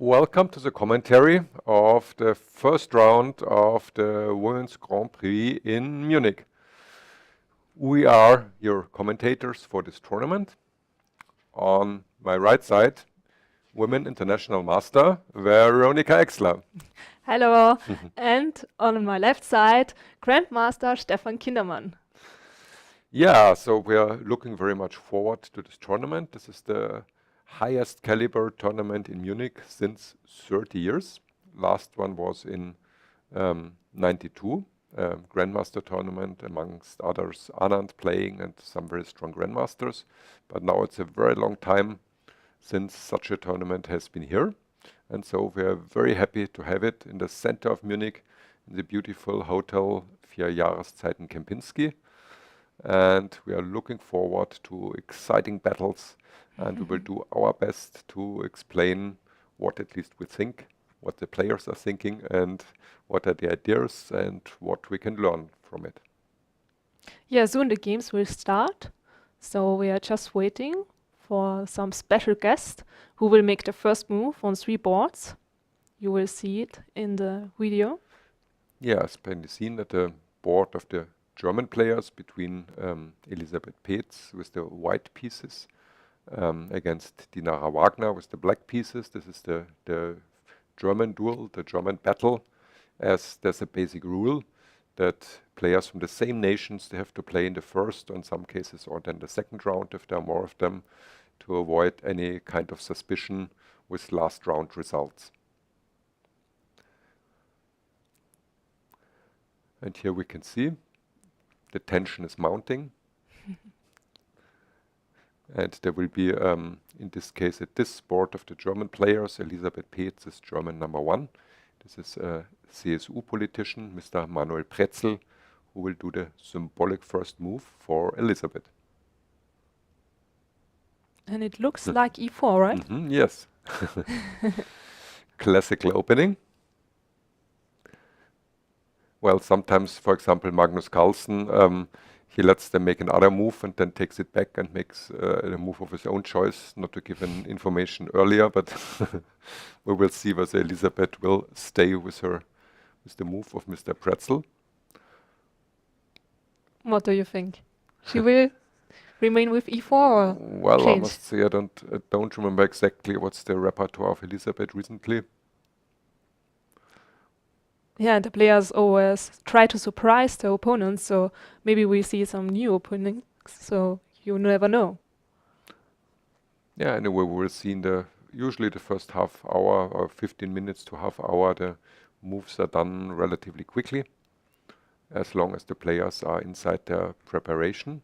Welcome to the commentary of the first round of the Women's Grand Prix in Munich. We are your commentators for this tournament. On my right side, Women International Master Veronika Exler. Hello, and on my left side, Grandmaster Stefan Kindermann. Yeah, so we are looking very much forward to this tournament. This is the highest caliber tournament in Munich since 30 years. Last one was in 92, Grandmaster tournament, amongst others Anand playing and some very strong Grandmasters. But now it's a very long time since such a tournament has been here. And so we are very happy to have it in the center of Munich, in the beautiful hotel Vier Jahreszeiten Kempinski. And we are looking forward to exciting battles, and we will do our best to explain what at least we think, what the players are thinking, and what are the ideas and what we can learn from it. Yeah, soon the games will start, so we are just waiting for some special guest who will make the first move on 3 boards. You will see it in the video. Yeah, it's been seen at the board of the German players between Elisabeth Paehtz with the white pieces against Dinara Wagner with the black pieces. This is the German duel, the German battle, as there's a basic rule that players from the same nations, they have to play in the first, or in some cases, or then the second round if there are more of them, to avoid any kind of suspicion with last round results. And here we can see the tension is mounting. And there will be, in this case, at this board of the German players, Elisabeth Paehtz is German number 1. This is a CSU politician, Mr. Manuel Pretzel, who will do the symbolic first move for Elisabeth. And it looks like e4, right? Yes. Classical opening. Well, sometimes, for example, Magnus Carlsen, he lets them make another move and then takes it back and makes a move of his own choice, not to give an information earlier, but we will see whether Elisabeth will stay with the move of Mr. Pretzel. What do you think? She will remain with e4 or well, change? I must say I don't remember exactly what's the repertoire of Elisabeth recently. Yeah, the players always try to surprise the opponents, so maybe we see some new openings, so you never know. Yeah, anyway, we will see in usually the first half hour or 15 minutes to half hour, the moves are done relatively quickly, as long as the players are inside their preparation.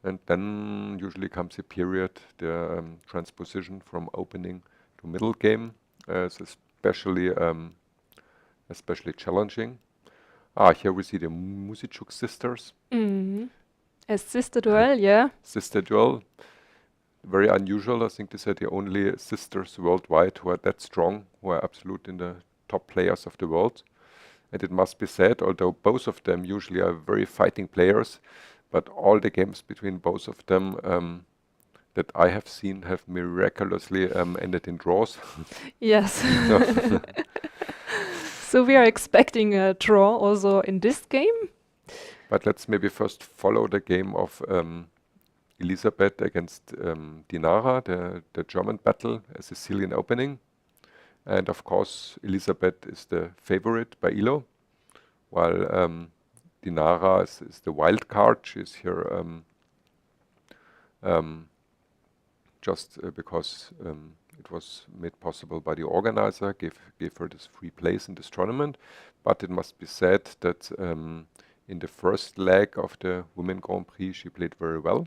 And then usually comes a period, the transposition from opening to middle game, is especially challenging. Here we see the Muzychuk sisters. A sister duel, yeah. Sister duel. Very unusual. I think these are the only sisters worldwide who are that strong, who are absolute in the top players of the world. And it must be said, although both of them usually are very fighting players, but all the games between both of them that I have seen have miraculously ended in draws. Yes. So we are expecting a draw also in this game. But let's maybe first follow the game of Elisabeth against Dinara, the German battle, a Sicilian opening. And of course, Elisabeth is the favorite by Elo, while Dinara is the wild card. She's here just because it was made possible by the organizer, gave her this free place in this tournament. But it must be said that in the first leg of the Women Grand Prix, she played very well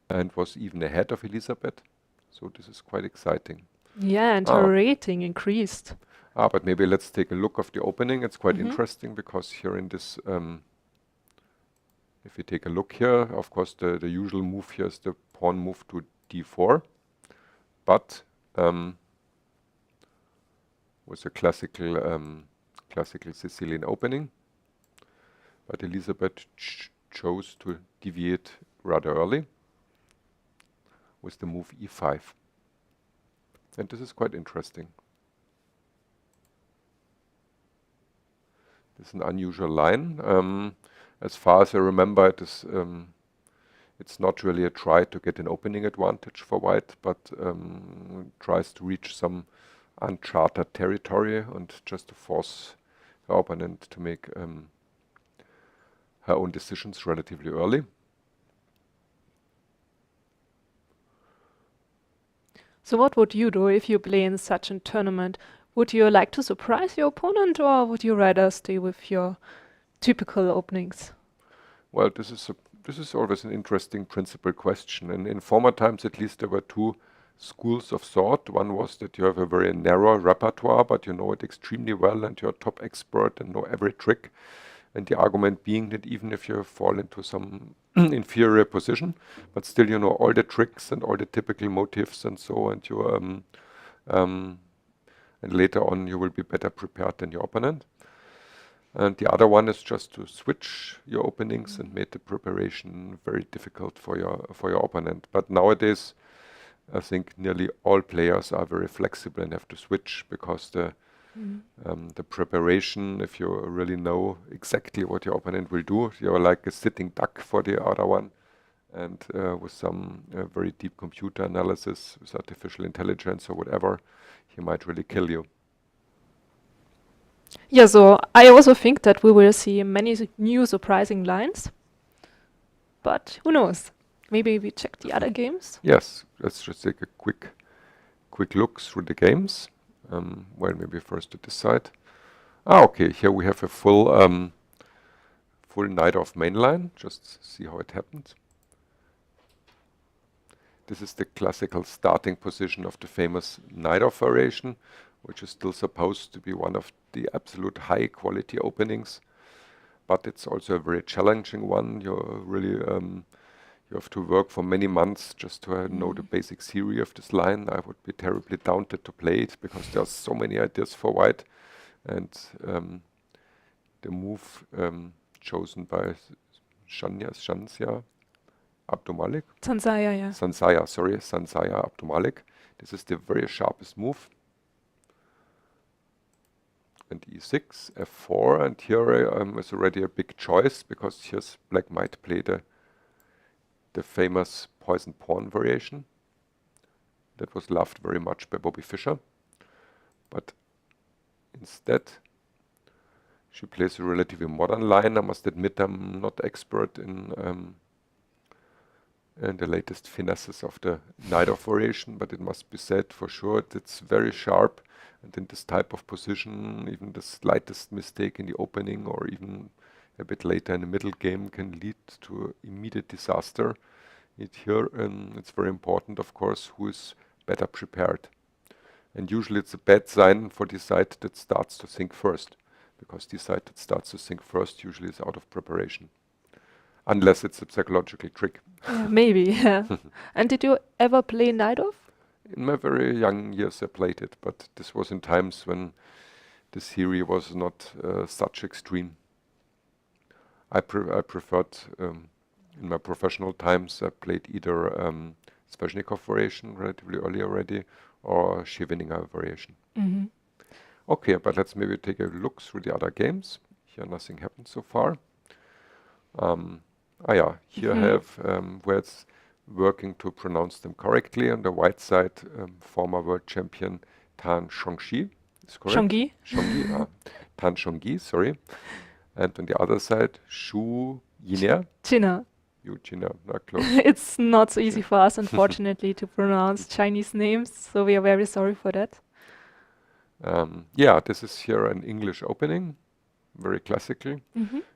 and was even ahead of Elisabeth. So this is quite exciting. Yeah, and her rating increased. But maybe let's take a look of the opening. It's quite interesting because here in this, if we take a look here, of course the usual move here is the pawn move to d4. But with a classical Sicilian opening. But Elisabeth chose to deviate rather early with the move e5. And this is quite interesting. is an unusual line. As far as I remember, it's not really a try to get an opening advantage for white, but tries to reach some uncharted territory and just to force her opponent to make her own decisions relatively early. So what would you do if you play in such a tournament? Would you like to surprise your opponent, or would you rather stay with your typical openings? Well, this is always an interesting principal question. And in former times, at least, there were two schools of thought. One was that you have a very narrow repertoire, but you know it extremely well, and you're a top expert and know every trick. And the argument being that even if you fall into some inferior position, but still you know all the tricks and all the typical motifs and so, and you and later on you will be better prepared than your opponent. And the other one is just to switch your openings and make the preparation very difficult for your opponent. But nowadays, I think nearly all players are very flexible and have to switch, because the preparation, if you really know exactly what your opponent will do, you're like a sitting duck for the other one. And with some very deep computer analysis, with artificial intelligence or whatever, he might really kill you. Yeah, so I also think that we will see many new surprising lines. But who knows? Maybe we check the other games? Yes, let's just take a quick look through the games. Well, maybe first to decide. Okay, here we have a full knight off main line. Just see how it happened. This is the classical starting position of the famous knight off variation, which is still supposed to be one of the absolute high quality openings, but it's also a very challenging one. You're really you have to work for many months just to know the basic theory of this line. I would be terribly daunted to play it, because there are so many ideas for white, and the move chosen by Zhansaya, Abdumalik. Zhansaya, yeah. Zhansaya, Abdumalik. This is the very sharpest move. And e6, f4, and here is already a big choice, because here's black might play the famous poison pawn variation that was loved very much by Bobby Fischer. But instead, she plays a relatively modern line. I must admit I'm not expert in the latest finesses of the knight off variation, but it must be said for sure it's very sharp. And in this type of position, even the slightest mistake in the opening or even a bit later in the middle game can lead to immediate disaster. It's very important, of course, who is better prepared. And usually it's a bad sign for the side that starts to think first, because the side that starts to think first usually is out of preparation, unless it's a psychological trick. Yeah, maybe, yeah. And did you ever play knight off? In my very young years I played it, but this was in times when the theory was not such extreme. I preferred, in my professional times, I played either Sveshnikov variation relatively early already, or Sheveninger variation. Okay, but let's maybe take a look through the other games. Here nothing happened so far. Here I have where it's working to pronounce them correctly. On the white side, former world champion Tan Zhongyi, is correct? Zhongyi. Tan Zhongyi, sorry. And on the other side, Zhu Jiner. Jiner. Jiner, not close. It's not so easy for us, unfortunately, to pronounce Chinese names, so we are very sorry for that. This is here an English opening, very classical.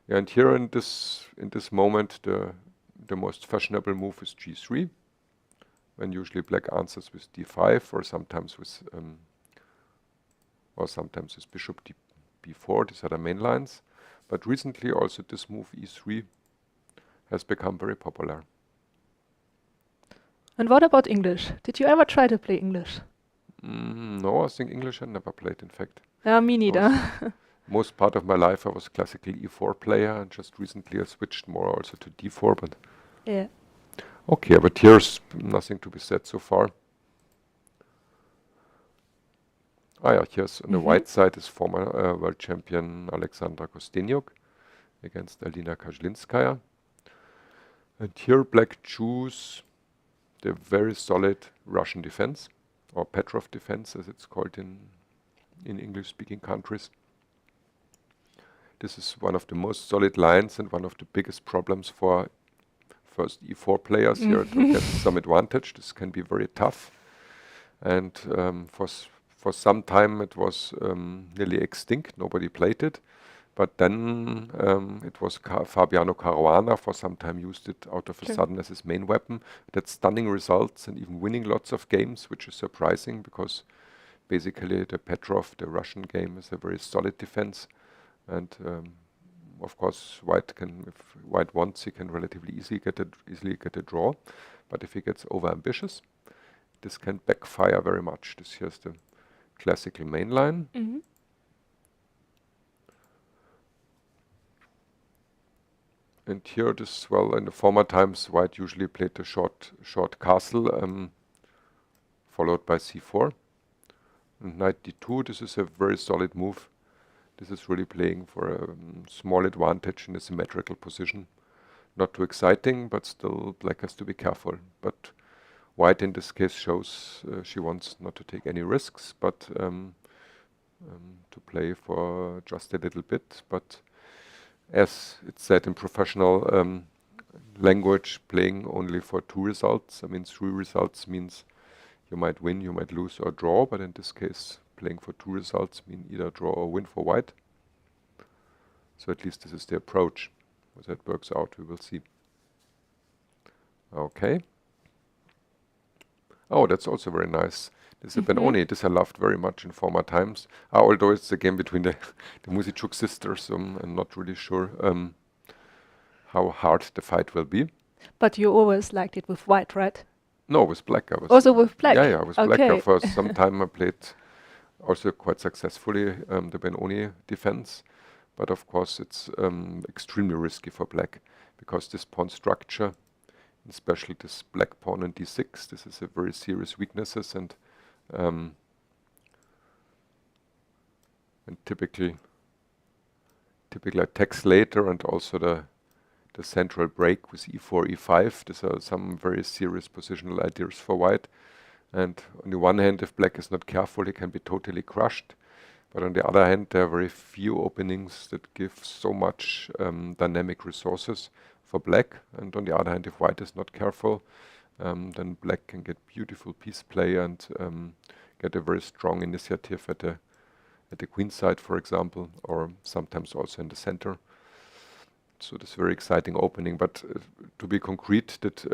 And here in this moment, the most fashionable move is g3, when usually black answers with d5, or sometimes with bishop b4. These are the main lines. But recently also this move e3 has become very popular. And what about English? Did you ever try to play English? No, I think English I never played, in fact. Me neither. Most part of my life I was classical e4 player, and just recently I switched more also to d4, but yeah. Okay, but here's nothing to be said so far. Here's on the white side is former world champion Alexandra Kosteniuk against Alina Kashlinskaya. And here black choose the very solid Russian defense, or Petrov defense as it's called in English-speaking countries. This is one of the most solid lines and one of the biggest problems for first e4 players here to get some advantage. This can be very tough. And for some time it was nearly extinct. Nobody played it. But then it was Fabiano Caruana for some time used it out of a sudden as his main weapon. It had stunning results and even winning lots of games, which is surprising because basically the Petrov, the Russian game, is a very solid defense. And of course, if white wants, he can relatively easily get a draw. But if he gets over ambitious, this can backfire very much. This here's the classical main line. And here this, well, in the former times, white usually played the short castle, followed by c4. And knight d2, this is a very solid move. This is really playing for a small advantage in a symmetrical position. Not too exciting, but still black has to be careful. But white in this case shows she wants not to take any risks, but to play for just a little bit. But as it's said in professional language, playing only for 2 results. I mean, 3 results means you might win, you might lose or draw, but in this case, playing for 2 results mean either draw or win for white. So at least this is the approach. Whether that works out, we will see. Okay. Oh, that's also very nice. This is a benoni. This I loved very much in former times. Although it's a game between the Muzychuk sisters, I'm not really sure how hard the fight will be. But you always liked it with white, right? No, with black. I was also with black? Yeah, with black. For some time I played also quite successfully the benoni defense. But of course it's extremely risky for black because this pawn structure, especially this black pawn on d6, this is a very serious weaknesses and typically attacks later and also the central break with e4, e5. These are some very serious positional ideas for white. And on the one hand, if black is not careful, he can be totally crushed. But on the other hand, there are very few openings that give so much dynamic resources for black. And on the other hand, if white is not careful, then black can get beautiful piece play and get a very strong initiative at the queen side, for example, or sometimes also in the center. So this very exciting opening. But to be concrete, that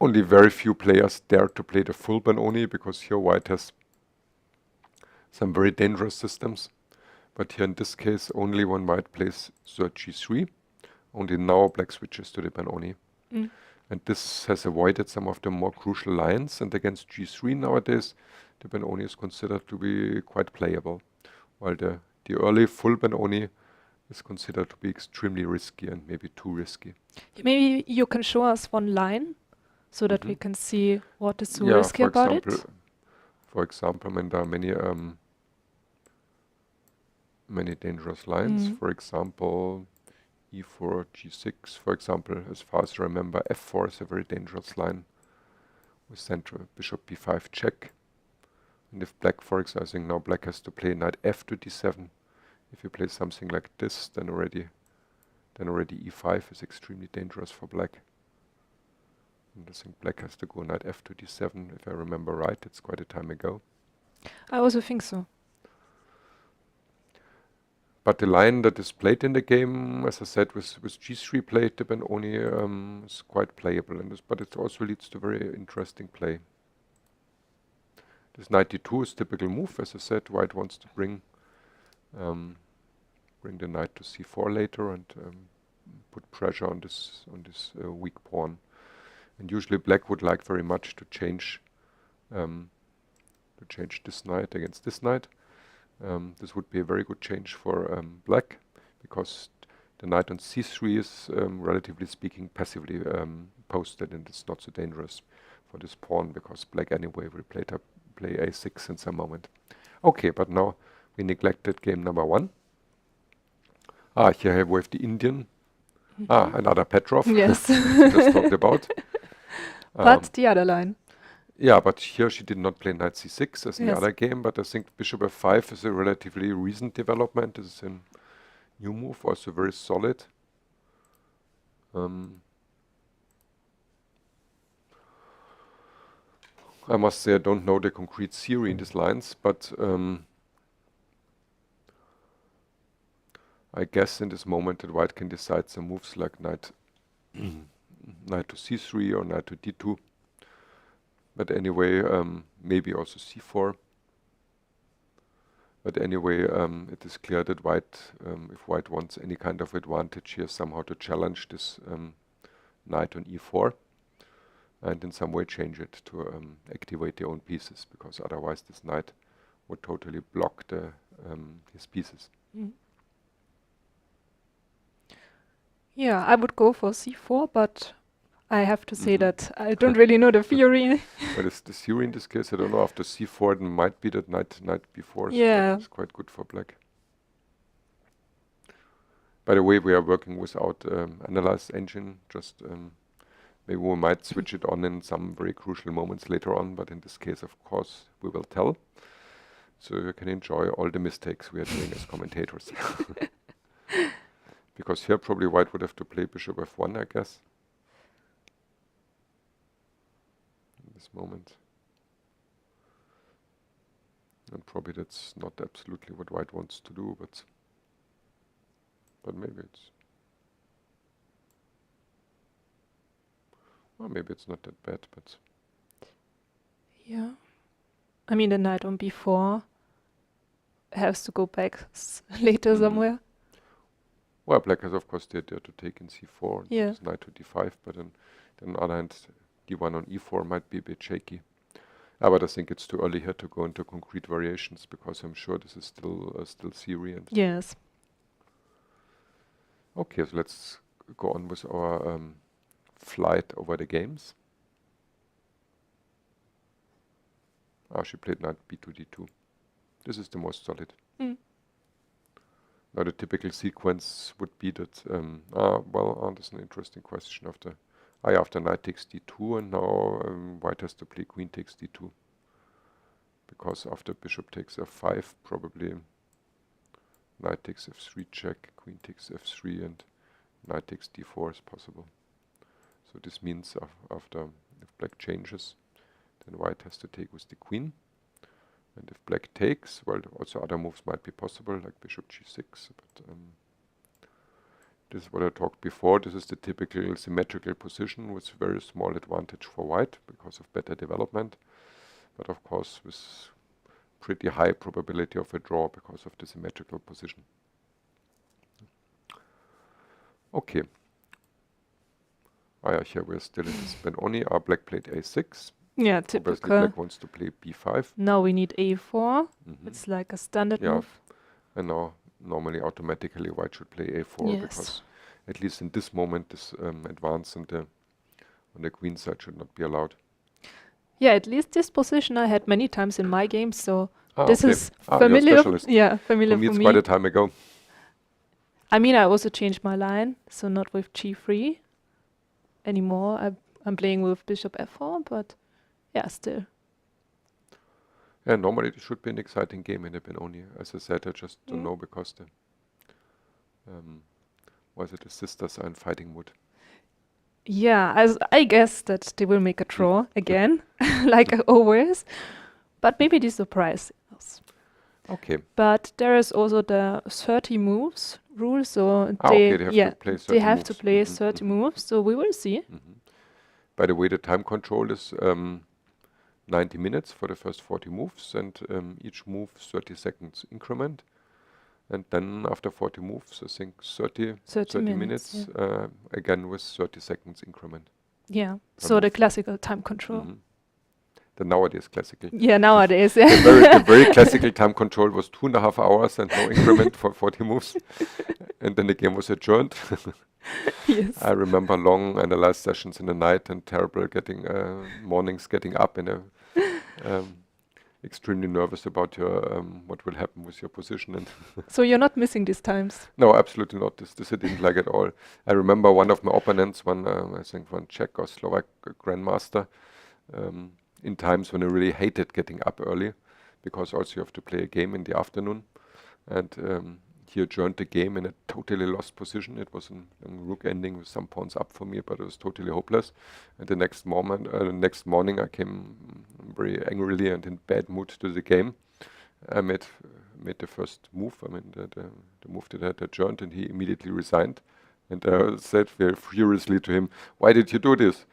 only very few players dare to play the full benoni because here white has some very dangerous systems. But here in this case, only when white plays third g3, only now black switches to the benoni. And this has avoided some of the more crucial lines. And against g3 nowadays, the benoni is considered to be quite playable, while the early full benoni is considered to be extremely risky and maybe too risky. Maybe you can show us one line so that we can see what is so risky about it. For example, I mean, there are many dangerous lines. For example, e4, g6, for example, as far as I remember, f4 is a very dangerous line with central bishop b5 check. And if black, for example, I think now black has to play knight f to d7. If you play something like this, then already e5 is extremely dangerous for black. And I think black has to go knight f to d7, if I remember right. It's quite a time ago. I also think so. But the line that is played in the game, as I said, with g3 played, the benoni is quite playable. But it also leads to very interesting play. This knight d2 is typical move. As I said, white wants to bring the knight to c4 later and put pressure on this weak pawn. And usually black would like very much to change this knight against this knight. This would be a very good change for black because the knight on c3 is relatively speaking passively posted, and it's not so dangerous for this pawn because black anyway will play a6 in some moment. Okay, but now we neglected game number 1. Here we have the Indian. Another Petrov. Yes. We just talked about. But the other line. Yeah, but here she did not play knight c6 as in the Yes. other game, but I think bishop f5 is a relatively recent development. This is a new move, also very solid. I must say I don't know the concrete theory in these lines, but I guess in this moment that white can decide some moves like knight knight to c3 or knight to d2. But anyway, maybe also c4. But anyway, it is clear that white, if white wants any kind of advantage here, somehow to challenge this knight on e4, and in some way change it to activate their own pieces, because otherwise this knight would totally block the his pieces. Yeah, I would go for c4, but I have to say that I don't really know the theory. But it's the theory in this case, I don't know, after c4 it might be that knight b4 is quite good for black. By the way, we are working without analyze engine, just maybe we might switch it on in some very crucial moments later on, but in this case, of course, we will tell. So you can enjoy all the mistakes we are doing as commentators. Because here probably white would have to play bishop f1, I guess. In this moment. And probably that's not absolutely what white wants to do, but maybe it's... Well, maybe it's not that bad, but... Yeah. I mean, the knight on b4 has to go back later somewhere. Well, black has of course the idea to take in c4, and Yeah. knight to d5, but then on the other hand, d1 on e4 might be a bit shaky. But I think it's too early here to go into concrete variations, because I'm sure this is still theory. And Yes. okay, so let's go on with our flight over the games. She played knight b2 d2. This is the most solid. Now the typical sequence would be that, that's an interesting question. After knight takes d2, and now white has to play queen takes d2. Because after bishop takes f5, probably knight takes f3 check, queen takes f3, and knight takes d4 is possible. So this means after, if black changes, then white has to take with the queen. And if black takes, well, also other moves might be possible, like bishop g6. But this is what I talked before. This is the typical symmetrical position with very small advantage for white because of better development. But of course, with pretty high probability of a draw because of the symmetrical position. Okay. Here we're still in this benoni. Black played a6. Yeah, Obviously, typical. black wants to play b5. Now we need a4. It's like a standard move. And now, normally, automatically, white should play a4 because, at least in this moment, this advance on the queen side should not be allowed. Yeah, at least this position I had many times in my games, so this okay. is You're a familiar. specialist. Yeah, familiar For me, for it's me. quite a time ago. I mean, I also changed my line, so not with g3 anymore. I'm playing with bishop f4, but yeah, still. Yeah, normally it should be an exciting game in the benoni. As I said, I just don't know because the the sisters are in fighting mood. Yeah, I guess that they will make a draw again, like always. But maybe they surprise us. Okay. But there is also the 30 moves rule, so they have to play 30 they have moves. to play 30 moves, so we will see. By the way, the time control is 90 minutes for the first 40 moves, and each move 30 seconds increment. And then after 40 moves, I think 30 minutes again with 30 seconds increment. Yeah, so the classical time control. The nowadays classical. Yeah, nowadays, yeah. The very classical time control was 2.5 hours and no increment for 40 moves. And then the game was adjourned. Yes. I remember long analyze sessions in the night and terrible mornings getting up in a extremely nervous about your what will happen with your position. And So you're not missing these times? no, absolutely not. This I didn't like at all. I remember one of my opponents, I think one Czech or Slovak grandmaster, in times when I really hated getting up early, because also you have to play a game in the afternoon, and he adjourned the game in a totally lost position. It was a rook ending with some pawns up for me, but it was totally hopeless. And the next morning, I came very angrily and in bad mood to the game. I made the first move. I mean, the move that I had adjourned, and he immediately resigned. And I said very furiously to him, "Why did you do this?"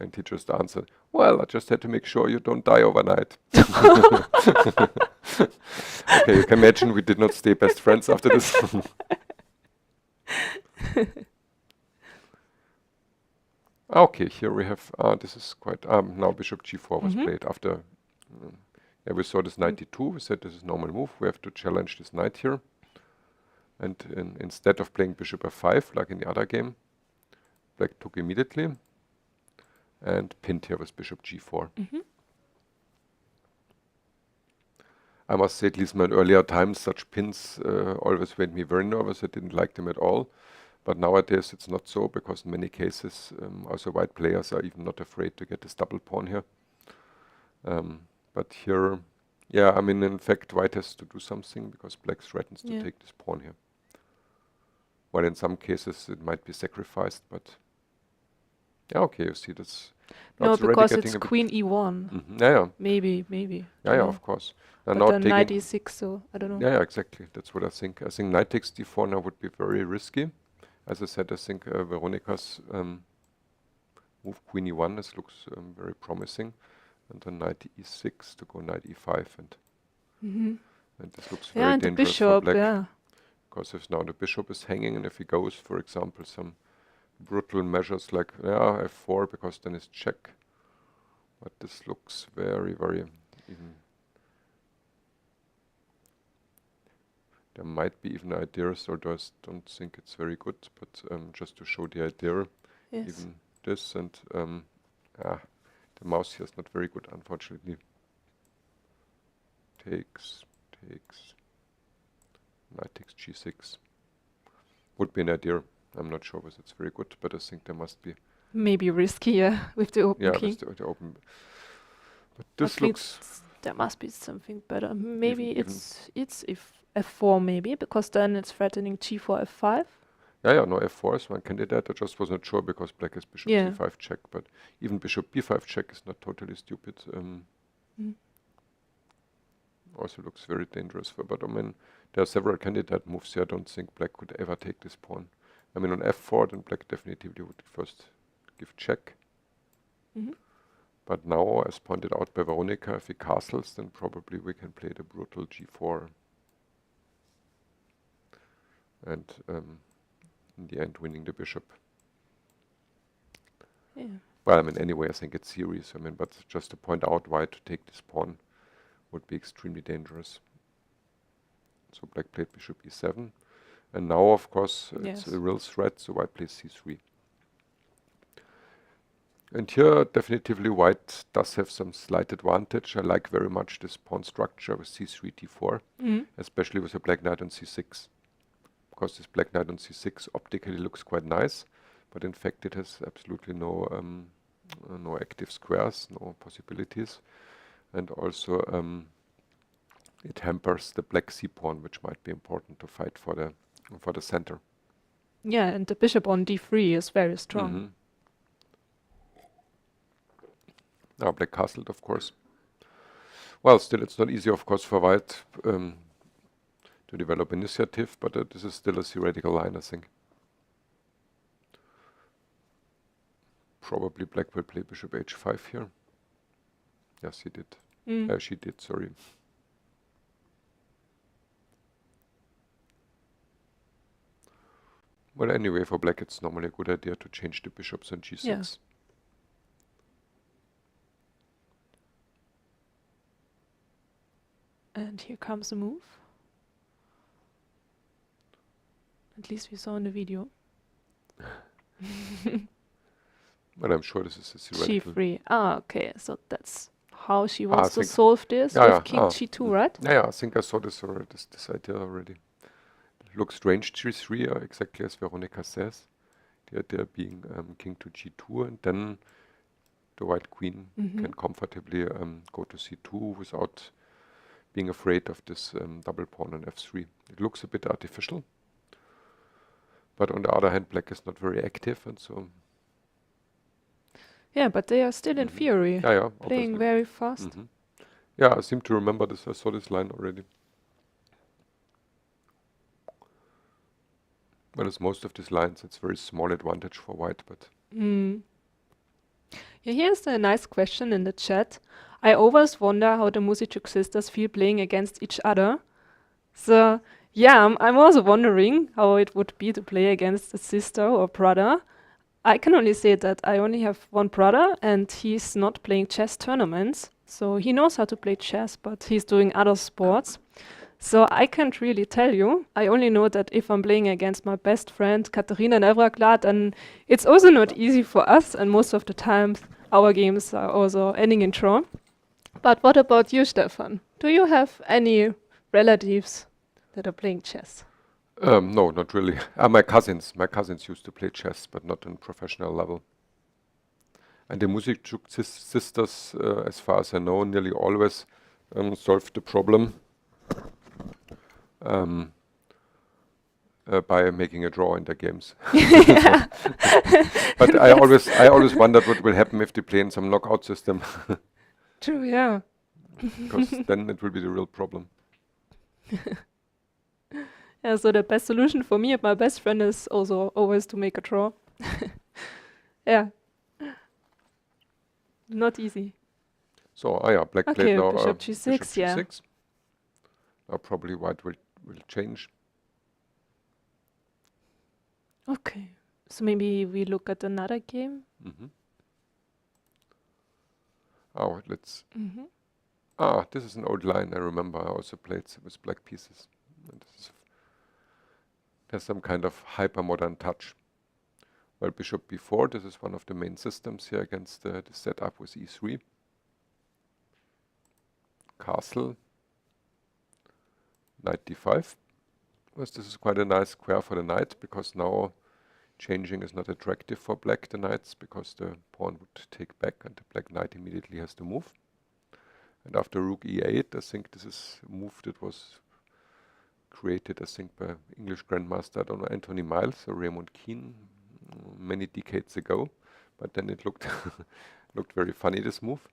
And he just answered, "Well, I just had to make sure you don't die overnight." Okay, you can imagine we did not stay best friends after this. Okay, here we have, this is quite, now bishop g4 was played after, yeah, we saw this knight d2, we said this is normal move, we have to challenge this knight here. And instead of playing bishop f5, like in the other game, black took immediately, and pinned here with bishop g4. I must say, at least in earlier times, such pins always made me very nervous. I didn't like them at all. But nowadays it's not so, because in many cases also white players are even not afraid to get this double pawn here. But here, yeah, I mean, in fact, white has to do something, because black threatens to take this pawn here. Well, in some cases it might be sacrificed, but yeah, okay, you see this. No, because it's queen e1. Yeah. Maybe. Yeah, of course. And but then knight e6, so I don't know. Yeah, exactly. That's what I think. I think knight takes d4 now would be very risky. As I said, I think Veronika's move queen e1, this looks very promising. And then knight e6 to go knight e5. And this looks very dangerous for black. Because if now the bishop is hanging, and if he goes, for example, some brutal measures like f4, because then it's check. But this looks very, very even. There might be even ideas, although I don't think it's very good, but just to show the idea, even this, and the mouse here is not very good, unfortunately. Takes, knight takes g6. Would be an idea. I'm not sure whether it's very good, but I think there must be. Maybe riskier with the open king. With the open. But this looks. There must be something better. Maybe it's if f4 maybe, because then it's threatening g4, f5. Yeah, no, f4 is one candidate. I just was not sure, because black has bishop c5 check, but even bishop b5 check is not totally stupid. Also looks very dangerous. But I mean, there are several candidate moves here. I don't think black could ever take this pawn. I mean, on f4, then black definitively would first give check. But now, as pointed out by Veronika, if he castles, then probably we can play the brutal g4. And in the end, winning the bishop. Yeah. Well, I mean, anyway, I think it's serious. I mean, but just to point out why to take this pawn would be extremely dangerous. So black played bishop e7. And now, of course, it's a real threat, so white plays c3. And here, definitively, white does have some slight advantage. I like very much this pawn structure with c3, d4, especially with a black knight on c6. Because this black knight on c6 optically looks quite nice, but in fact it has absolutely no active squares, no possibilities. And also it hampers the black c-pawn, which might be important to fight for the center. Yeah, and the bishop on d3 is very strong. Now black castled, of course. Well, still it's not easy, of course, for white to develop initiative, but this is still a theoretical line, I think. Probably black will play bishop h5 here. Yes, he did. She did, sorry. Well, anyway, for black it's normally a good idea to change the bishops on g6. Yeah. And here comes a move. At least we saw in the video. But I'm sure this is a theoretical. g3. Ah, okay. So that's how she I wants to think solve this yeah, with king g2, right? yeah, I think I saw this already, this idea already. It looks strange g3, exactly as Veronika says. The idea being king to g2, and then the white queen can comfortably go to c2 without being afraid of this double pawn on f3. It looks a bit artificial, but on the other hand, black is not very active, and so Yeah, but they are still in theory, yeah, playing obviously. very fast. Yeah, I seem to remember this. I saw this line already. Well, as most of these lines, it's very small advantage for white, but Yeah, here's a nice question in the chat. I always wonder how the Muzychuk sisters feel playing against each other. So, yeah, I'm also wondering how it would be to play against a sister or brother. I can only say that I only have one brother and he's not playing chess tournaments. So he knows how to play chess, but he's doing other sports. So I can't really tell you. I only know that if I'm playing against my best friend Katarina Navraklad, and it's also not easy for us, and most of the times our games are also ending in draw. But what about you, Stefan? Do you have any relatives that are playing chess? no, not really. My cousins used to play chess, but not on professional level. And the Muzychuk sisters, as far as I know, nearly always solved the problem by making a draw in their games. But I always wondered what will happen if they play in some knockout system, True, yeah. because then it will be the real problem. Yeah, so the best solution for me and my best friend is also always to make a draw. Yeah. Not easy. So, yeah, black Okay, played now bishop g6, bishop yeah. g6. Now probably white will change. Okay. So maybe we look at another game. Oh, let's. This is an old line. I remember I also played with black pieces. And this has some kind of hyper-modern touch. Well, bishop b4, this is one of the main systems here against the setup with e3. Castle, knight d5. Well, this is quite a nice square for the knight, because now changing is not attractive for black, the knights, because the pawn would take back and the black knight immediately has to move. And after rook e8, I think this is a move that was created, I think, by English grandmaster, I don't know, Anthony Miles or Raymond Keane, many decades ago. But then it looked looked very funny, this move.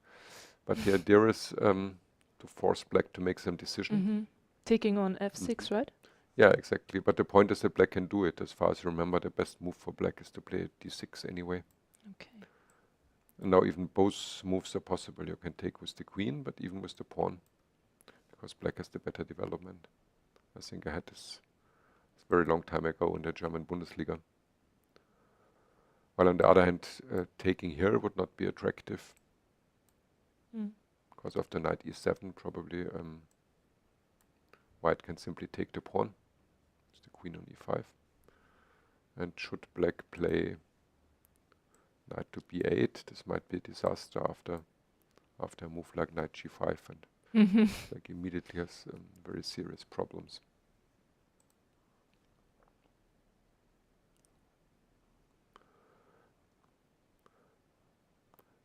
But the idea is to force black to make some decision. Taking on f6, right? Yeah, exactly. But the point is that black can do it. As far as I remember, the best move for black is to play d6 anyway. Okay. And now even both moves are possible. You can take with the queen, but even with the pawn, because black has the better development. I think I had this a very long time ago in the German Bundesliga. While on the other hand, taking here would not be attractive. Because after knight e7, probably white can simply take the pawn. It's the queen on e5. And should black play knight to b8, this might be a disaster after a move like knight g5, and black immediately has very serious problems.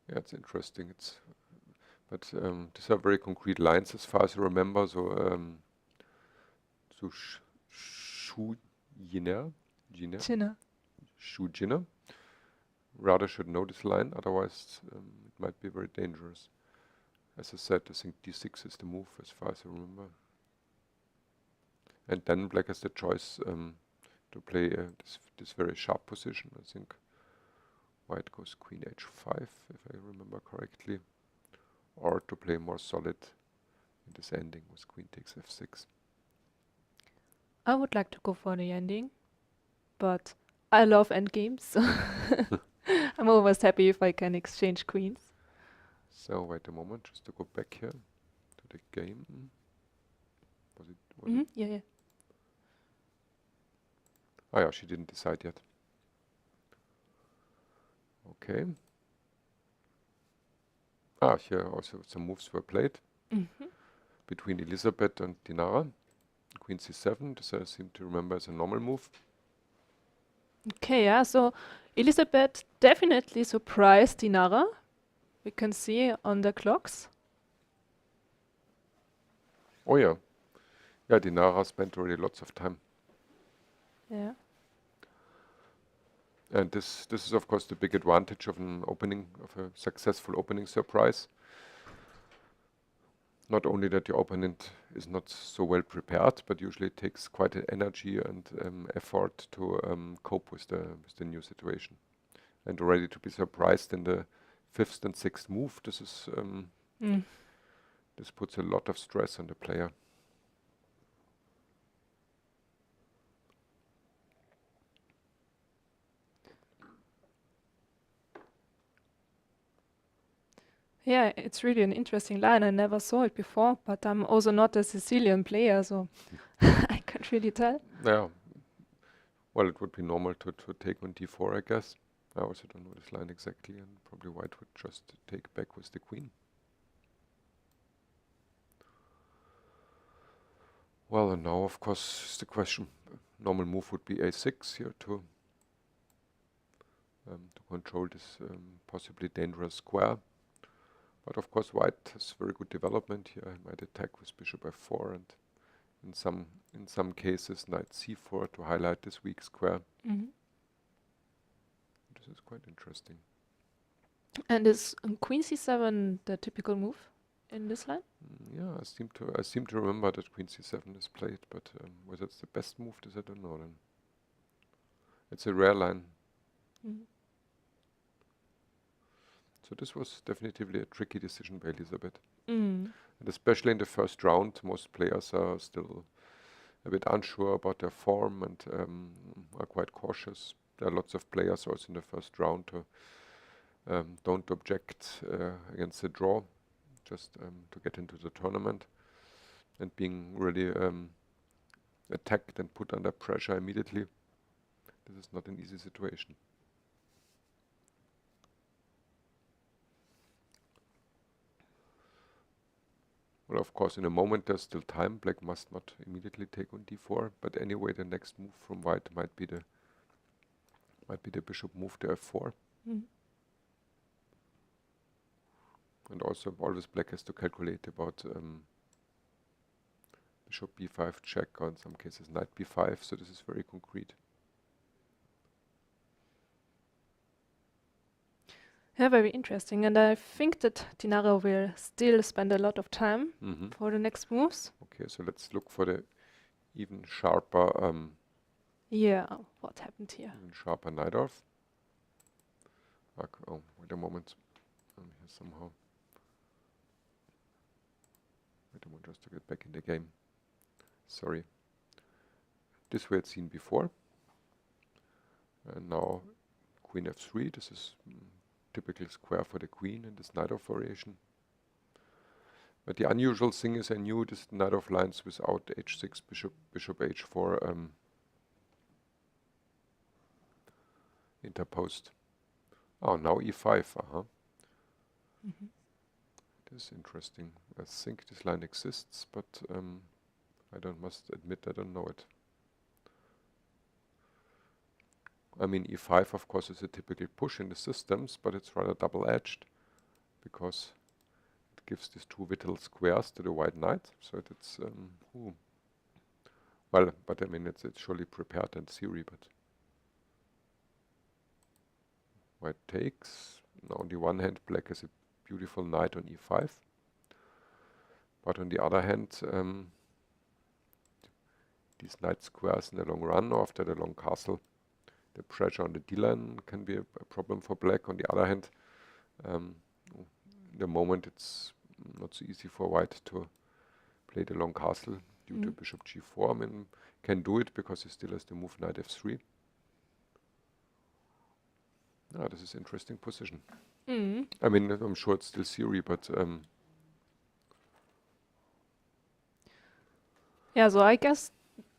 Yeah, it's interesting. But these are very concrete lines as far as I remember. So, Zhu Jiner, Zhu Jiner, rather should know this line, otherwise it might be very dangerous. As I said, I think d6 is the move as far as I remember. And then black has the choice to play this very sharp position. I think white goes queen h5, if I remember correctly, or to play more solid in this ending with queen takes f6. I would like to go for the ending, but I love endgames, so I'm always happy if I can exchange queens. So wait a moment, just to go back here to the game. Was it? Yeah. Oh yeah, she didn't decide yet. Okay. Here also some moves were played Mhm. between Elisabeth and Dinara. Queen c7, this I seem to remember as a normal move. Okay, yeah, so Elisabeth definitely surprised Dinara. We can see on the clocks. Oh yeah. Yeah, Dinara spent already lots of time. Yeah. And this is of course the big advantage of an opening, of a successful opening surprise. Not only that your opponent is not so well prepared, but usually it takes quite an energy and effort to cope with the new situation. And already to be surprised in the 5th and 6th move, this is this puts a lot of stress on the player. Yeah, it's really an interesting line. I never saw it before, but I'm also not a Sicilian player, so I can't really tell. Yeah. Well, it would be normal to take on d4, I guess. I also don't know this line exactly, and probably white would just take back with the queen. Well, and now, of course, is the question. Normal move would be a6 here to control this possibly dangerous square. But of course, white has very good development here. He might attack with bishop f4, and in some cases, knight c4 to highlight this weak square. Mhm. This is quite interesting. And is Queen c7 the typical move in this line? Yeah, I seem to remember that Queen c7 is played, but whether it's the best move, this I don't know. Then it's a rare line. Mhm. So this was definitively a tricky decision by Elisabeth. Mm. And especially in the first round, most players are still a bit unsure about their form and are quite cautious. There are lots of players also in the first round who don't object against the draw, just to get into the tournament. And being really attacked and put under pressure immediately, this is not an easy situation. Well, of course, in a moment there's still time. Black must not immediately take on d4, but anyway, the next move from white might be the bishop move to f4. Mm. And also, always black has to calculate about bishop b5 check, or in some cases knight b5. So this is very concrete. Yeah, very interesting. And I think that Dinara will still spend a lot of time for the next moves. Okay, so let's look for the even sharper Yeah, what happened here? knight off. Oh, wait a moment. Here somehow. Wait a moment, just to get back in the game. Sorry. This we had seen before. And now queen f3. This is typical square for the queen in this knight off variation. But the unusual thing is I knew this knight off lines without h6, bishop h4 interposed. Oh, now e5. This is interesting. I think this line exists, but I must admit I don't know it. I mean, e5 of course is a typical push in the systems, but it's rather double-edged because it gives these two vital squares to the white knight. So it's well, but I mean it's surely prepared in theory. But white takes. Now on the one hand, black has a beautiful knight on e5, but on the other hand, these knight squares in the long run or after the long castle, the pressure on the d-line can be a problem for black. On the other hand, in the moment it's not so easy for white to play the long castle due to bishop g4. I mean, can do it because he still has the move knight f3. Ah, this is interesting position. I mean, I'm sure it's still theory, but yeah, so I guess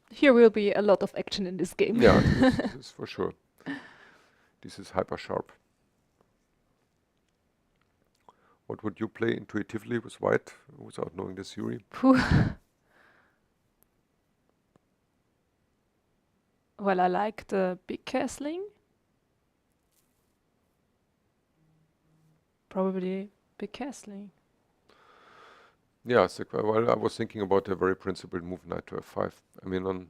here will be a lot of action in this game. yeah, this is for sure. This is hyper sharp. What would you play intuitively with white without knowing the theory? Phew. Well, I like the big castling. Probably big castling. Yeah, well, I was thinking about a very principled move, knight to f5. I mean, on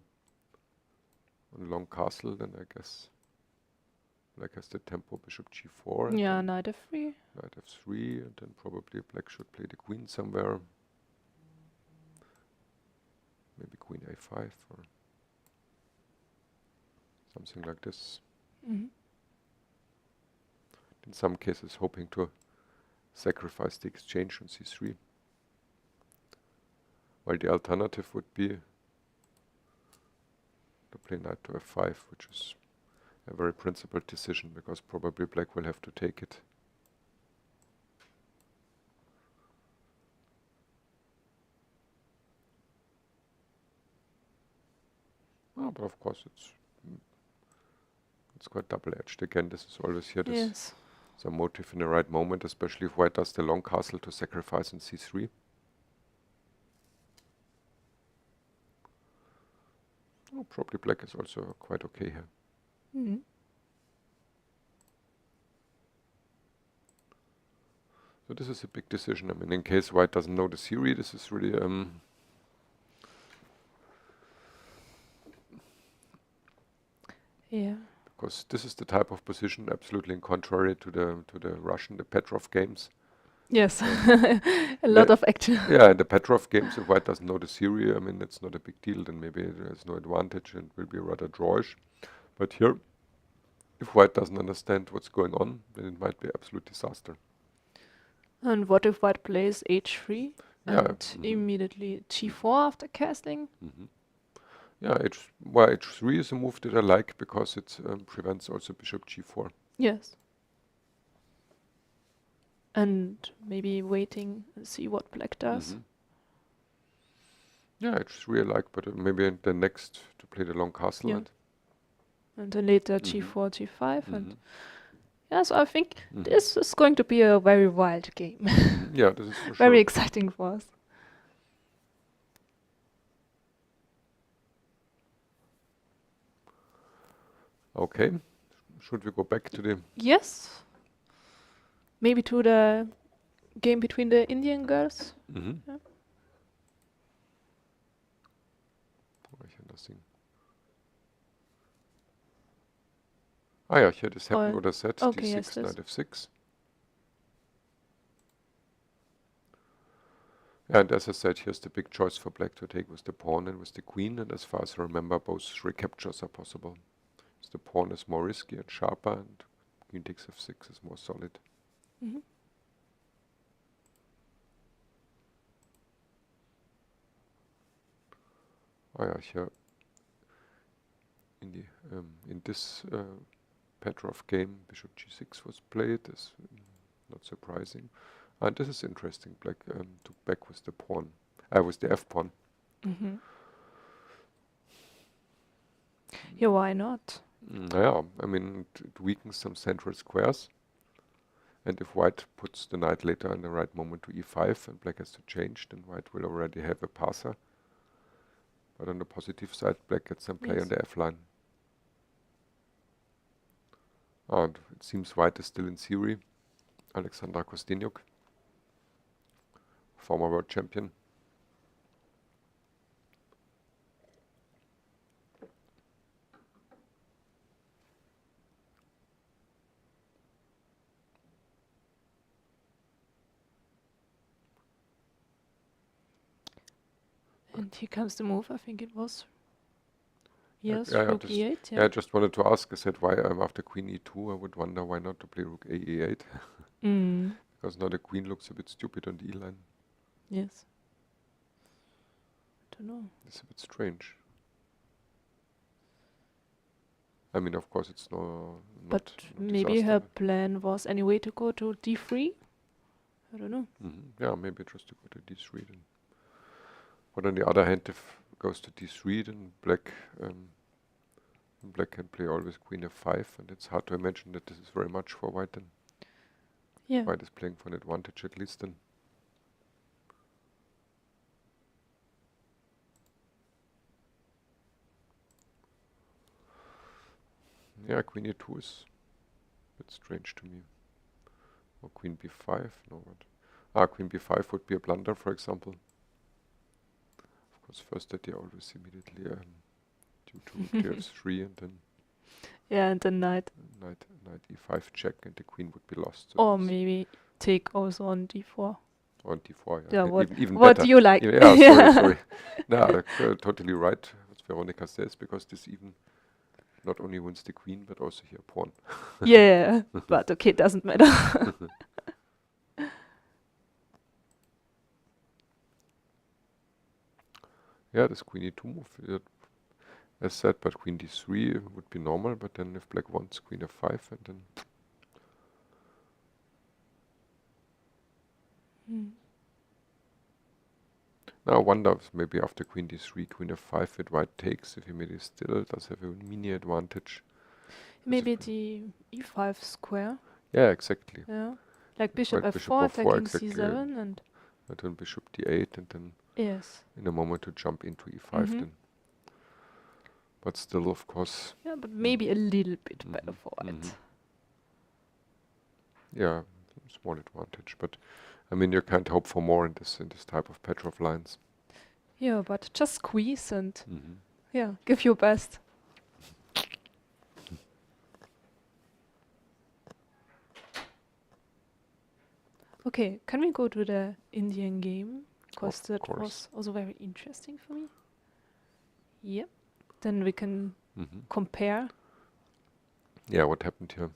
long castle, then I guess black has the tempo, bishop g4. And Yeah, then knight f3. knight f3, and then probably black should play the queen somewhere. Maybe queen a5 or something like this. Mhm. In some cases, hoping to sacrifice the exchange on c3. While the alternative would be to play knight to f5, which is a very principled decision, because probably black will have to take it. Oh, but of course it's quite double-edged. Again, this is always here, this some motive in the right moment, especially if white does the long castle to sacrifice in c3. Oh, probably black is also quite okay here. Mhm. So this is a big decision. I mean, in case white doesn't know the theory, this is really Yeah. because this is the type of position absolutely in contrary to the Russian, the Petrov games. Yes. A lot of action. Yeah, in the Petrov games, if white doesn't know the theory, I mean, it's not a big deal, then maybe there's no advantage and will be rather drawish. But here, if white doesn't understand what's going on, then it might be absolute disaster. And what if white plays h3 Yeah. and immediately g4 after castling? Yeah, h3 is a move that I like because it prevents also bishop g4. Yes. And maybe waiting and see what black does. Yeah, h3 I like, but maybe the next to play the long castle. Yeah. And then later g4, g5. And yes, I think this is going to be a very wild game. Yeah, this is for sure. Very exciting for us. Okay. Should we go back to the... Yes. Maybe to the game between the Indian girls. Yeah. Nothing. Ah yeah, here this happened, what I said, okay, d6, yes, knight f6. And as I said, here's the big choice for black to take with the pawn and with the queen, and as far as I remember, both recaptures are possible. So the pawn is more risky and sharper, and queen takes f6 is more solid. Ah yeah, here in this Petrov game, bishop g6 was played. Is not surprising, and this is interesting. Black took back with the pawn, with the f pawn. Yeah, why not? Yeah, I mean it weakens some central squares, and if white puts the knight later in the right moment to e5, and black has to change, then white will already have a passer. But on the positive side, black gets some play on the f-line. And it seems white is still in theory. Alexandra Kosteniuk, former world champion. And here comes the move, I think it was. Yes, Yeah, rook e8. Yeah. I just wanted to ask, I said, why after queen e2, I would wonder why not to play rook a e8. Because now the queen looks a bit stupid on the e-line. Yes. I don't know. It's a bit strange. I mean, of course, it's not But maybe her plan was anyway to go to d3. I don't know. Yeah, maybe just to go to d3 then. But on the other hand, if it goes to d3, then black can play always queen f5, and it's hard to imagine that this is very much for white then. Yeah. White is playing for an advantage at least then. Yeah, queen e2 is a bit strange to me. Or queen b5, no what? Queen b5 would be a blunder, for example. Of course, first idea always immediately due to rook to f3 and then Yeah, and then knight. knight e5 check and the queen would be lost. So Or maybe take also on d4. on d4, Yeah, okay, even what better. do you like? Yeah, sorry. No, totally right, what Veronika says, because this even not only wins the queen, but also here pawn. Yeah, but okay, doesn't matter. Yeah, this queen e2 move, as said, but queen d3 would be normal, but then if black wants queen f5 and then... Now I wonder if maybe after queen d3, queen f5 with white takes, if he maybe still does have a mini advantage. Maybe the e5 square. Yeah, exactly. Yeah, like bishop White f4, attacking exactly. c7 and... And then bishop d8 and then Yes. in a moment to jump into e5 then. But still, of course... Yeah, but maybe a little bit better for white. Yeah, small advantage, but I mean you can't hope for more in this type of Petrov lines. Yeah, but just squeeze and yeah, give your best. Okay, can we go to the Indian game? Because that was also very interesting for me. Yep. Then we can compare. Yeah, what happened here?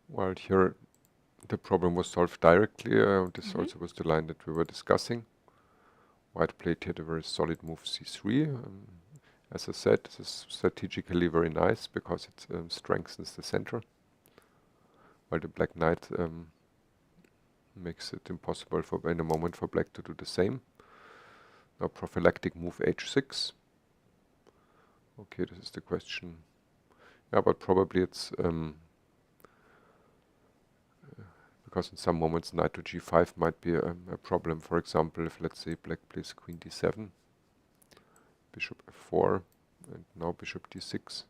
Well, here the problem was solved directly. This also was the line that we were discussing. White played here the very solid move c3. As I said, this is strategically very nice because it strengthens the center, while the black knight makes it impossible for in a moment for black to do the same. Now prophylactic move h6. Okay, this is the question. Yeah, but probably it's because in some moments knight to g5 might be a problem. For example, if let's say black plays queen d7, bishop f4, and now bishop d6,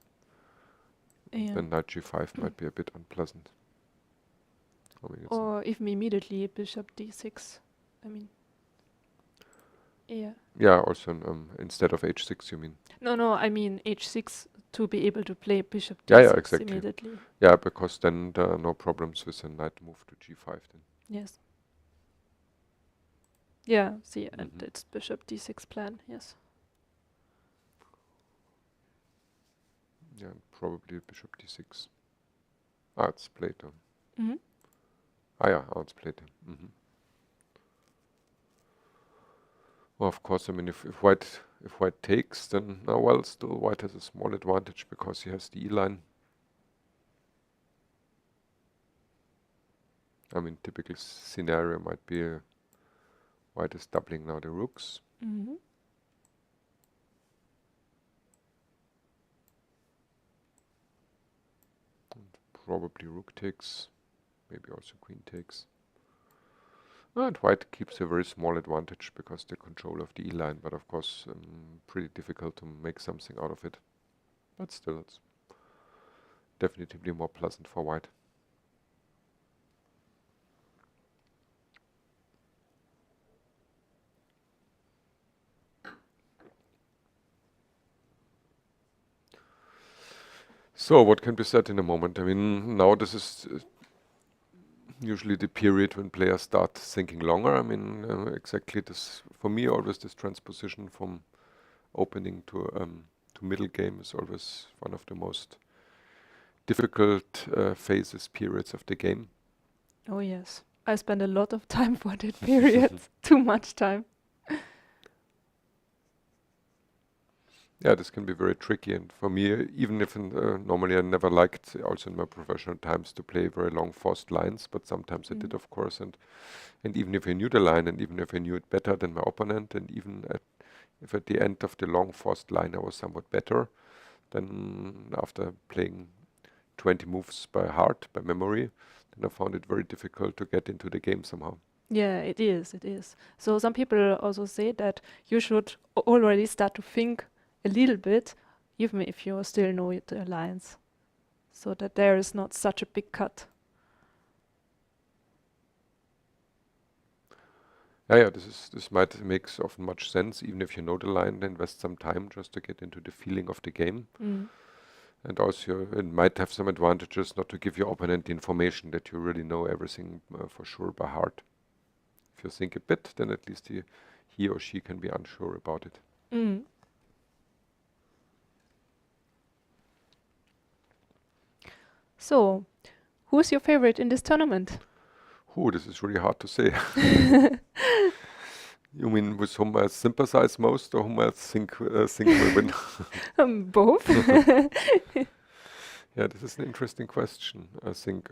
then knight g5 might be a bit unpleasant. I mean, or even immediately bishop d6. I mean, yeah, also instead of h6, you mean? No, I mean h6 to be able to play bishop d6 yeah, exactly. immediately. Yeah, because then there are no problems with a knight move to g5 then. Yes. Yeah, see, and it's bishop d6 plan, yes. Yeah, probably bishop d6. It's played. It's played. Well, of course, I mean, if white takes, then still white has a small advantage because he has the e-line. I mean, typical scenario might be white is doubling now the rooks. And probably rook takes, maybe also queen takes. And white keeps a very small advantage because the control of the e-line, but of course pretty difficult to make something out of it. But still, it's definitely more pleasant for white. So what can be said in a moment? I mean, now this is usually the period when players start thinking longer. I mean, exactly this, for me, always this transposition from opening to middle game is always one of the most difficult phases, periods of the game. Oh yes, I spend a lot of time for that period, too much time. Yeah, this can be very tricky, and for me, even if normally I never liked, also in my professional times, to play very long forced lines, but sometimes I did, of course, and even if I knew the line, and even if I knew it better than my opponent, and even if at the end of the long forced line I was somewhat better, then after playing 20 moves by heart, by memory, then I found it very difficult to get into the game somehow. Yeah, it is. It is. So some people also say that you should already start to think a little bit, even if you still know the lines, so that there is not such a big cut. Yeah, this might makes often much sense, even if you know the line, invest some time just to get into the feeling of the game. And also it might have some advantages not to give your opponent the information that you really know everything for sure by heart. If you think a bit, then at least he or she can be unsure about it. So, who's your favorite in this tournament? This is really hard to say. You mean with whom I sympathize most, or whom I think will win? Both. Yeah, this is an interesting question. I think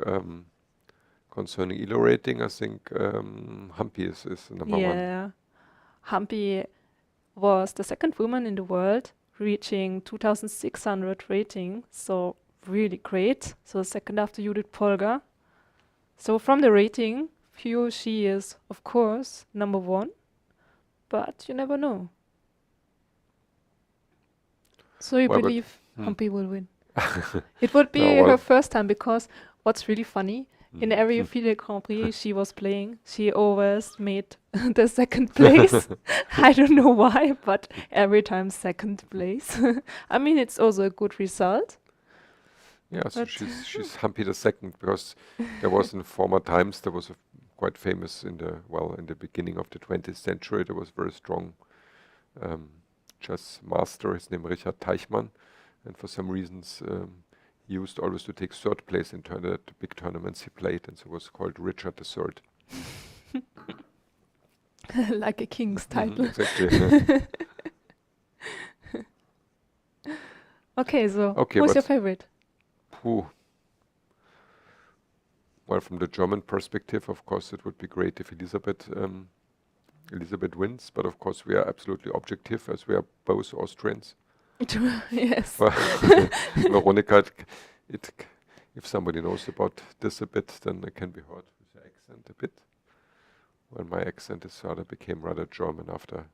concerning ELO rating, I think Humpy is number one. Yeah, Humpy was the second woman in the world, reaching 2,600 rating, so really great. So second after Judith Polgar. So from the rating view, she is, of course, number one, but you never know. So you believe Humpy will win? It would be her first time, because what's really funny, in every FIDE Grand Prix she was playing, she always made the second place. I don't know why, but every time second place. I mean, it's also a good result. Yeah, so she's Humpy the second, because there was in former times, there was a quite famous in the beginning of the 20th century, there was very strong chess master, his name Richard Teichmann, and for some reasons he used always to take third place in the big tournaments he played, and so was called Richard III. Like a king's title. Exactly. Okay, so who's your favorite? Well, from the German perspective, of course, it would be great if Elisabeth wins, but of course we are absolutely objective, as we are both Austrians. Yes. Veronika, if somebody knows about this a bit, then it can be heard with the accent a bit. Well, my accent became rather German after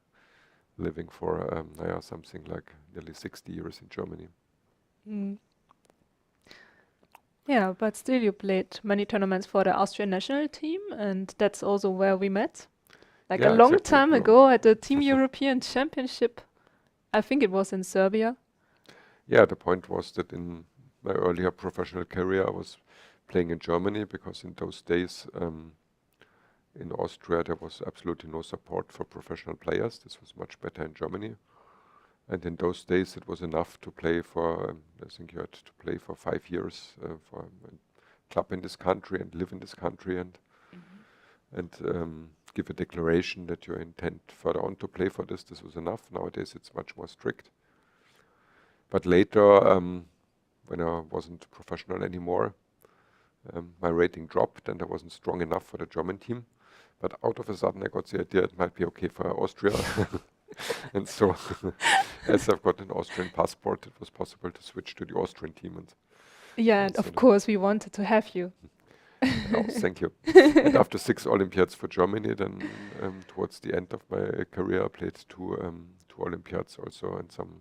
living for something like nearly 60 years in Germany. Yeah, but still you played many tournaments for the Austrian national team, and that's also where we met. Like a long time ago at the Team European Championship. I think it was in Serbia. Yeah, the point was that in my earlier professional career I was playing in Germany, because in those days in Austria there was absolutely no support for professional players. This was much better in Germany. And in those days it was enough to play for, I think you had to play for 5 years for a club in this country and live in this country and give a declaration that you intend further on to play for this. This was enough. Nowadays it's much more strict. But later, when I wasn't professional anymore, my rating dropped and I wasn't strong enough for the German team. But out of a sudden I got the idea it might be okay for Austria. And so, as I've got an Austrian passport, it was possible to switch to the Austrian team. And of course we wanted to have you. Oh, thank you. And after 6 Olympiads for Germany, then towards the end of my career, I played two Olympiads also and some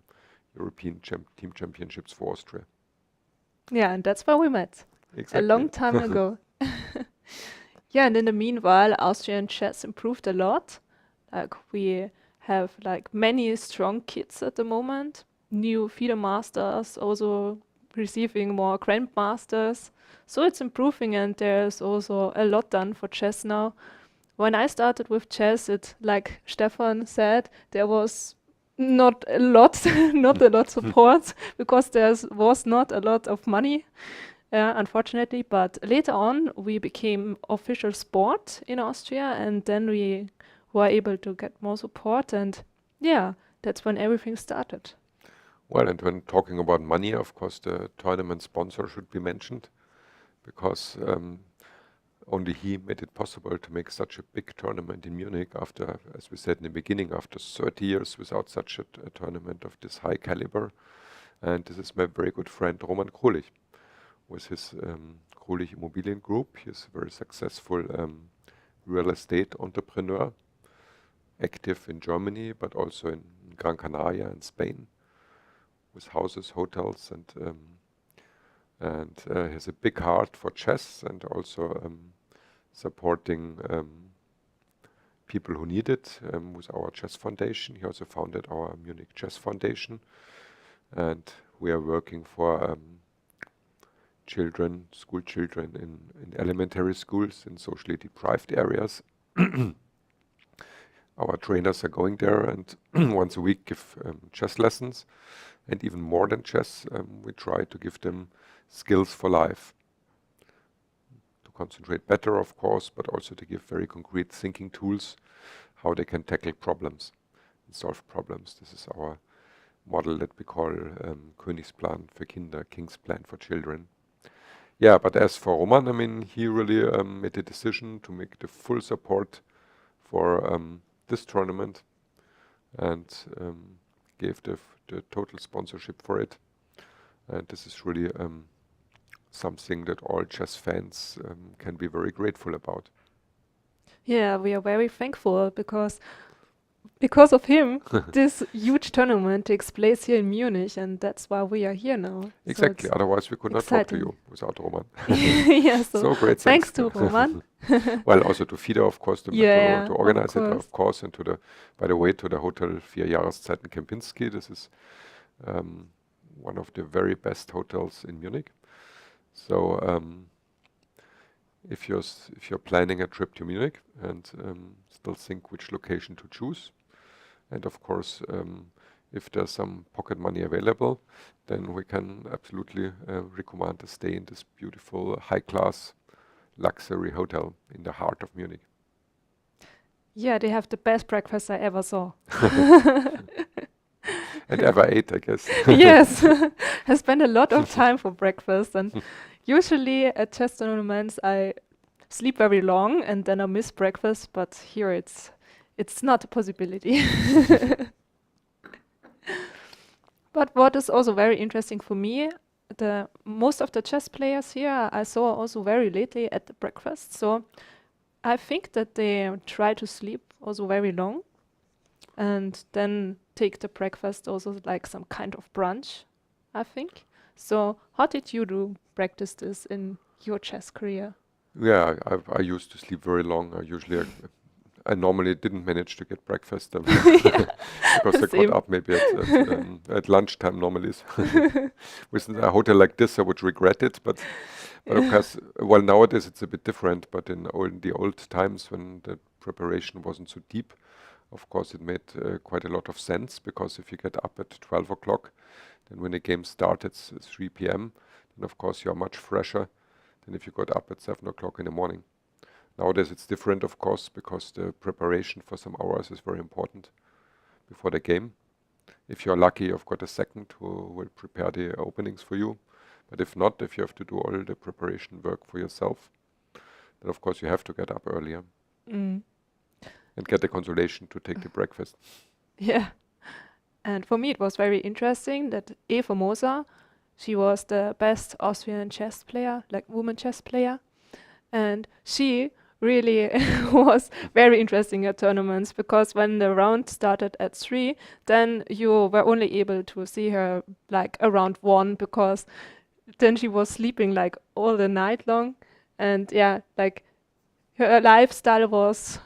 European team championships for Austria. Yeah, and that's where we met. Exactly. A long time ago. Yeah, and in the meanwhile, Austrian chess improved a lot. Like we have like many strong kids at the moment. New FIDE masters, also receiving more grandmasters. So it's improving, and there's also a lot done for chess now. When I started with chess, it, like Stefan said, there was not a lot support, because there was not a lot of money, unfortunately. But later on, we became official sport in Austria, and then we were able to get more support, and yeah, that's when everything started. Well, and when talking about money, of course, the tournament sponsor should be mentioned, because only he made it possible to make such a big tournament in Munich after, as we said in the beginning, after 30 years without such a tournament of this high caliber. And this is my very good friend Roman Krolich, with his Krolich Immobilien Group. He's a very successful real estate entrepreneur, active in Germany, but also in Gran Canaria and Spain, with houses, hotels, and has a big heart for chess and also supporting people who need it with our chess foundation. He also founded our Munich Chess Foundation, and we are working for children, school children in elementary schools in socially deprived areas. Our trainers are going there and once a week give chess lessons, and even more than chess, we try to give them skills for life. To concentrate better, of course, but also to give very concrete thinking tools, how they can tackle problems and solve problems. This is our model that we call Königsplan für Kinder, King's Plan for Children. Yeah, but as for Roman, I mean, he really made a decision to make the full support for this tournament and gave the total sponsorship for it. And this is really something that all chess fans can be very grateful about. Yeah, we are very thankful because of him, this huge tournament takes place here in Munich, and that's why we are here now. Exactly. So Otherwise, we could not talk to you without Roman. yeah, So great. thanks to Roman. Well, also to FIDE, of course, to organize it, course. of course, and to the, by the way, to the Hotel 4 Jahreszeiten Kempinski. This is one of the very best hotels in Munich. So if you're planning a trip to Munich and still think which location to choose, and of course, if there's some pocket money available, then we can absolutely recommend a stay in this beautiful, high-class luxury hotel in the heart of Munich. Yeah, they have the best breakfast I ever saw. And ever ate, I guess. Yes, I spend a lot of time for breakfast, and usually at chess tournaments I sleep very long and then I miss breakfast, but here it's not a possibility. But what is also very interesting for me, most of the chess players here I saw also very lately at the breakfast, so I think that they try to sleep also very long and then take the breakfast also like some kind of brunch, I think. So how did you practice this in your chess career? Yeah, I used to sleep very long. I normally didn't manage to get breakfast because I got up maybe at lunchtime normally. With a hotel like this, I would regret it. But of course, well, nowadays it's a bit different. But in the old times when the preparation wasn't so deep, of course, it made quite a lot of sense, because if you get up at 12 o'clock, then when the game starts at 3 p.m., then of course you are much fresher than if you got up at 7 o'clock in the morning. Nowadays it's different, of course, because the preparation for some hours is very important before the game. If you're lucky, you've got a second who will prepare the openings for you. But if not, if you have to do all the preparation work for yourself, then of course you have to get up earlier and get the consolation to take the breakfast. Yeah. And for me it was very interesting that Eva Moser, she was the best Austrian chess player, like woman chess player. And she really was very interesting at tournaments, because when the round started at 3, then you were only able to see her like around 1, because then she was sleeping like all the night long. And yeah, like her lifestyle was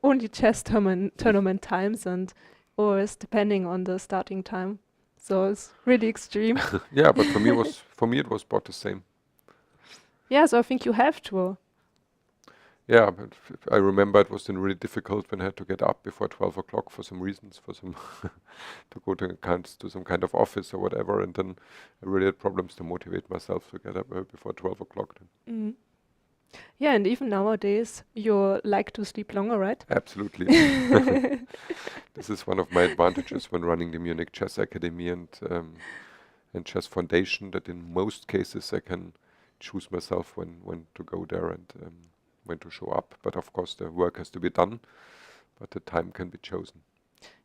only chess tournament times, and always depending on the starting time. So it's really extreme. Yeah, but for me it was about the same. Yeah, so I think you have to. Yeah, but I remember it was then really difficult when I had to get up before 12 o'clock for some reasons, to go to some kind of office or whatever, and then I really had problems to motivate myself to get up before 12 o'clock. Then. Yeah, and even nowadays you like to sleep longer, right? Absolutely. This is one of my advantages when running the Munich Chess Academy and Chess Foundation, that in most cases I can choose myself when to go there and when to show up. But of course the work has to be done, but the time can be chosen.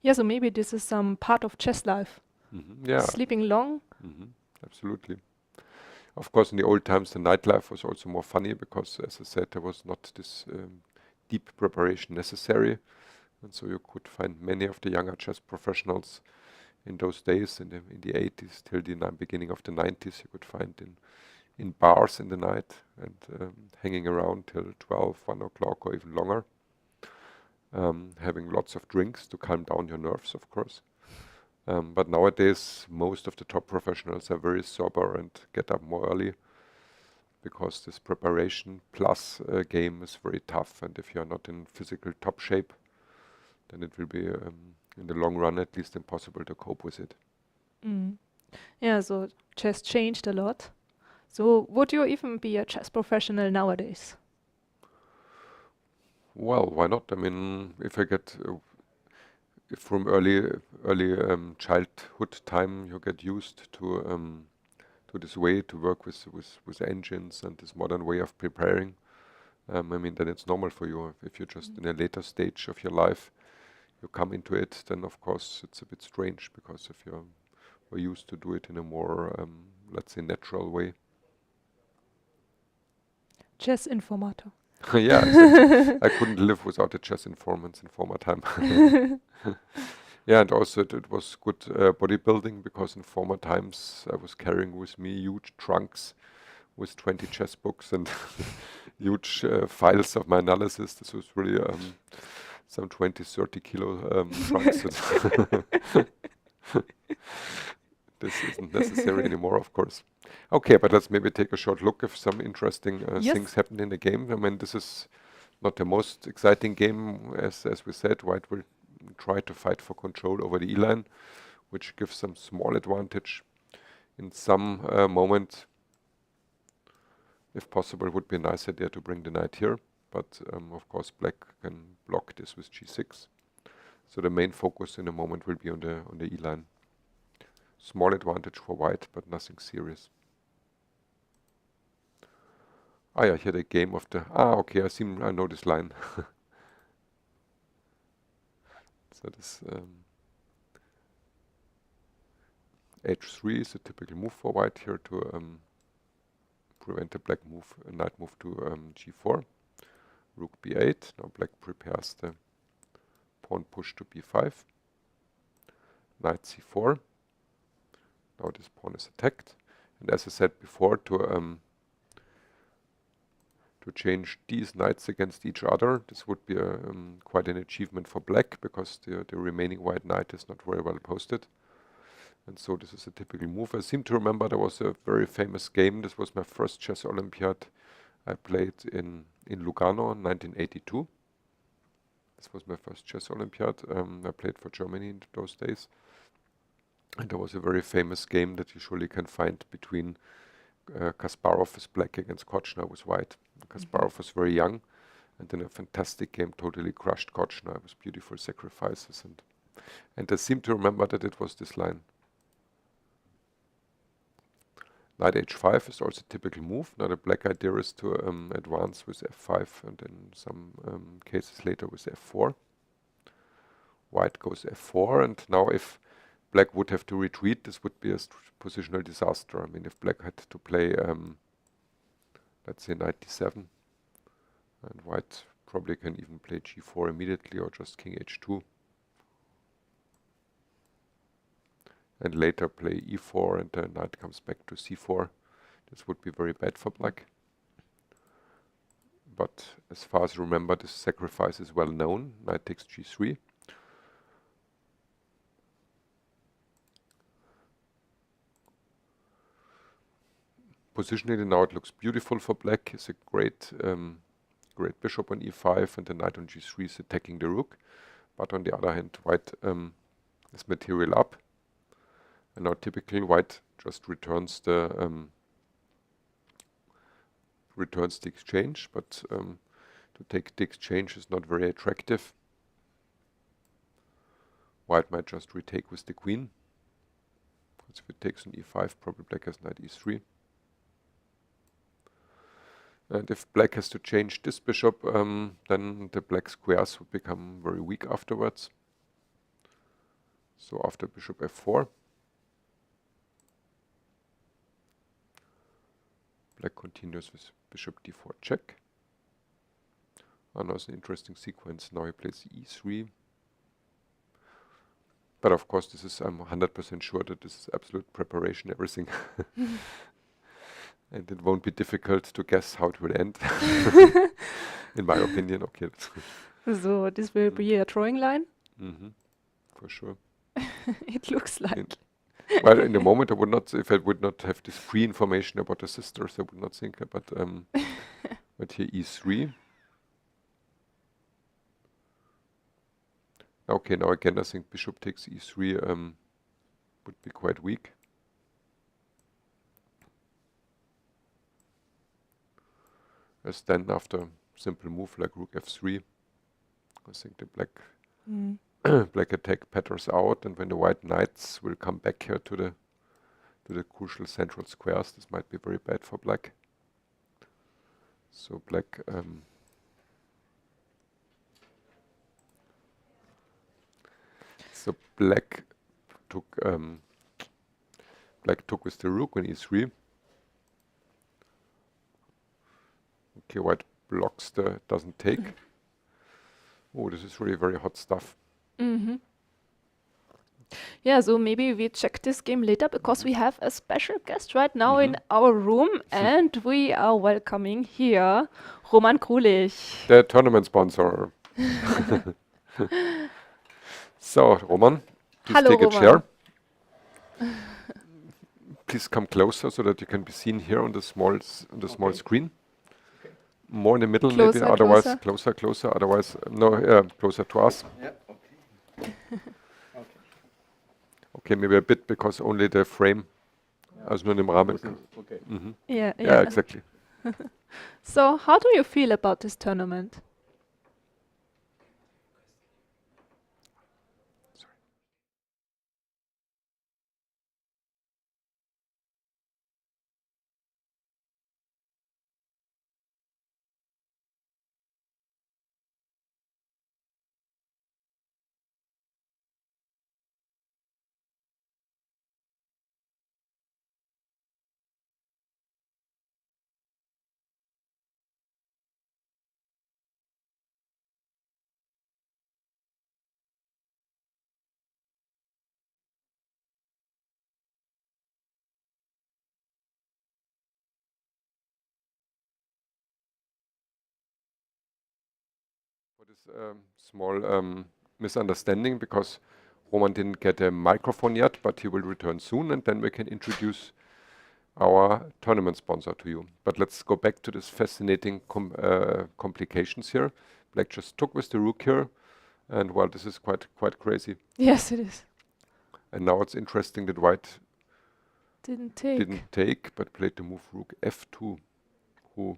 Yeah, so maybe this is some part of chess life. Yeah. Sleeping long. Absolutely. Of course, in the old times, the nightlife was also more funny because, as I said, there was not this deep preparation necessary. And so you could find many of the younger chess professionals in those days, in the 80s till the beginning of the 90s, you could find in bars in the night and hanging around till 12, 1 o'clock or even longer, having lots of drinks to calm down your nerves, of course. But nowadays, most of the top professionals are very sober and get up more early because this preparation plus game is very tough. And if you're not in physical top shape, then it will be, in the long run, at least impossible to cope with it. Yeah, so chess changed a lot. So would you even be a chess professional nowadays? Well, why not? I mean, if I get if from early childhood time you get used to this way to work with engines and this modern way of preparing, I mean, then it's normal for you. If you're just in a later stage of your life, you come into it, then of course it's a bit strange because if you're used to do it in a more, let's say, natural way. Chess informator. Yeah, exactly. I couldn't live without the chess informants in former time. Yeah, and also it was good bodybuilding because in former times I was carrying with me huge trunks with 20 chess books and huge files of my analysis. This was really some 20, 30 kilo trunks. This isn't necessary anymore, of course. Okay, but let's maybe take a short look if some interesting things happened in the game. I mean, this is not the most exciting game, as we said. White will try to fight for control over the E-line, which gives some small advantage. In some moment, if possible, it would be a nice idea to bring the knight here. But of course, black can block this with g6. So the main focus in the moment will be on the E-line. Small advantage for white, but nothing serious. Ah, yeah, here the game of the... okay, I know this line. So this h3 is a typical move for white here to prevent a black move, a knight move to g4. Rook b8. Now black prepares the pawn push to b5. Knight c4. Now this pawn is attacked. And as I said before, to change these knights against each other, this would be quite an achievement for black because the remaining white knight is not very well posted. And so this is a typical move. I seem to remember there was a very famous game. This was my first chess Olympiad I played in Lugano in 1982. This was my first chess Olympiad. I played for Germany in those days. And there was a very famous game that you surely can find between Kasparov is black against Kochner was white. Kasparov was very young, and in a fantastic game totally crushed Kochner with beautiful sacrifices. And I seem to remember that it was this line. Knight h5 is also a typical move. Now the black idea is to advance with f5 and in some cases later with f4. White goes f4, and now if black would have to retreat, this would be a positional disaster. I mean, if black had to play, let's say, knight d7, and white probably can even play g4 immediately or just king h2. And later play e4 and the knight comes back to c4. This would be very bad for black. But as far as I remember, this sacrifice is well known. Knight takes g3. Positionally now it looks beautiful for black. It's a great bishop on e5 and the knight on g3 is attacking the rook. But on the other hand, white is material up. And now typically white just returns the exchange, but to take the exchange is not very attractive. White might just retake with the queen. Because if it takes on e5, probably black has knight e3. And if black has to change this bishop, then the black squares would become very weak afterwards. So after bishop f4, Black continues with bishop d4 check. Oh, no, it's an interesting sequence. Now he plays e3. But of course, this is, I'm 100% sure that this is absolute preparation, everything. And it won't be difficult to guess how it will end. In my opinion, okay. So this will be a drawing line? For sure. It looks like. Well, in the moment, I would not, if I would not have this pre-information about the sisters, I would not think about, but here e3. Okay, now again, I think bishop takes e3 would be quite weak. As then after simple move like rook f3, I think the black black attack patterns out, and when the white knights will come back here to the crucial central squares, this might be very bad for black. So black took with the rook on e3. Okay, white blocks doesn't take. Oh, this is really very hot stuff. Yeah, so maybe we check this game later because we have a special guest right now in our room, and we are welcoming here Roman Krulich. The tournament sponsor. So, Roman, please Hello, take a Roman. chair. Please come closer so that you can be seen here on the small screen. Okay. More in the middle, Closer, maybe. Otherwise, closer. closer. Otherwise, no, closer to us. Yeah. Okay. Okay. Okay, maybe a bit because only the frame. Also nur im Rahmen. Okay. Yeah, exactly. So, how do you feel about this tournament? For this small misunderstanding, because Roman didn't get a microphone yet, but he will return soon, and then we can introduce our tournament sponsor to you. But let's go back to this fascinating complications here. Black just took with the rook here, and well, this is quite crazy. Yes, it is. And now it's interesting that white Didn't take, but played the move rook f2, who,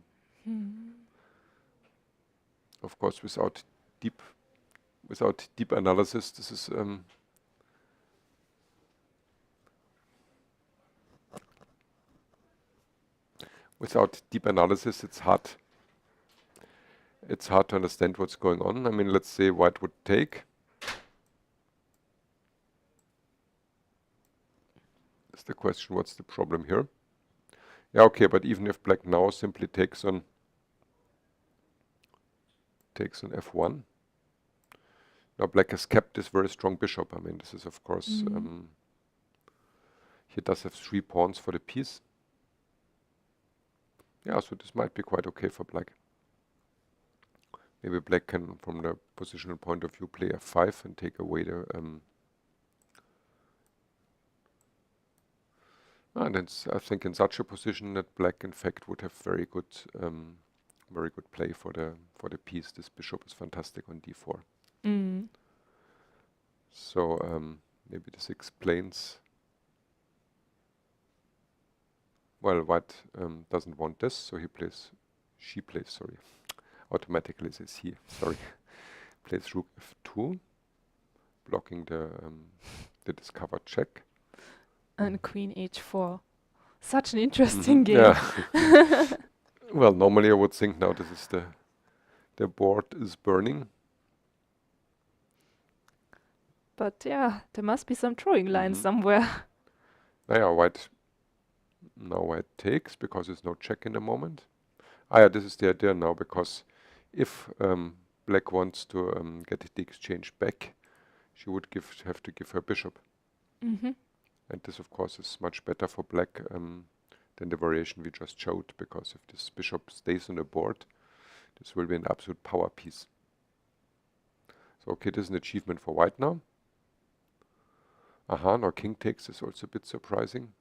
of course, without deep analysis, this is without deep analysis, it's hard to understand what's going on. I mean, let's say white would take. That's the question, what's the problem here? Yeah, okay, but even if black now simply takes on f1, now black has kept this very strong bishop. I mean, this is of course, he does have 3 pawns for the piece. Yeah, so this might be quite okay for black. Maybe black can, from the positional point of view, play f5 and take away the... and it's, I think in such a position that black, in fact, would have very good play for the piece. This bishop is fantastic on d4. So maybe this explains... Well, white doesn't want this, so she plays, automatically says he, plays rook f2, blocking the discovered check. And queen h4. Such an interesting game. Yeah. Well, normally I would think now this is the board is burning. But yeah, there must be some drawing lines somewhere. Yeah, white Now white takes because there's no check in the moment. Ah, yeah, this is the idea now, because if black wants to get the exchange back, she would have to give her bishop. Mm-hmm. And this, of course, is much better for black than the variation we just showed, because if this bishop stays on the board, this will be an absolute power piece. So, okay, this is an achievement for white now. Aha, now king takes is also a bit surprising.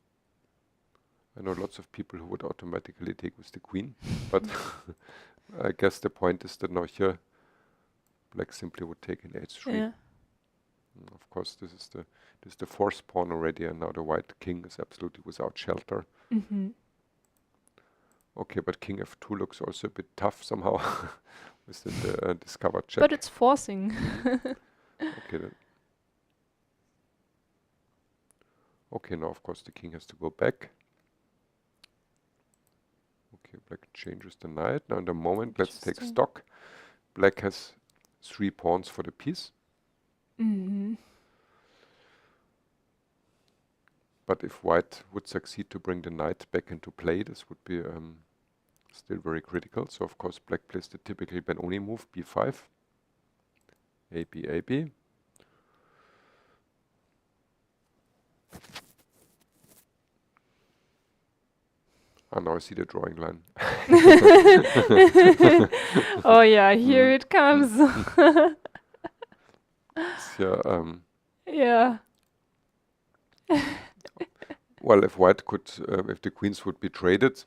I know lots of people who would automatically take with the queen, but I guess the point is that now here, black simply would take in h3. Yeah. Of course, this is the fourth pawn already, and now the white king is absolutely without shelter. Mm-hmm. Okay, but king f2 looks also a bit tough somehow with the discovered check. But it's forcing. Okay, then. Okay, now of course the king has to go back. Okay, black changes the knight. Now in the moment, let's take stock. Black has 3 pawns for the piece. Mm-hmm. But if white would succeed to bring the knight back into play, this would be still very critical. So of course black plays the typical benoni move, b5, ab, ab. Ah, now I see the drawing line. Oh yeah, here it comes. Yeah, Yeah. well, if white could, if the queens would be traded,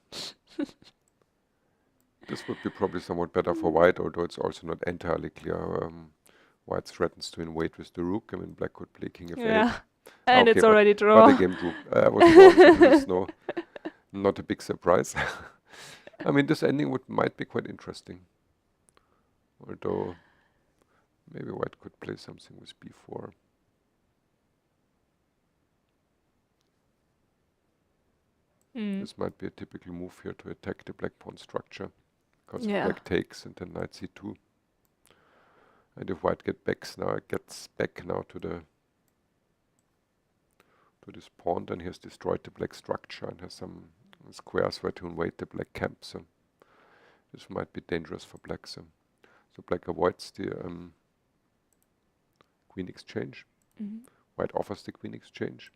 this would be probably somewhat better for white, although it's also not entirely clear. White threatens to invade with the rook. I mean, black could play king f8. Yeah. And Okay, it's already But drawn. the game drew. I was wrong, so this is not a big surprise. I mean, this ending might be quite interesting. Although, maybe white could play something with b4. This might be a typical move here to attack the black pawn structure, because black takes and then knight c2. And if white gets back now to this pawn, then he has destroyed the black structure and has some squares where to invade the black camp. So this might be dangerous for black. So black avoids the queen exchange. White offers the queen exchange.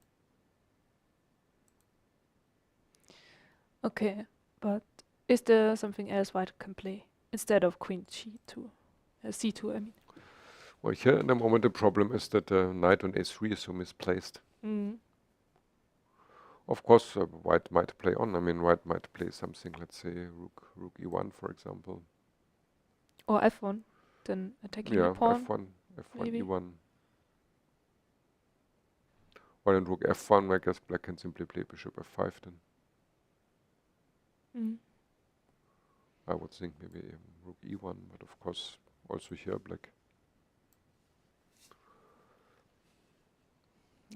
Okay, but is there something else white can play instead of queen g2? c2, I mean. Well, here in the moment the problem is that knight on a3 is so misplaced. Of course, white might play on. I mean, white might play something, let's say rook e1, for example. Or f1, then attacking the pawn. f1, maybe. e1. While in rook f1, I guess black can simply play bishop f5 then. I would think maybe rook e1, but of course also here black.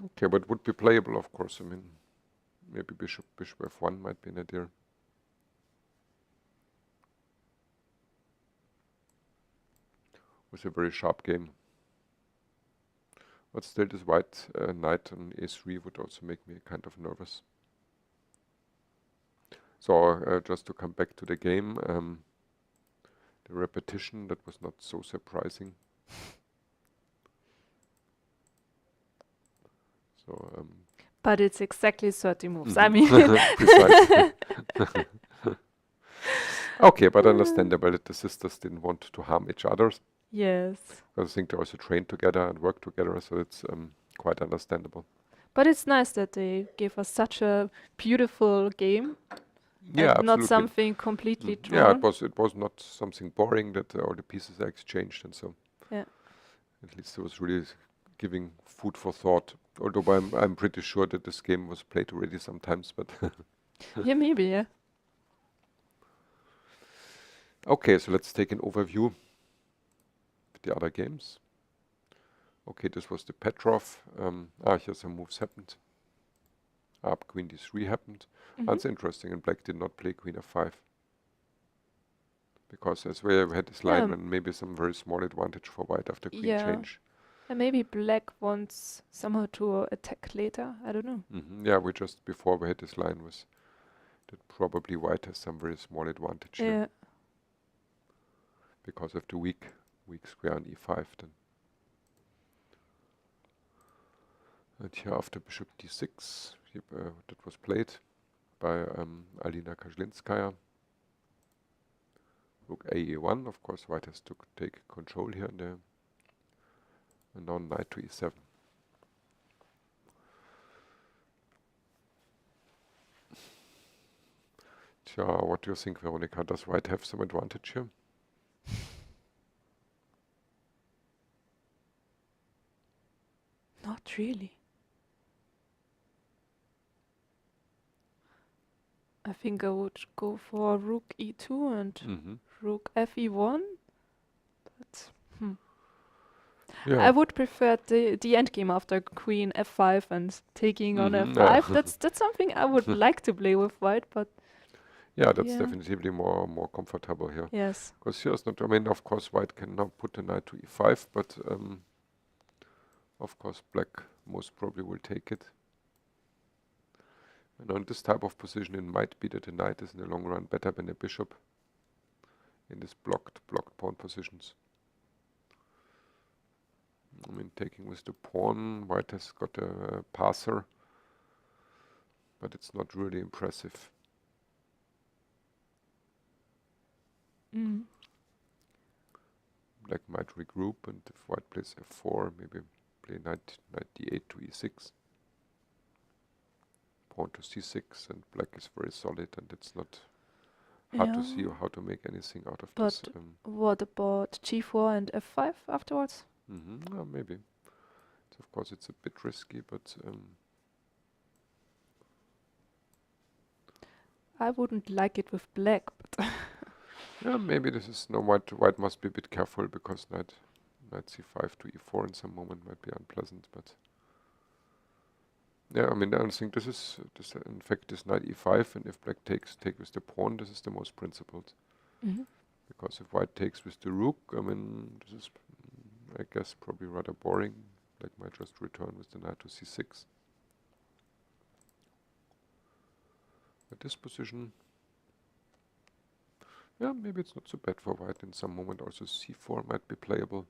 Okay, but would be playable, of course. I mean, maybe bishop f1 might be an idea. Was a very sharp game. But still, this white knight on a3 would also make me kind of nervous. So just to come back to the game, the repetition, that was not so surprising. So, but it's exactly 30 moves. I mean, precisely. Okay, but understandable that the sisters didn't want to harm each other. yes. Because I think they also train together and work together, so it's quite understandable. But it's nice that they gave us such a beautiful game. Yeah, and not absolutely. something completely drawn. Yeah, it was not something boring that all the pieces are exchanged and so. Yeah. At least it was really giving food for thought. Although I'm pretty sure that this game was played already sometimes, but Yeah, maybe, yeah. okay, so let's take an overview of the other games. Okay, this was the Petrov. Here some moves happened. Up queen d3 happened. That's interesting, and black did not play queen f5. Because as we had this line, and maybe some very small advantage for white after queen change. And maybe black wants somehow to attack later. I don't know. Yeah, before we had this line with That probably white has some very small advantage here Yeah. because of the weak square on e5 then. And here after bishop d6, that was played by Alina Kashlinskaya. Rook a1, of course white has to take control here, and now knight to e7. What do you think, Veronika? Does white have some advantage here? Not really. I think I would go for rook e2 and rook fe1. But Yeah. I would prefer the endgame after queen f5 and taking on f5. That's something I would like to play with white, but yeah, that's definitely more comfortable here. yes. Because here's not, I mean, of course white can now put the knight to e5, but of course black most probably will take it. And on this type of position it might be that the knight is in the long run better than the bishop in this blocked pawn positions. I mean, taking with the pawn, white has got a passer, but it's not really impressive. Black might regroup, and if white plays f4, maybe play knight d8 to e6. Pawn to c6, and black is very solid, and it's not hard to see how to make anything out of this. What about g4 and f5 afterwards? Maybe. Of course, it's a bit risky, but I wouldn't like it with black, but yeah, maybe this is no white. White must be a bit careful because knight c5 to e4 in some moment might be unpleasant. But yeah, I mean, I don't think this is in fact this knight e5, and if black take with the pawn, this is the most principled. Because if white takes with the rook, I mean, this is, I guess, probably rather boring. Black might just return with the knight to c6. At this position, yeah, maybe it's not so bad for white. In some moment also c4 might be playable.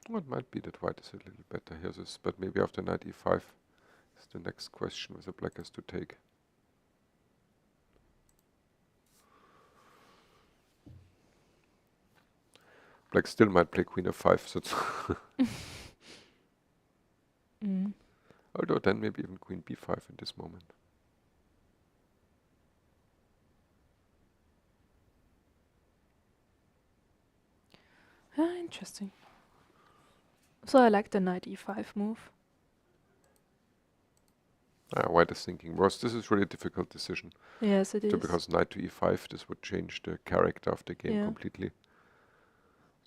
Well, it might be that white is a little better here, but maybe after knight e5 is the next question whether black has to take. Black still might play queen f5, so it's although then maybe even queen b5 in this moment. Interesting. So I like the knight e5 move. White is thinking, Ross, this is really a difficult decision. Yes, it is. Because knight to e5, this would change the character of the game completely.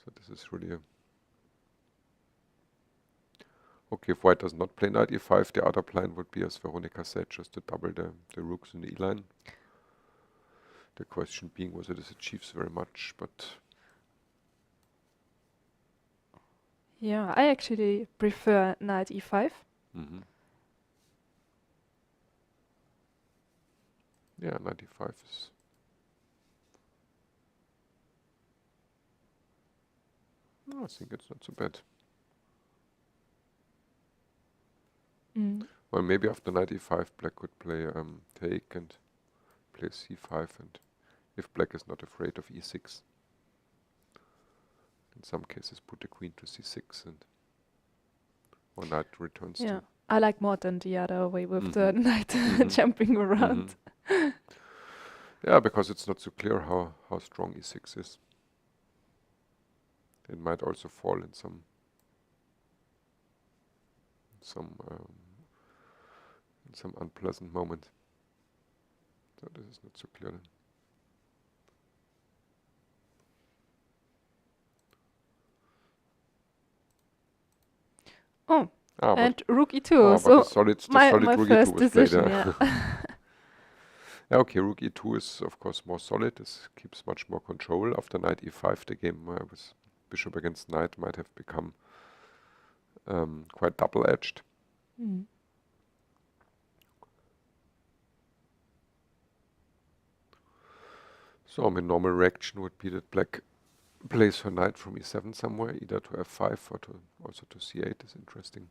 So this is really a... Okay, if white does not play knight e5, the other plan would be, as Veronika said, just to double the rooks in the e-line. The question being whether this achieves very much, but... Yeah, I actually prefer knight e5. Yeah, knight e5 is... No, I think it's not so bad. Well, maybe after knight e5, black could play take and play c5, and if black is not afraid of e6, in some cases put the queen to c6 and or knight returns to... I like more than the other way with the knight jumping around. Yeah, because it's not so clear how strong e6 is. It might also fall in some unpleasant moment. So this is not so clear then. And rook e2. So the solid my rook first e2 was played. decision, Yeah, okay, rook e2 is of course more solid. This keeps much more control. After knight e5, the game with bishop against knight might have become quite double-edged. Mm. So, I mean, normal reaction would be that black plays her knight from e7 somewhere, either to f5 or to also to c8 is interesting.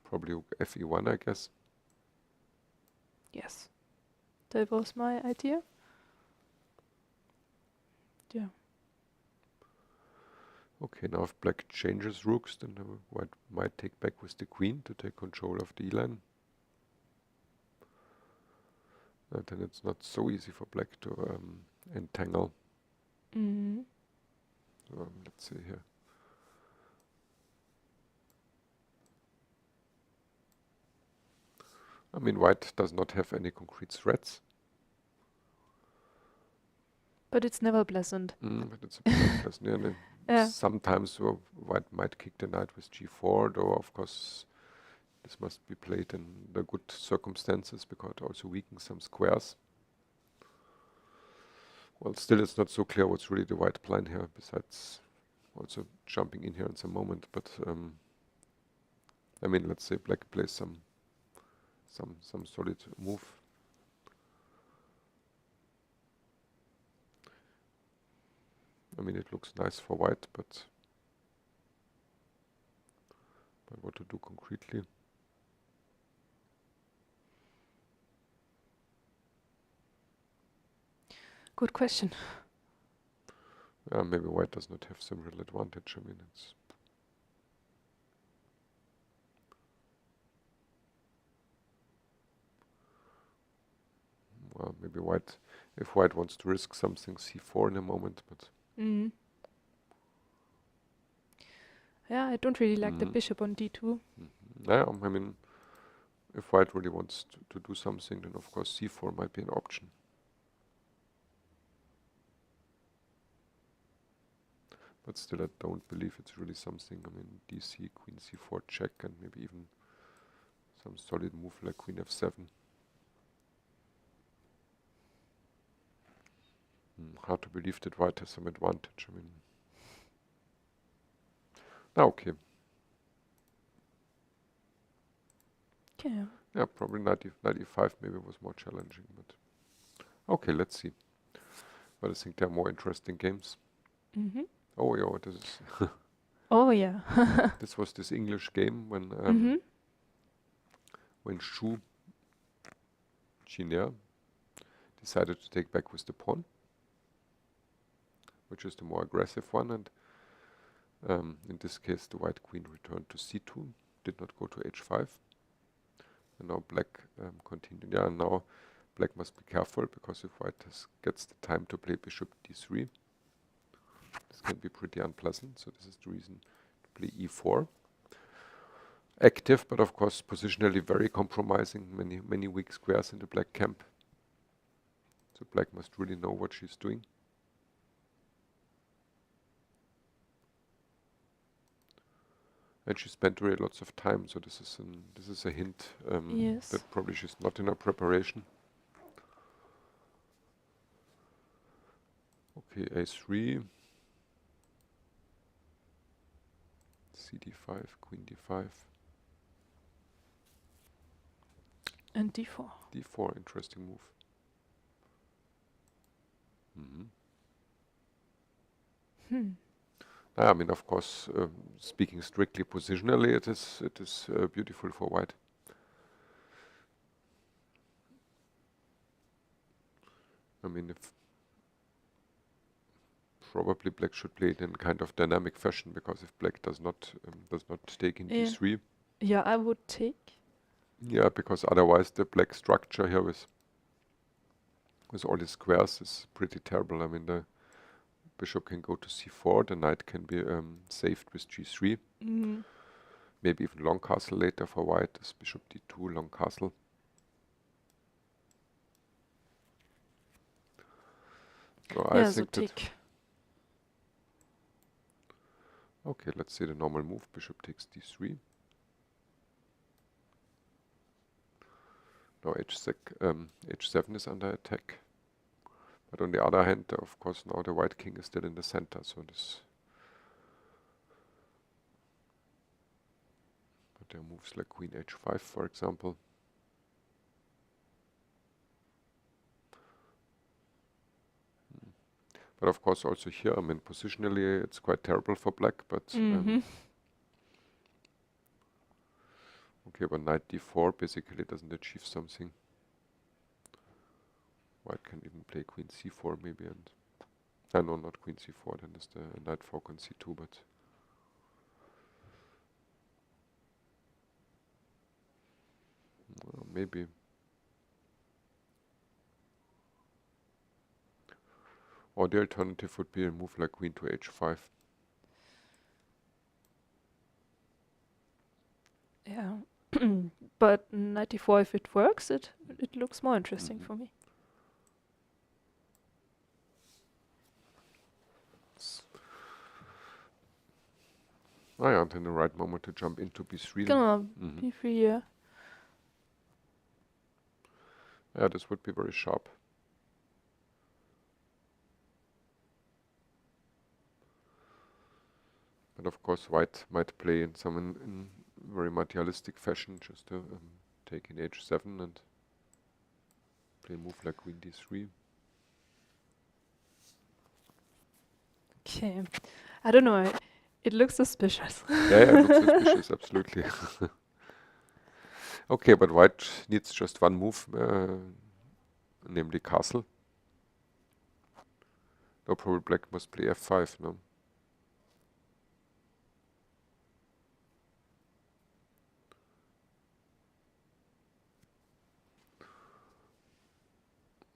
Probably fe1, I guess. Yes. That was my idea. Yeah. Okay, now if black changes rooks, then the white might take back with the queen to take control of the e-line. And then it's not so easy for black to entangle. Mm. Let's see here. I mean, white does not have any concrete threats. But it's never pleasant. But it's a bit pleasant. And then Yeah. sometimes white might kick the knight with g4, though of course this must be played in the good circumstances because it also weakens some squares. Well, still it's not so clear what's really the white plan here, besides also jumping in here in some moment. But I mean, let's say black plays some solid move. I mean, it looks nice for white, but what to do concretely? Good question. Yeah, maybe white does not have some real advantage. I mean, it's well, maybe white, if white wants to risk something, c4 in a moment, but Mm. Yeah, I don't really like the bishop on d2. yeah, I mean, if white really wants to do something, then of course c4 might be an option. But still, I don't believe it's really something. I mean, dc, queen c4 check, and maybe even some solid move like queen f7. Hard to believe that white has some advantage. I mean, okay. Okay. Yeah, probably 95 maybe was more challenging, but okay, let's see. But I think there are more interesting games. Mm-hmm. Oh, yeah, this is Oh, yeah. this was this English game when when Zhu Jiner decided to take back with the pawn, which is the more aggressive one, and in this case the white queen returned to c2, did not go to h5, and now black continued. Yeah, and now black must be careful, because if white gets the time to play bishop d3, this can be pretty unpleasant. So this is the reason to play e4. Active, but of course positionally very compromising, many weak squares in the black camp. So black must really know what she's doing. And she spent really lots of time, so this is a hint Yes. that probably she's not in her preparation. Okay, a3, cd5, queen d5, And d4. d4, interesting move. I mean, of course, speaking strictly positionally, it is beautiful for white. I mean, if probably black should play it in kind of dynamic fashion, because if black does not take in d3, Yeah, I would take. yeah, because otherwise the black structure here with all these squares is pretty terrible. I mean, the bishop can go to c4, the knight can be saved with g3. Maybe even long castle later for white, this bishop d2, long castle. So Yeah, I so think that take. okay, let's see the normal move. Bishop takes d3. Now h7 is under attack. But on the other hand, of course, now the white king is still in the center, so this But there are moves like queen h5, for example. But of course also here, I mean, positionally it's quite terrible for black, but okay, but knight d4 basically doesn't achieve something. White can even play queen c4 maybe, and no, not queen c4, then it's the knight fork on c2, but maybe. Or the alternative would be a move like queen to h5. Yeah, but 94, if it works, it looks more interesting for me. Oh yeah, and then the right moment to jump into b3. Genau, b3, yeah. Yeah, this would be very sharp. But of course white might play in some in very materialistic fashion, just to take in h7 and play a move like queen d3. Okay, I don't know, it looks suspicious. Yeah, it looks suspicious, absolutely. Okay, but white needs just one move, namely castle. No, probably black must play f5, no?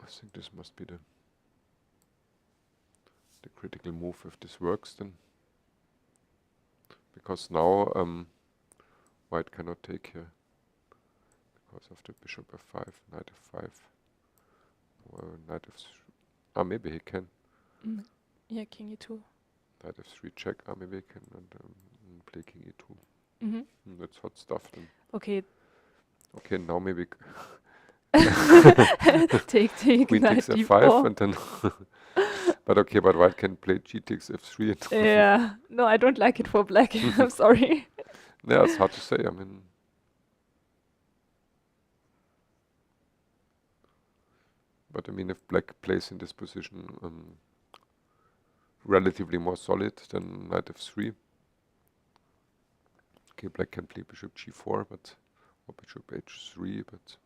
I think this must be the critical move if this works then. Because now white cannot take here. Because of the bishop f5, knight f5, or knight f3. Maybe he can. Yeah, king e2. Knight f3 check. Maybe he can and play king e2. That's hot stuff then. Okay. Okay, now maybe take queen knight takes d4. f5 and then but okay, but white can play g takes f3. Yeah, no, I don't like it for black. I'm sorry. Yeah, it's hard to say. I mean, but I mean, if black plays in this position relatively more solid than knight f3. Okay, black can play bishop g4, but or bishop h3, but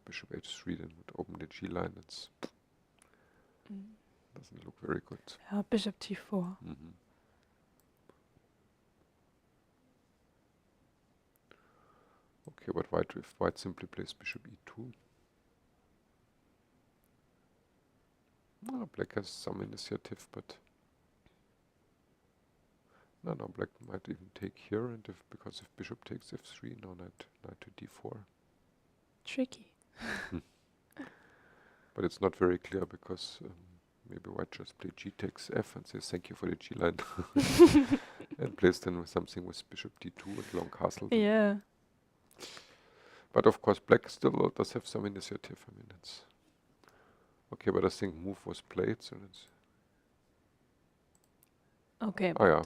bishop h3 then would open the g line. It's doesn't look very good. Yeah, bishop t4. Okay, but white, if white simply plays bishop e2. Black has some initiative, but no, black might even take here, and because if bishop takes f3, now knight to d4. Tricky. But it's not very clear because maybe white just play g takes f and says thank you for the g line, and plays then with something with bishop d2 and long castle. Yeah. But of course, black still does have some initiative. I mean, it's okay, but I think move was played, so it's okay. yeah.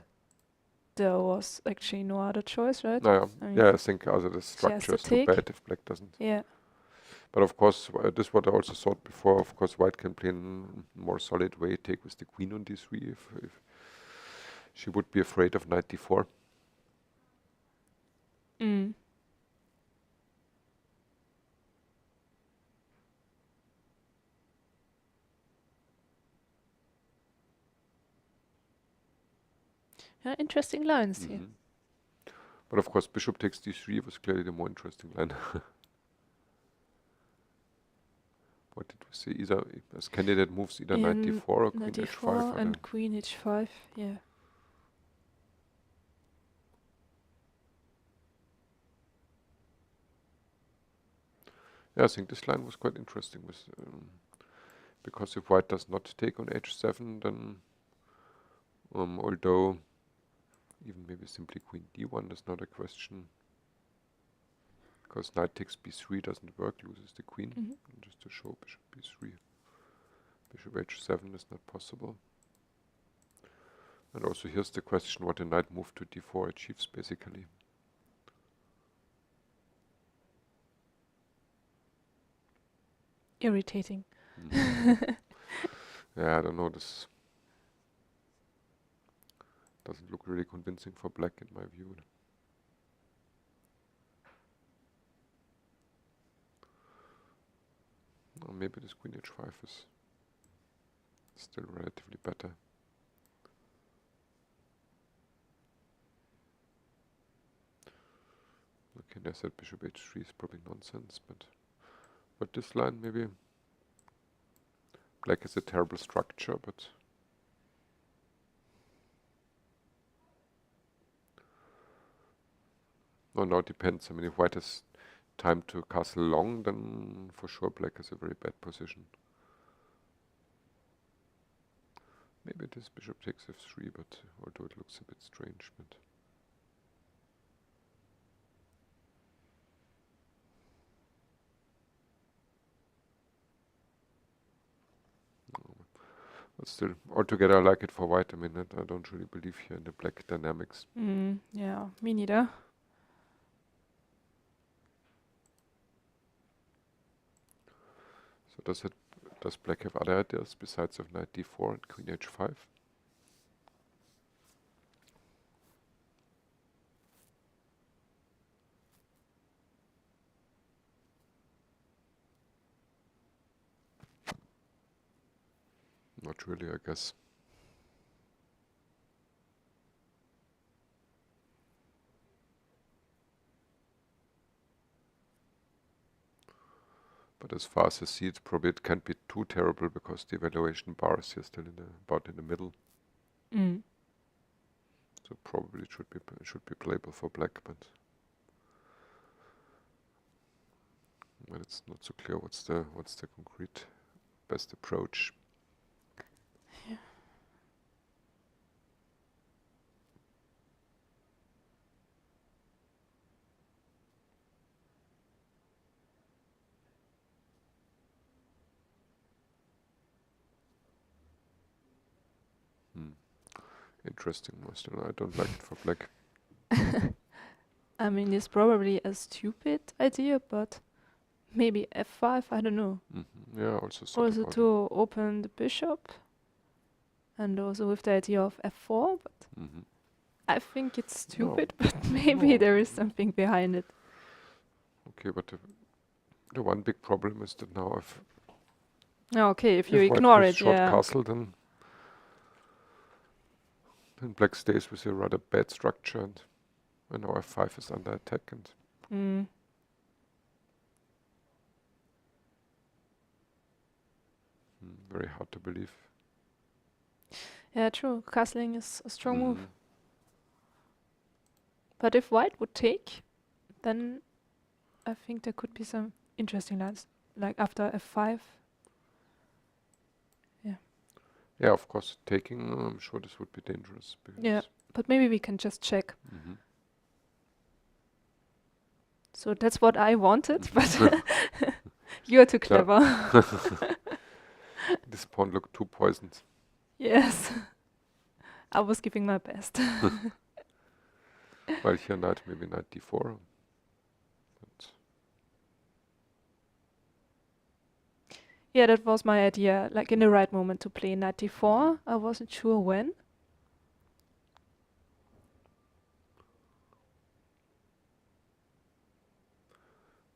There was actually no other choice, right? I mean, I think the structure is too bad if black doesn't. Yeah. But of course, this is what I also thought before. Of course, white can play in a more solid way, take with the queen on d3 if she would be afraid of knight d4. Yeah, interesting lines here. But of course, bishop takes d3 was clearly the more interesting line. What did we say? Either as candidate moves either knight d4 or queen h5. And queen h5, yeah. Yeah, I think this line was quite interesting with because if white does not take on h7, then although even maybe simply queen d1 is not a question, because knight takes b3 doesn't work, loses the queen. Just to show bishop b3, bishop h7 is not possible. And also here's the question what a knight move to d4 achieves basically. Irritating. Yeah, I don't know, this doesn't look really convincing for black in my view. Or maybe this queen h5 is still relatively better. Okay, I said bishop h3 is probably nonsense, but this line maybe. Black is a terrible structure, but no, now it depends. I mean, if white has time to castle long, then for sure black is a very bad position. Maybe this bishop takes f3, but although it looks a bit strange, but still, altogether I like it for white. I mean, I don't really believe here in the black dynamics. Yeah, me neither. So does black have other ideas besides of knight d4 and queen h5? Not really, I guess. But as far as I see it, probably it can't be too terrible because the evaluation bar is here still about in the middle. So probably it should be playable for black, but well, it's not so clear what's the concrete best approach. Yeah. Interesting, Master. I don't like it for black. I mean, it's probably a stupid idea, but maybe f5, I don't know. Yeah, also Also to open the bishop, and also with the idea of f4, but I think it's stupid, but maybe there is something behind it. Okay, but the one big problem is that now if you ignore it, short yeah. castle, then black stays with a rather bad structure, and now f5 is under attack, and very hard to believe. Yeah, true. Castling is a strong move. But if white would take, then I think there could be some interesting lines, like after f5. Yeah, of course, taking, I'm sure this would be dangerous. Yeah, but maybe we can just check. So that's what I wanted, but you're too clever. This pawn looked too poisoned. Yes. I was giving my best. Well, here maybe knight d4. Yeah, that was my idea, like in the right moment to play knight d4. I wasn't sure when.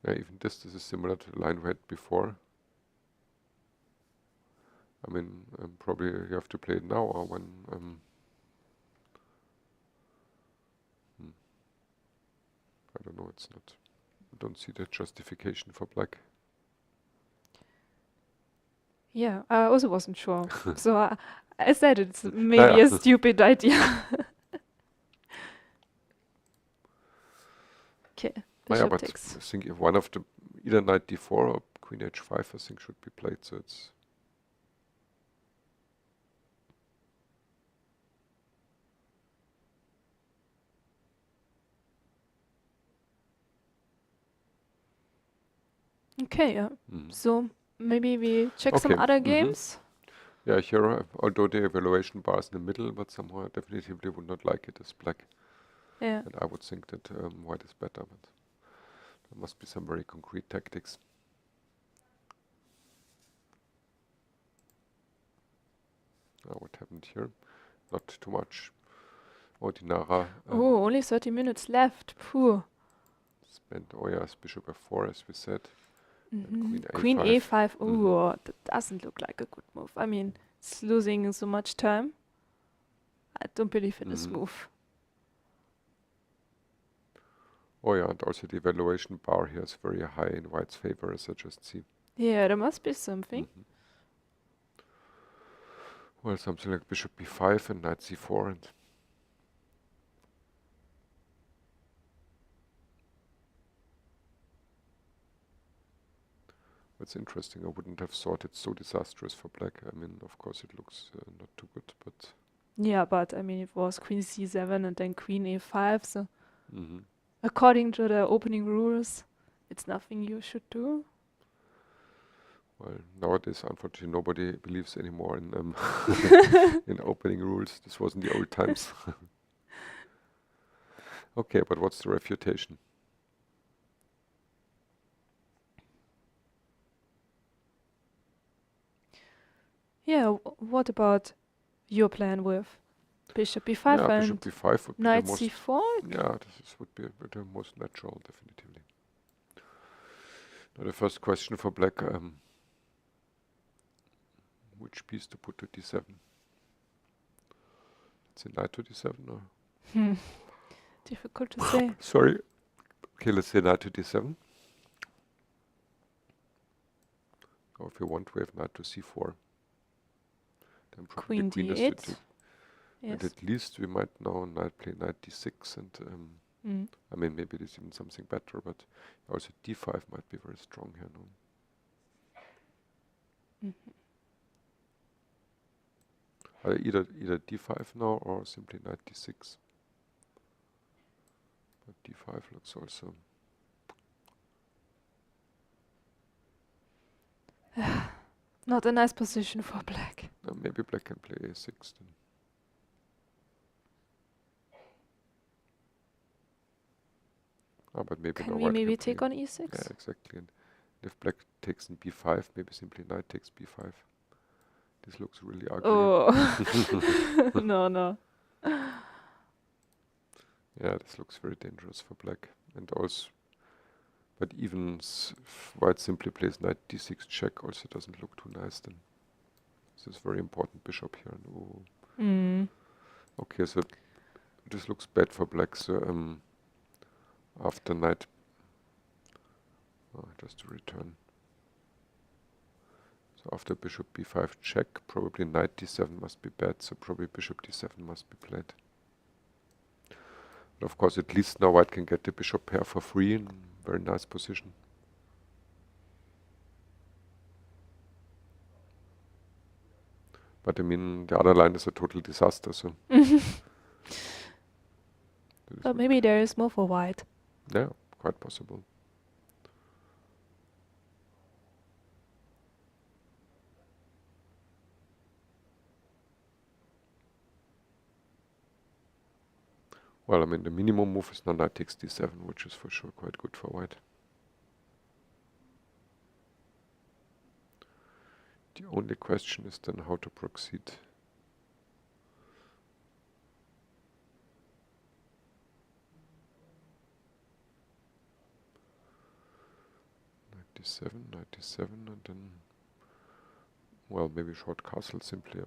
Yeah, even this is similar to the line we had before. I mean, probably you have to play it now or when. I don't know, it's not. I don't see the justification for black. Yeah, I also wasn't sure. So I said it's maybe a stupid idea. Okay, bishop but takes. I think if one of the either knight d4 or queen h5 I think should be played, so it's Okay, yeah. So maybe we check some other games. Yeah, here, although the evaluation bar is in the middle, but somehow I definitively would not like it as black. Yeah. And I would think that white is better, but there must be some very concrete tactics. What happened here? Not too much. Oh, Dinara Oh, only 30 minutes left. Phew. spent Oya's bishop f4, as we said. And Queen A5. Mhm. Oh, that doesn't look like a good move. I mean, it's losing so much time. I don't believe in this Mhm. move. Oh yeah, and also the evaluation bar here is very high in white's favor, as I just see. Yeah, there must be something. Mhm. Well, something like bishop b5 and knight c4, and that's interesting. I wouldn't have thought it so disastrous for black. I mean, of course, it looks not too good, but Yeah, but I mean, it was queen c7 and then queen a5. So mhm. according to the opening rules, it's nothing you should do. Well, nowadays, unfortunately, nobody believes anymore in in opening rules. This was in the old times. Okay, but what's the refutation? Yeah, what about your plan with bishop b5 Yeah, and bishop b5 would be the knight most. c4? Yeah, would be the most natural, definitively. Now the first question for black: which piece to put to d7? It's a knight to d7, or Difficult to say. sorry. Okay, let's say knight to d7. Or if you want, we have knight to c4. Then probably Queen queen is d8. to. And Yes. at least we might now play knight d6, and I mean maybe there's even something better, but also d5 might be very strong here. No? Either d5 now or simply knight d6. But d5 looks also. Not a nice position for black. Maybe black can play a6 then. But maybe Can now we white maybe can take play. on e6? Yeah, exactly. And if black takes in b5, maybe simply knight takes b5. This looks really ugly. Oh. No. Yeah, this looks very dangerous for black. And also, but even white simply plays knight d6 check also doesn't look too nice then. This is very important bishop here. No. Okay, so this looks bad for black. So after knight, just to return. So after bishop b5 check, probably knight d7 must be bad. So probably bishop d7 must be played. But of course, at least now white can get the bishop pair for free in very nice position. But I mean, the other line is a total disaster. So. But maybe there is more for white. Yeah, quite possible. Well, I mean, the minimum move is now knight takes d7, which is for sure quite good for white. The only question is then how to proceed. Knight d7, and then, well, maybe short castle simply.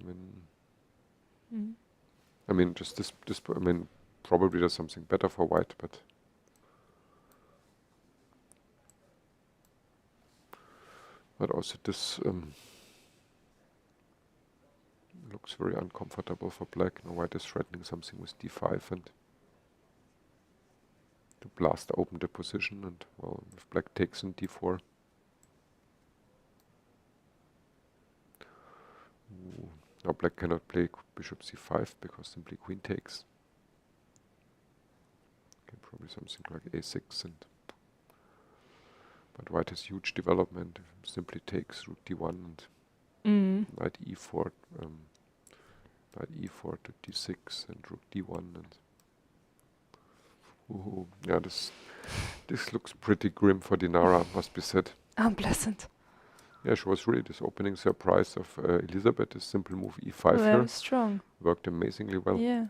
I mean, just this. I mean, probably there's something better for white, but also this looks very uncomfortable for black. Now white is threatening something with d5 and to blast open the position, and well, if black takes in d4. Now black cannot play bishop c5 because simply queen takes. Okay, probably something like a6, but white has huge development. Simply takes rook d1, and Knight e4, knight e4 to d6 and rook d1 and yeah, this looks pretty grim for Dinara, must be said. Unpleasant. Yeah, she was really this opening surprise of Elisabeth. This simple move e5 Very here strong. worked amazingly well. Yeah.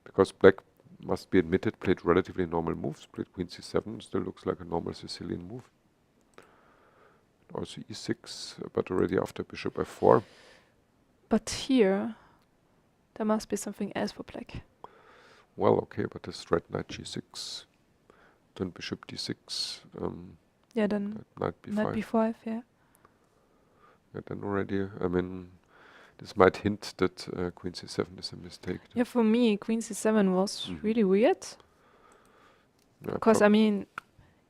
Because black, must be admitted, played relatively normal moves. Played queen c7, still looks like a normal Sicilian move. Also e6, but already after bishop f4. But here, there must be something else for black. Well, okay, but this threat knight g6, then bishop d6, Yeah, then knight b5. knight b5, yeah. Yeah, then already, I mean, this might hint that queen c7 is a mistake. Yeah, for me, queen c7 was Mhm. really weird. Yeah, Because, I mean,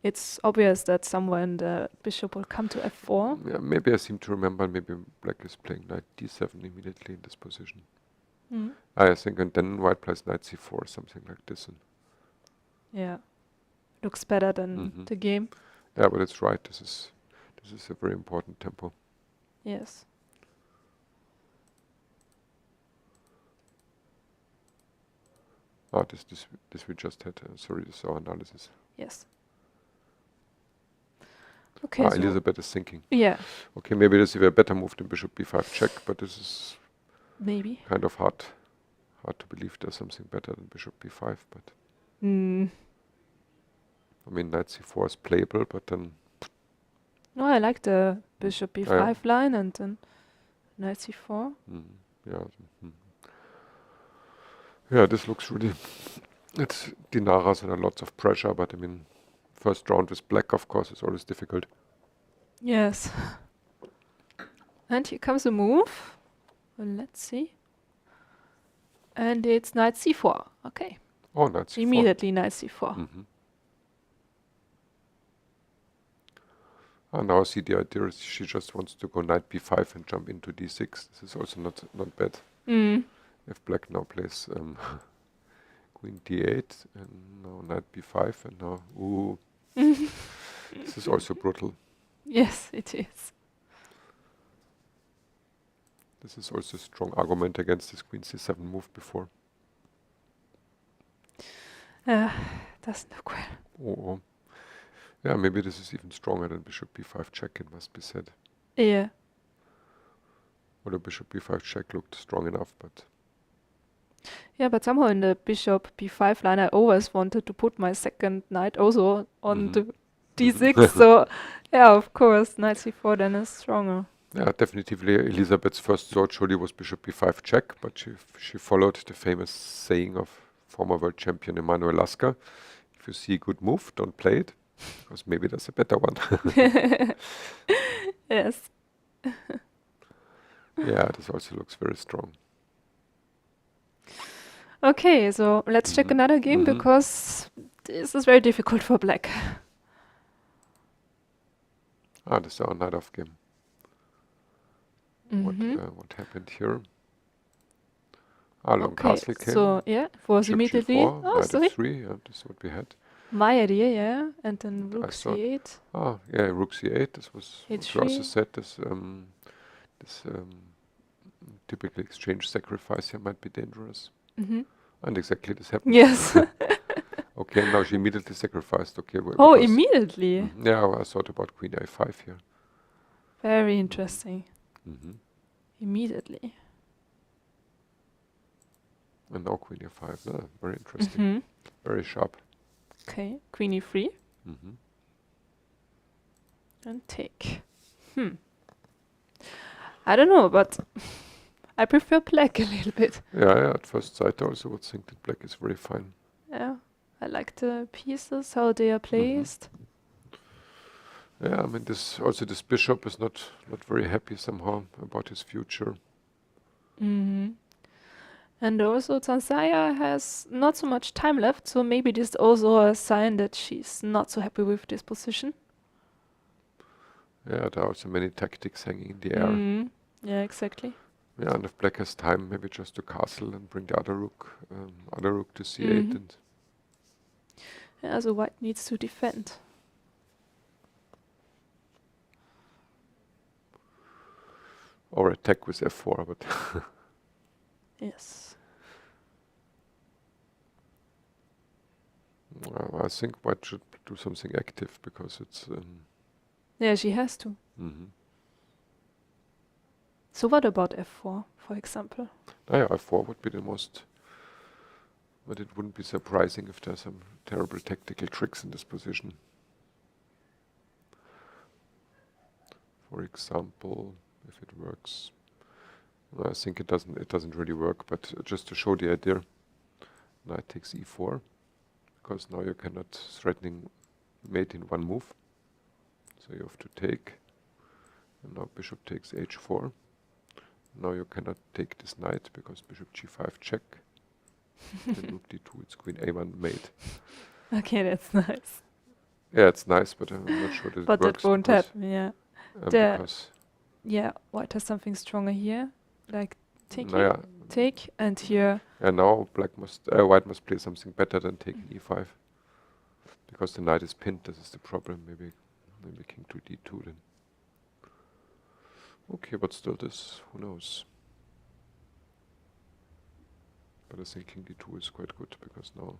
it's obvious that somewhere in the bishop will come to f4. yeah, maybe I seem to remember, maybe black is playing knight d7 immediately in this position. Mm. I think, and then white plays knight c4, something like this. And Yeah. Looks better than Mhm. the game. yeah, but it's right. This is a very important tempo. Yes. Ah, this we just had. Sorry, this is our analysis. Yes. Okay, so Elisabeth is thinking. yeah, Okay, maybe this is a better move than bishop b5 check, but this is maybe. kind of hard to believe there's something better than bishop b5. But Mm. I mean, knight c4 is playable, but then No, I like the bishop b5 Yeah. line and then knight c4. yeah, yeah, this looks really. It's Dinara's under lots of pressure, but I mean, first round with black, of course, is always difficult. Yes. And here comes a move. Well, let's see. And it's knight c4. Okay. Oh, knight c4. Immediately knight c4. Mhm. Now I see the idea is she just wants to go knight b5 and jump into d6. This is also not bad. Mm. If black now plays queen d8 and now knight b5 and now this is also brutal. Yes, it is. This is also a strong argument against this queen c7 move before. Doesn't look well. Oh. Yeah, maybe this is even stronger than bishop b5 check, it must be said. Yeah. Although bishop b5 check looked strong enough, but Yeah, but somehow in the bishop b5 line, I always wanted to put my second knight also on the d6. So, yeah, of course, knight c4 then is stronger. yeah, definitely Elisabeth's first thought surely was bishop b5 check, but she followed the famous saying of former world champion Emanuel Lasker: if you see a good move, don't play it, because maybe there's a better one. Yes. Yeah, this also looks very strong. Okay, so let's check another game because this is very difficult for black. This is our knight off game. What happened here? Long Okay, castle came. so yeah, it was bishop immediately. g4, Oh, knight sorry. f3, yeah, this is what we had. My idea, yeah, and then rook I thought- c8. Yeah, rook c8, this was what you also H3. said, this typical exchange sacrifice here might be dangerous. Mm-hmm. And exactly this happened. Yes. Okay, now she immediately sacrificed. Okay, Oh, because- immediately. Yeah, I thought about queen a5 here. Very interesting. Mm-hmm. Immediately. And now queen a5. Very interesting. Mm-hmm. Very sharp. Okay, queen e3 Mm-hmm. and take. I don't know, but I prefer black a little bit. Yeah, at first sight I also would think that black is very fine. Yeah, I like the pieces, how they are placed. Yeah, I mean this bishop is not very happy somehow about his future. Mm-hmm. And also Zhansaya has not so much time left, so maybe this is also a sign that she's not so happy with this position. Yeah, there are also many tactics hanging in the air. Mm-hmm. Yeah, exactly. Yeah, and if black has time, maybe just to castle and bring the other rook to c8 and Yeah, so white needs to defend. Or attack with f4, but Yes. I think white should do something active because it's. Yeah, she has to. Mhm. So what about f4, for example? Yeah, f4 would be the most. But it wouldn't be surprising if there's some terrible tactical tricks in this position. For example, if it works. I think it doesn't. It doesn't really work. But just to show the idea, knight takes e4, because now you cannot threatening mate in one move. So you have to take. And now bishop takes h4. Now you cannot take this knight because bishop g5 check. Then rook d2. It's queen a1 mate. Okay, that's nice. Yeah, it's nice, but I'm not sure that But it works. that won't because, happen, yeah. because Yeah, white has something stronger here, like taking, yeah, take, and here. and now white must play something better than taking e5, because the knight is pinned. This is the problem. Maybe king to d2 then. Okay, but still this, who knows? But I think king d2 is quite good because now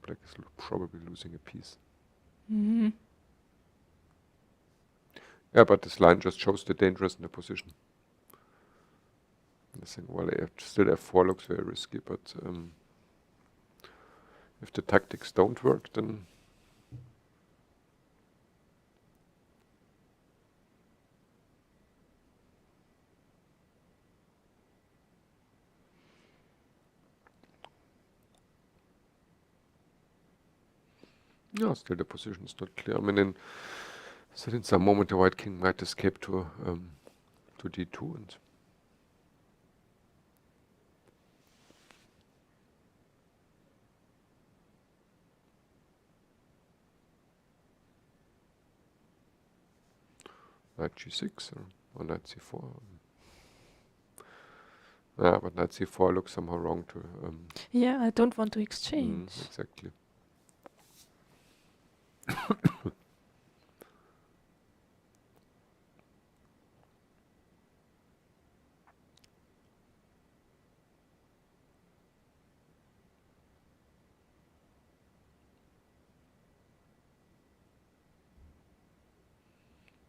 black is probably losing a piece. Mm-hmm. Yeah, but this line just shows the dangers in the position. I think, well, still f4 looks very risky, but if the tactics don't work, then yeah, still the position is not clear. I mean, in some moment the white king might escape to d2 and knight g6 or knight c4. Yeah, but knight c4 looks somehow wrong to. Yeah, I don't want to exchange. Exactly.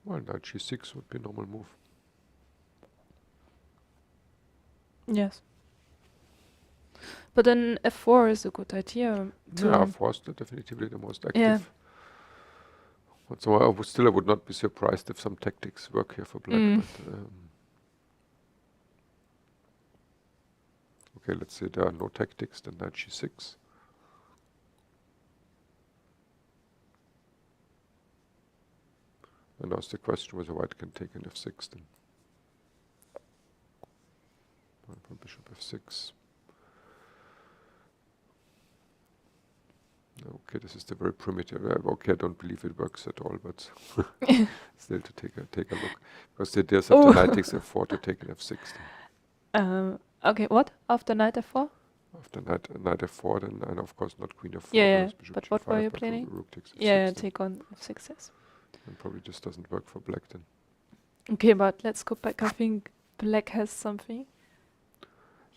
Well, knight g6 would be a normal move. Yes. But then f4 is a good idea. Yeah, f4 is definitely the most active. Yeah. But so I would not be surprised if some tactics work here for black. But, okay, let's say there are no tactics, then knight g6. And now the question whether white can take an f6 then. Bishop f6. Okay, this is the very primitive. Okay, I don't believe it works at all, but still to take a look. Because the idea is after knight takes f4 to take an f6. Okay, what? After knight f4? After knight f4, then, and of course not queen f4. Yeah, bishop but g5, what were you but planning? Rook takes f6 Yeah, then. take on f6, yes. And probably this doesn't work for black then. Okay, but let's go back. I think black has something.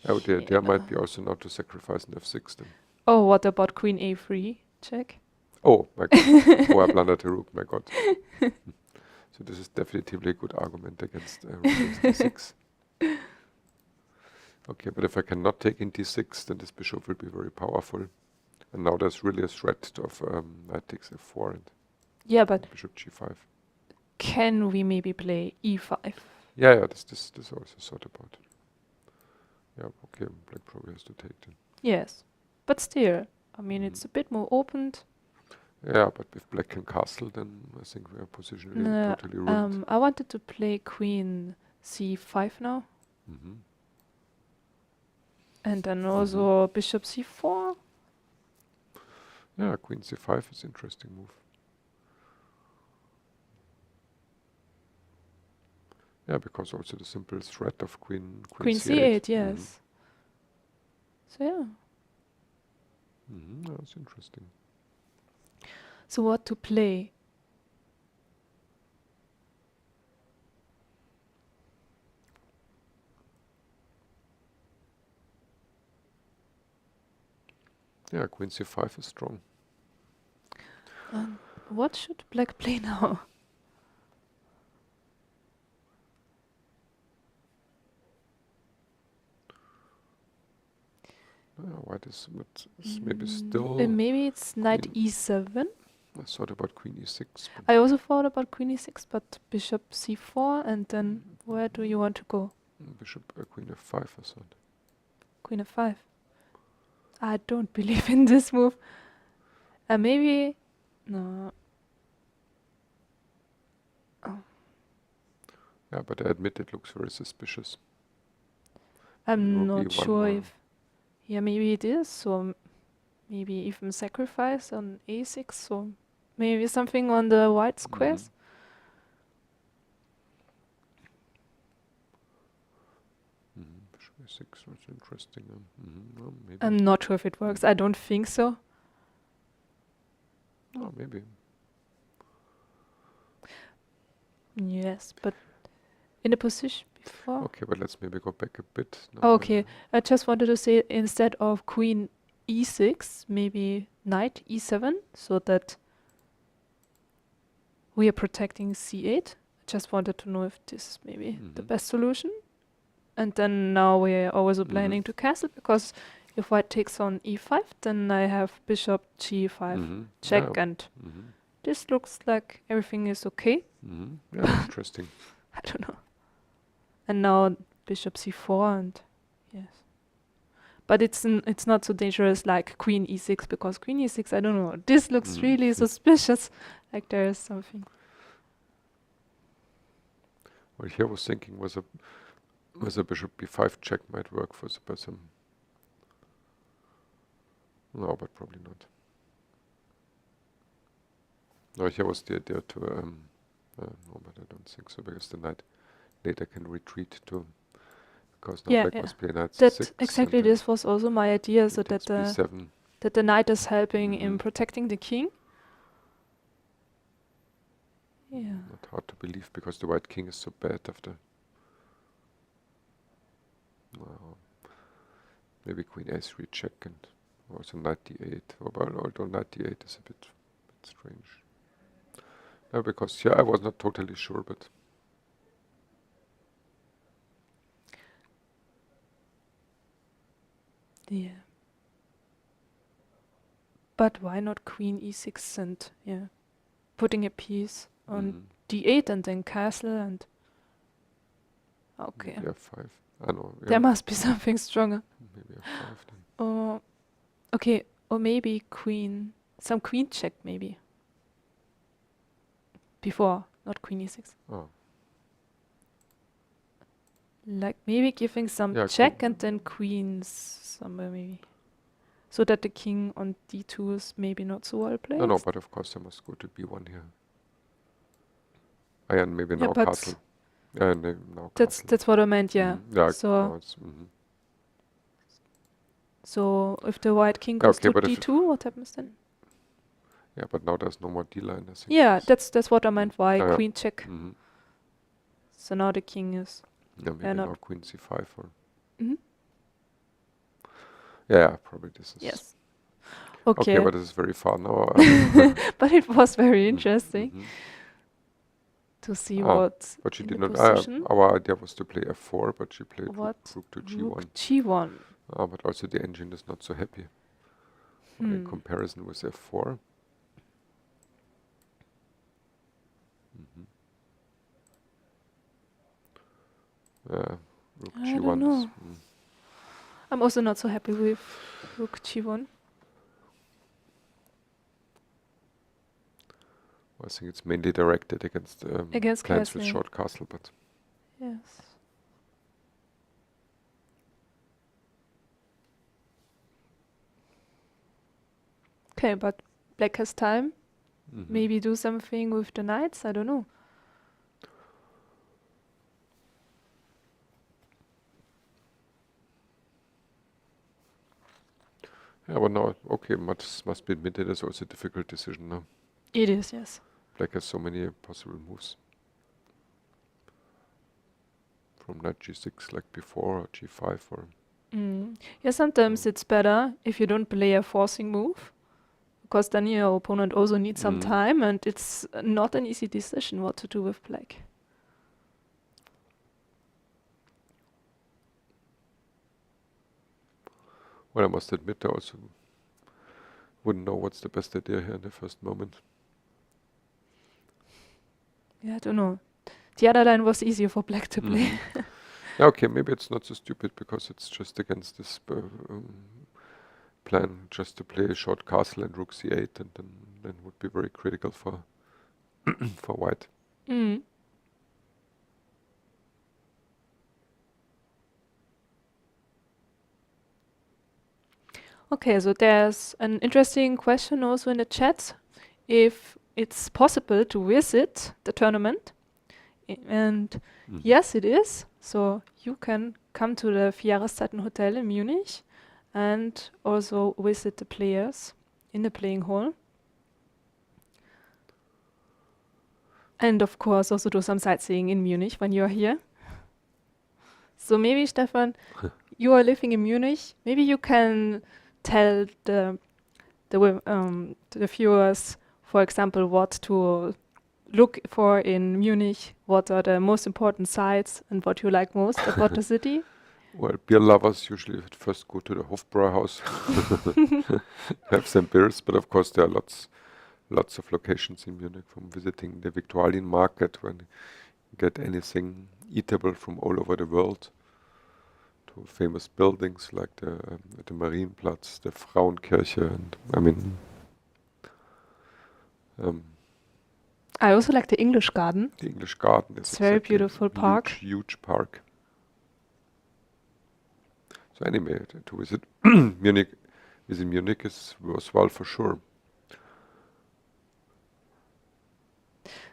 Oh, the idea might be also not to sacrifice an f6 then. Oh, what about queen a3? Check. Oh, my god. Oh, I blundered the rook, my god. So this is definitely a good argument against rook takes d6. Okay, but if I cannot take in d6, then this bishop will be very powerful. And now there's really a threat of knight takes f4 and Yeah, but bishop g5. can we maybe play e5? Yeah, this also thought about. Yeah, okay, black probably has to take then. Yes, but still, I mean, it's a bit more opened. Yeah, but if black can castle, then I think we are positionally totally ruined. I wanted to play queen c5 now. Mm-hmm. And then also bishop c4. Yeah, queen c5 is an interesting move. Yeah, because also the simple threat of queen c8, yes. So yeah. That's interesting. So what to play? Yeah, queen c5 is strong. What should black play now? White is maybe still. Maybe it's knight queen- e7. I thought about queen e6. but I also thought about queen e6, but bishop c4, and then where do you want to go? Bishop queen f5, I thought. Queen f5. I don't believe in this move. Maybe no. Yeah, but I admit it looks very suspicious. I'm Rook not e1 sure or- if. Yeah, maybe it is, or maybe even sacrifice on a6, or maybe something on the white squares. Bishop e6, that's interesting. Well, maybe. I'm not sure if it works. I don't think so. Oh, maybe. Yes, but in the position before. Okay, but let's maybe go back a bit. Now, Okay, I just wanted to say instead of queen e6, maybe knight e7, so that we are protecting c8. I just wanted to know if this is maybe the best solution. And then now we are also planning to castle, because if white takes on e5, then I have bishop g5 check, Yeah. and this looks like everything is okay. Yeah, interesting. I don't know. And now bishop c4, and yes. But it's not so dangerous like queen e6, because queen e6, I don't know. This looks really suspicious, like there is something. Well, here I was thinking was a bishop b5 check might work for some. No, but probably not. No, here was the idea to no, but I don't think so, because the knight later can retreat to, because now black must play knight That c6. exactly, this was also my idea, so that b7. that the knight is helping in protecting the king. Yeah. Not hard to believe, because the white king is so bad after. No. Maybe queen a3 check and also knight d8. Although knight d8 is a bit strange. No, because I was not totally sure, but Yeah. But why not queen e6 and putting a piece on d8 and then castle and okay. maybe f5. I know. There must be something stronger. Maybe f5 then. Or okay, or maybe some queen check maybe. Before, not queen e6. Oh. Like maybe giving some check and then queens somewhere maybe. So that the king on d2 is maybe not so well placed. No, but of course I must go to b1 here. And maybe now but castle. Now that's castle. that's what I meant, yeah. Yeah, So now it's, so if the white king goes to but d2, what happens then? Yeah, but now there's no more d-line, I think. Yeah, that's what I meant. Why Yeah. queen check? So now the king is. Yeah, maybe not- now queen c5 or. Mhm. Yeah, probably this is. Yes. Okay. But this is very far now. But it was very interesting to see what. But she in did the not. position. Our idea was to play f4, but she played What? rook to Rook g1. g1. But also the engine is not so happy in comparison with f4. Rook I g1. don't know. I'm also not so happy with rook g1. I think it's mainly directed against Against plans with castling. short castle, but Yes. Okay, but black has time. Maybe do something with the knights. I don't know. yeah, but now must be admitted it's also a difficult decision now. It is, yes. Black has so many possible moves. From knight g6 like before, or g5 or Yeah, sometimes it's better if you don't play a forcing move, because then your opponent also needs some time, and it's not an easy decision what to do with black. Well, I must admit, I also wouldn't know what's the best idea here in the first moment. Yeah, I don't know. The other line was easier for black to play. Yeah, okay, maybe it's not so stupid because it's just against this plan just to play a short castle and rook c8, and then would be very critical for for white. Okay, so there's an interesting question also in the chat, if it's possible to visit the tournament. And yes, it is. So you can come to the Vierjahreszeiten Hotel in Munich and also visit the players in the playing hall. And of course also do some sightseeing in Munich when you're here. So maybe, Stefan, you are living in Munich. Maybe you can tell the viewers, for example, what to look for in Munich, what are the most important sites and what you like most about the city. Well, beer lovers usually at first go to the Hofbräuhaus, have some beers, but of course there are lots of locations in Munich, from visiting the Viktualien market when you get anything eatable from all over the world, to famous buildings like the Marienplatz, the Frauenkirche, and I mean I also like the English Garden. the English Garden is It's very beautiful park. Huge park. So anyway, to visit Munich is worthwhile for sure.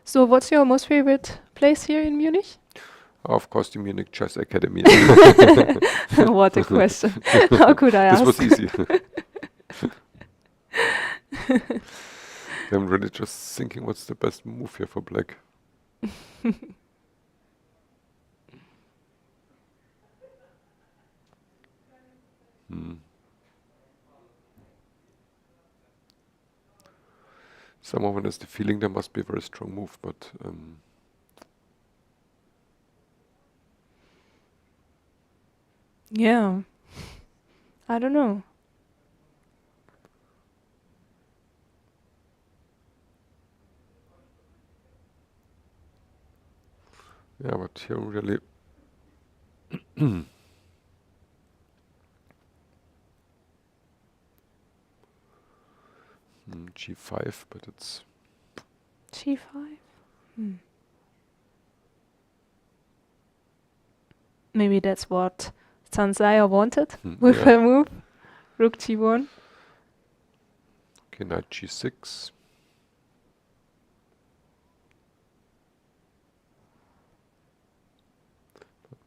So what's your most favorite place here in Munich? Of course, the Munich Chess Academy. What a question. How could I ask? This was easy. I'm really just thinking what's the best move here for black. Someone has the feeling there must be a very strong move, but yeah, I don't know. yeah, but here really G5, but it's G5? Maybe that's what Zhansaya wanted with her move. Rook G1. okay, knight G6.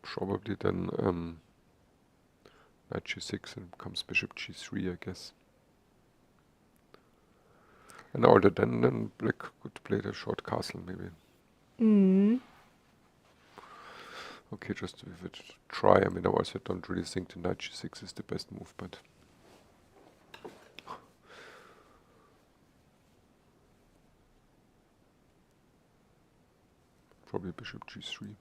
Probably then knight G6 and comes bishop G3, I guess. And older then black could play the short castle maybe. Okay, just to give it a try. I mean, otherwise I don't really think the knight G6 is the best move, but probably bishop G3.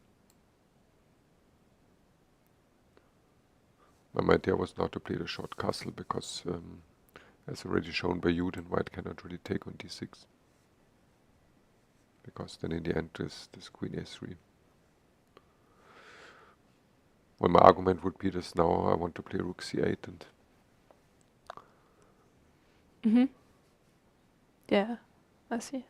My idea was not to play the short castle because, as already shown by you, then white cannot really take on D6. Because then in the end is this queen A3. Well, my argument would be this now I want to play rook C8 and Yeah, I see.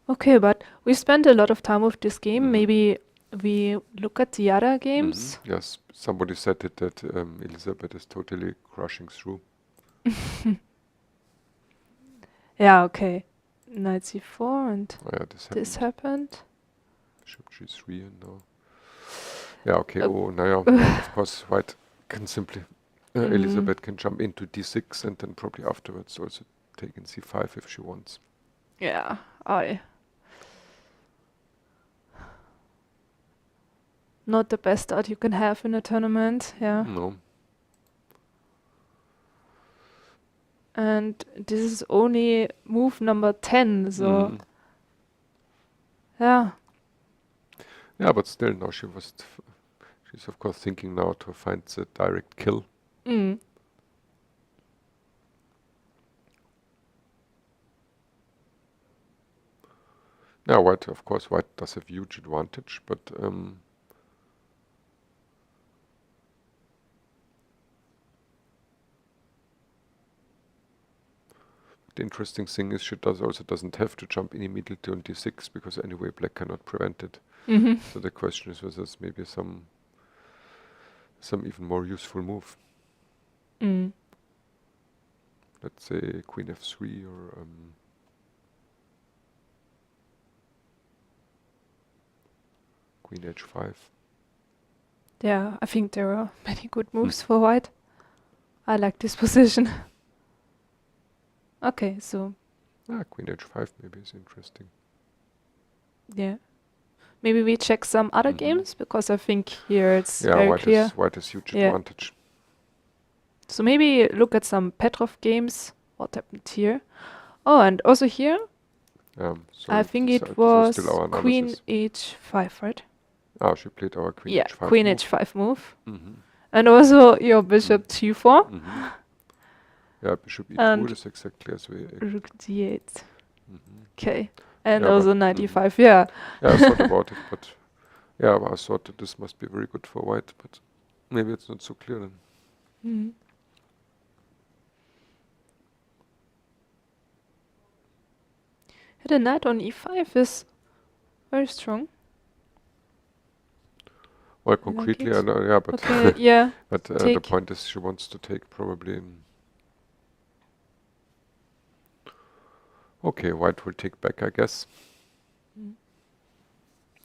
Okay, but we spent a lot of time with this game. Maybe we look at the other games. Yes, somebody said it that Elisabeth is totally crushing through. Yeah, okay. Knight C4 and Oh yeah, this happened. Bishop G3 and now. Yeah, okay. Of course, white can simply Elisabeth can jump into D6 and then probably afterwards also take in C5 if she wants. Yeah, not the best start you can have in a tournament, yeah. No. And this is only move number 10, so Mm. yeah. Yeah, but still, now she's of course thinking now to find the direct kill. Mm. Now, white, of course, white does have huge advantage, but the interesting thing is she also doesn't have to jump in immediately on d6 because anyway black cannot prevent it. Mm-hmm. So the question is whether there's maybe some even more useful move. Mm. Let's say queen f3 or queen h5. Yeah, I think there are many good moves for white. I like this position. Okay, so Queen h5 maybe is interesting. yeah. Maybe we check some other games because I think here it's very clear. White has huge Yeah. advantage. So maybe look at some Petrov games. What happened here? Oh, and also here, So I think this it is was still our queen analysis. h5, right? She played our queen Yeah, h5 queen move. h5 move. Mm-hmm. And also your bishop g4. Mm-hmm. Yeah, bishop And e2 is exactly as we... rook d8. Mm-hmm. Okay. And Yeah, also but, knight e5, yeah. Yeah, I thought about it, but yeah, I thought that this must be very good for white, but maybe it's not so clear then. Mm. The knight on e5 is very strong. Well, like concretely, it. I know, yeah, but Okay, yeah. but the take. point is she wants to take probably. Okay, white will take back, I guess. Mm.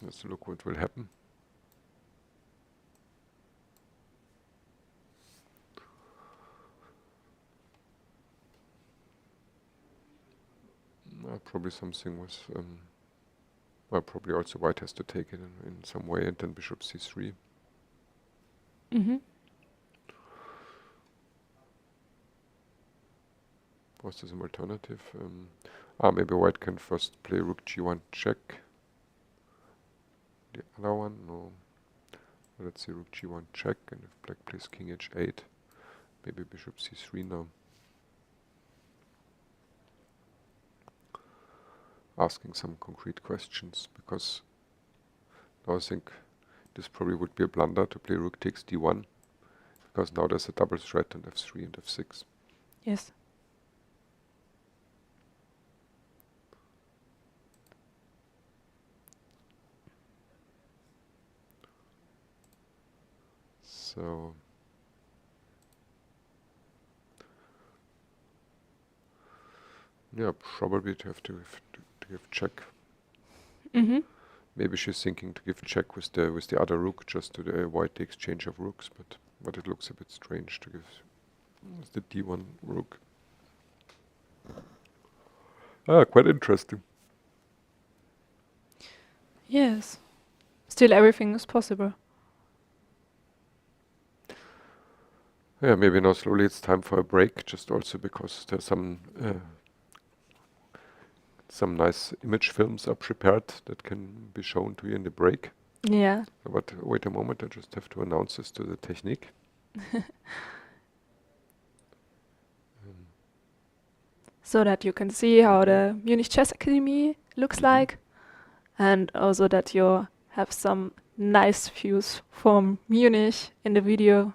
Let's look what will happen. Probably something was. Well, probably also white has to take it in some way, and then bishop c3. Mm-hmm. Was this an alternative? Maybe white can first play rook g1 check. The other one, no. Let's see, rook g1 check, and if black plays king h8, maybe bishop c3 now. Asking some concrete questions, because now I think this probably would be a blunder to play rook takes d1, because now there's a double threat on f3 and f6. Yes. So yeah, probably to have to give check. Mm-hmm. Maybe she's thinking to give check with the other rook, just to avoid the exchange of rooks, but it looks a bit strange to give with the d1 rook. Quite interesting. Yes. Still everything is possible. Yeah, maybe now slowly it's time for a break, just also because there's some nice image films are prepared that can be shown to you in the break. Yeah. But wait a moment, I just have to announce this to the technique. So that you can see how the Munich Chess Academy looks like, and also that you have some nice views from Munich in the video,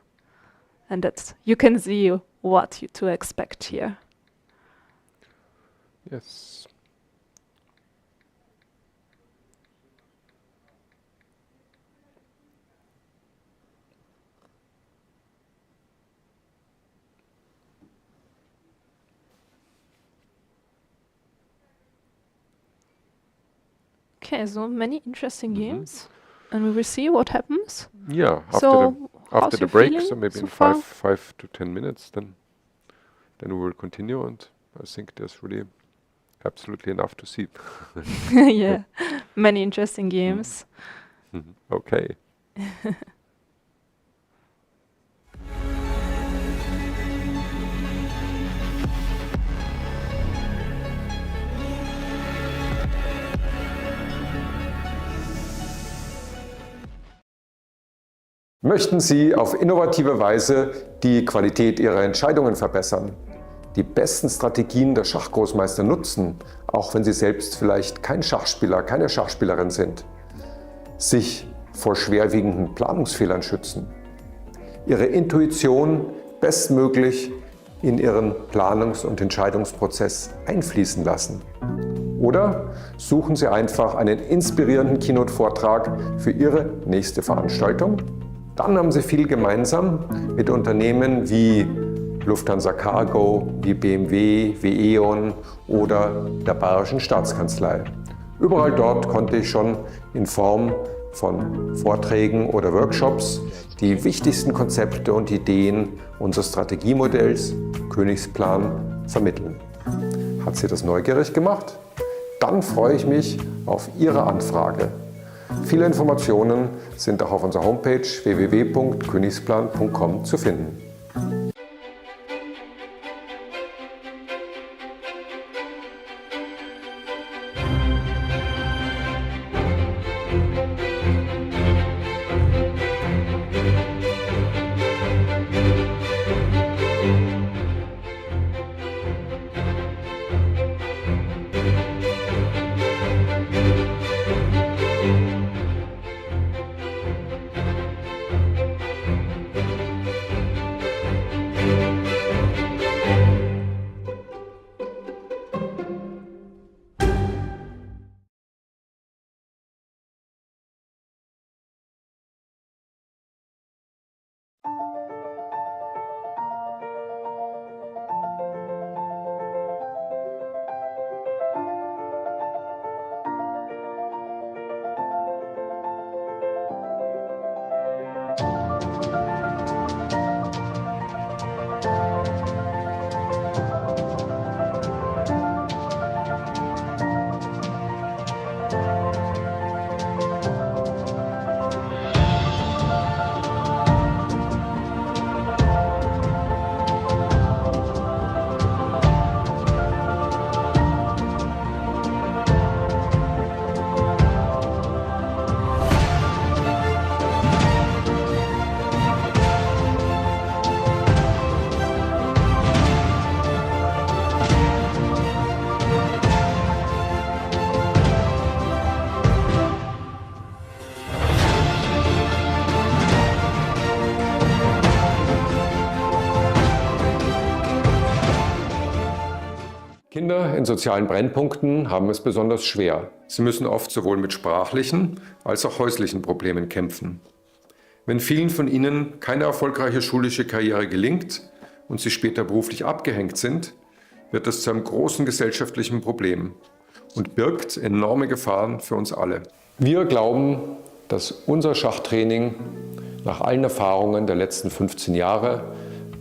and that you can see what to expect here. Yes. Okay, so many interesting games, and we will see what happens. Yeah, So after how's the your break, feeling so maybe so in far? 5 to 10 minutes, then we will continue, and I think there's really absolutely enough to see. Yeah, many interesting games. Okay. Möchten Sie auf innovative Weise die Qualität Ihrer Entscheidungen verbessern, die besten Strategien der Schachgroßmeister nutzen, auch wenn Sie selbst vielleicht kein Schachspieler, keine Schachspielerin sind, sich vor schwerwiegenden Planungsfehlern schützen, Ihre Intuition bestmöglich in Ihren Planungs- und Entscheidungsprozess einfließen lassen? Oder suchen Sie einfach einen inspirierenden Keynote-Vortrag für Ihre nächste Veranstaltung? Dann haben Sie viel gemeinsam mit Unternehmen wie Lufthansa Cargo, wie BMW, wie E.ON oder der Bayerischen Staatskanzlei. Überall dort konnte ich schon in Form von Vorträgen oder Workshops die wichtigsten Konzepte und Ideen unseres Strategiemodells Königsplan vermitteln. Hat Sie das neugierig gemacht? Dann freue ich mich auf Ihre Anfrage. Viele Informationen sind auch auf unserer Homepage www.königsplan.com zu finden. Kinder in sozialen Brennpunkten haben es besonders schwer. Sie müssen oft sowohl mit sprachlichen als auch häuslichen Problemen kämpfen. Wenn vielen von ihnen keine erfolgreiche schulische Karriere gelingt und sie später beruflich abgehängt sind, wird das zu einem großen gesellschaftlichen Problem und birgt enorme Gefahren für uns alle. Wir glauben, dass unser Schachtraining nach allen Erfahrungen der letzten 15 Jahre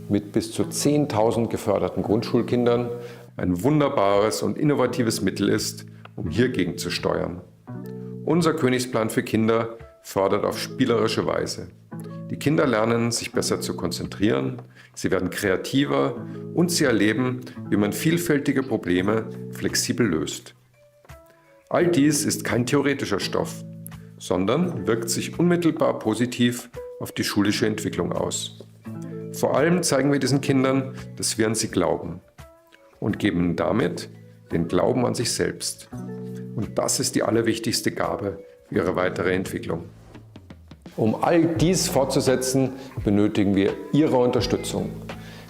mit bis zu 10.000 geförderten Grundschulkindern ein wunderbares und innovatives Mittel ist, um hier gegenzusteuern. Unser Königsplan für Kinder fördert auf spielerische Weise. Die Kinder lernen, sich besser zu konzentrieren, sie werden kreativer und sie erleben, wie man vielfältige Probleme flexibel löst. All dies ist kein theoretischer Stoff, sondern wirkt sich unmittelbar positiv auf die schulische Entwicklung aus. Vor allem zeigen wir diesen Kindern, dass wir an sie glauben und geben ihnen damit den Glauben an sich selbst. Und das ist die allerwichtigste Gabe für ihre weitere Entwicklung. Um all dies fortzusetzen, benötigen wir Ihre Unterstützung.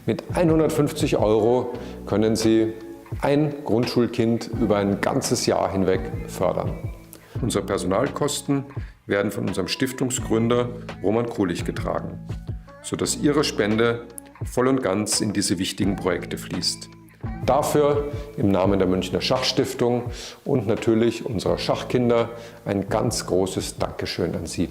Mit 150 € können Sie ein Grundschulkind über ein ganzes Jahr hinweg fördern. Unsere Personalkosten werden von unserem Stiftungsgründer Roman Krulich getragen, sodass Ihre Spende voll und ganz in diese wichtigen Projekte fließt. Dafür im Namen der Münchner Schachstiftung und natürlich unserer Schachkinder ein ganz großes Dankeschön an Sie.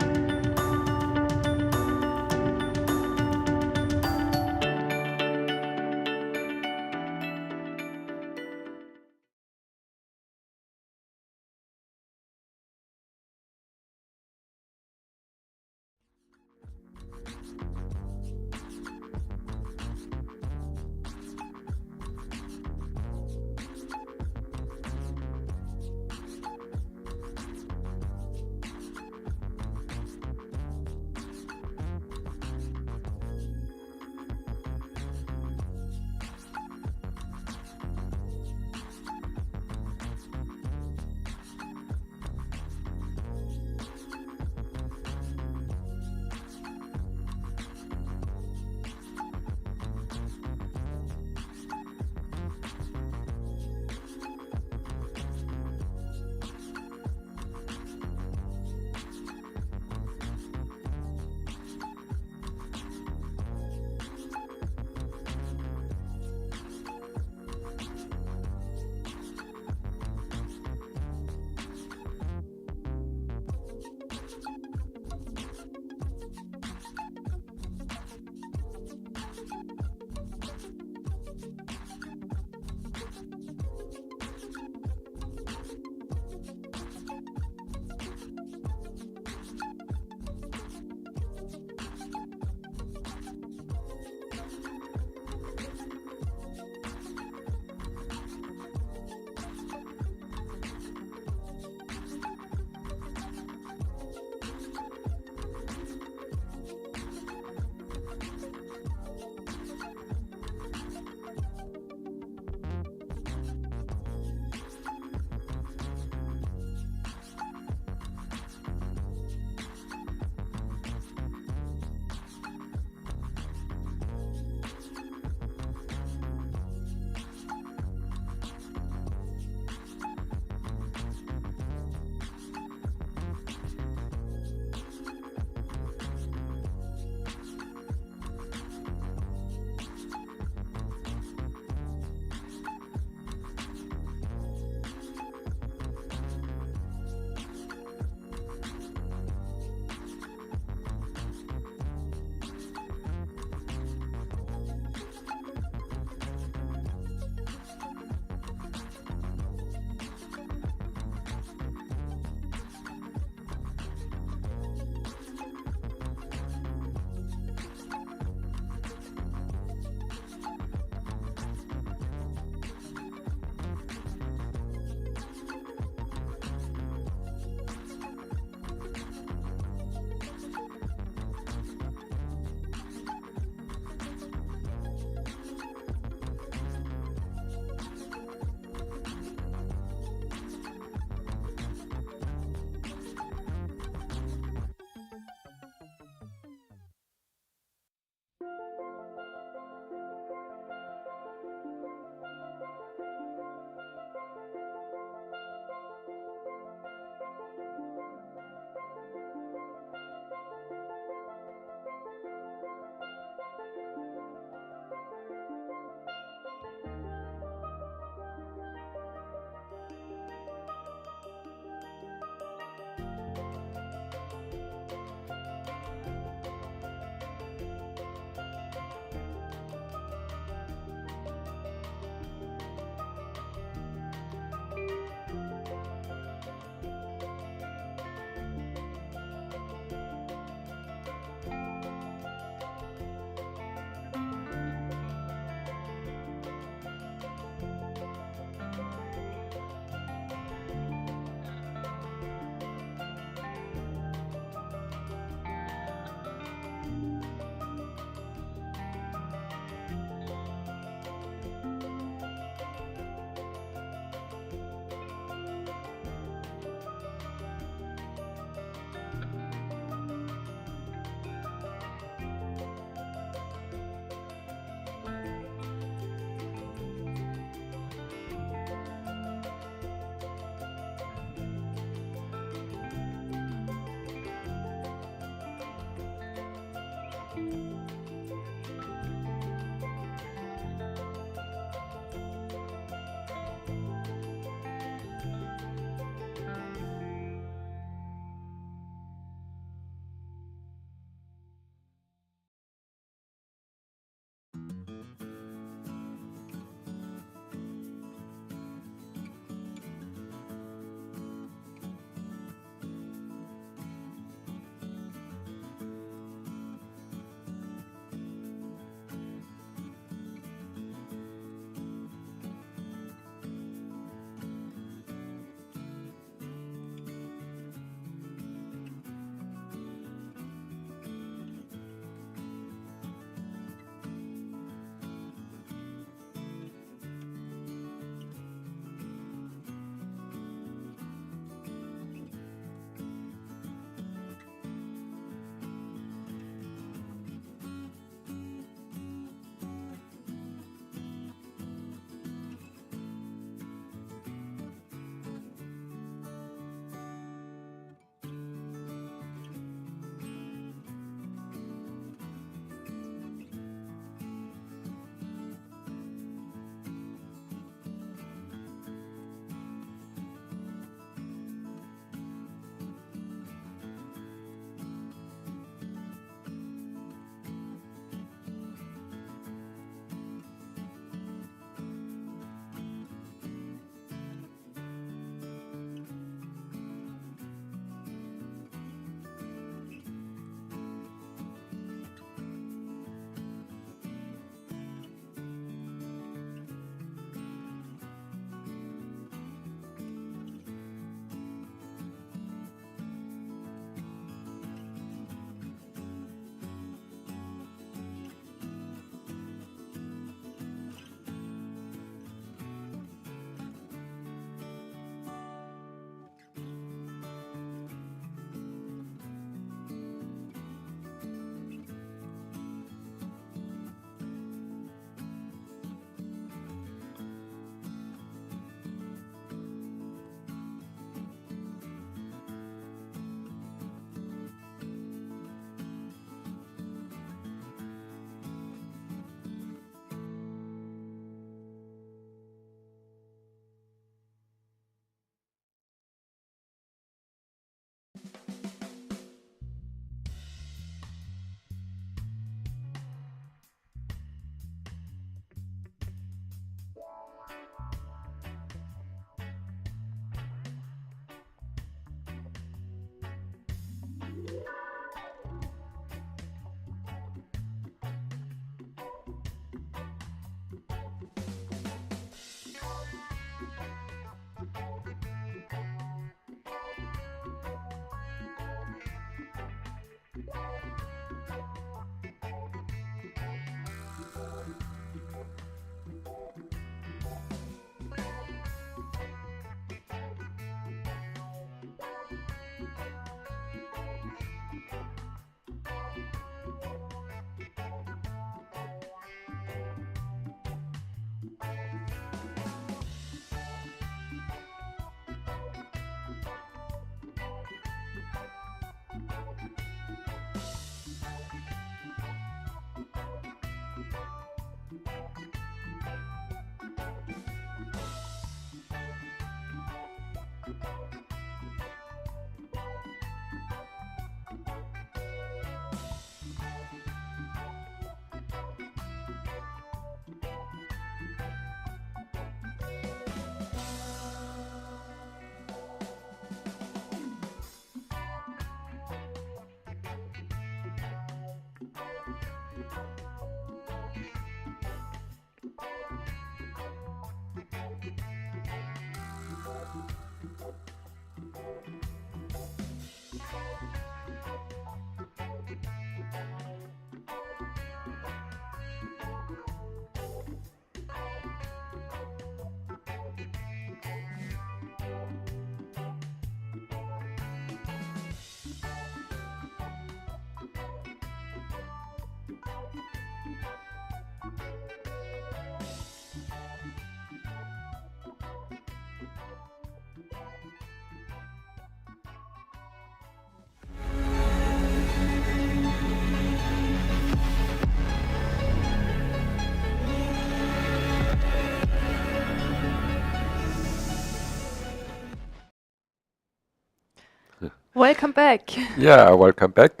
Welcome back. Yeah, welcome back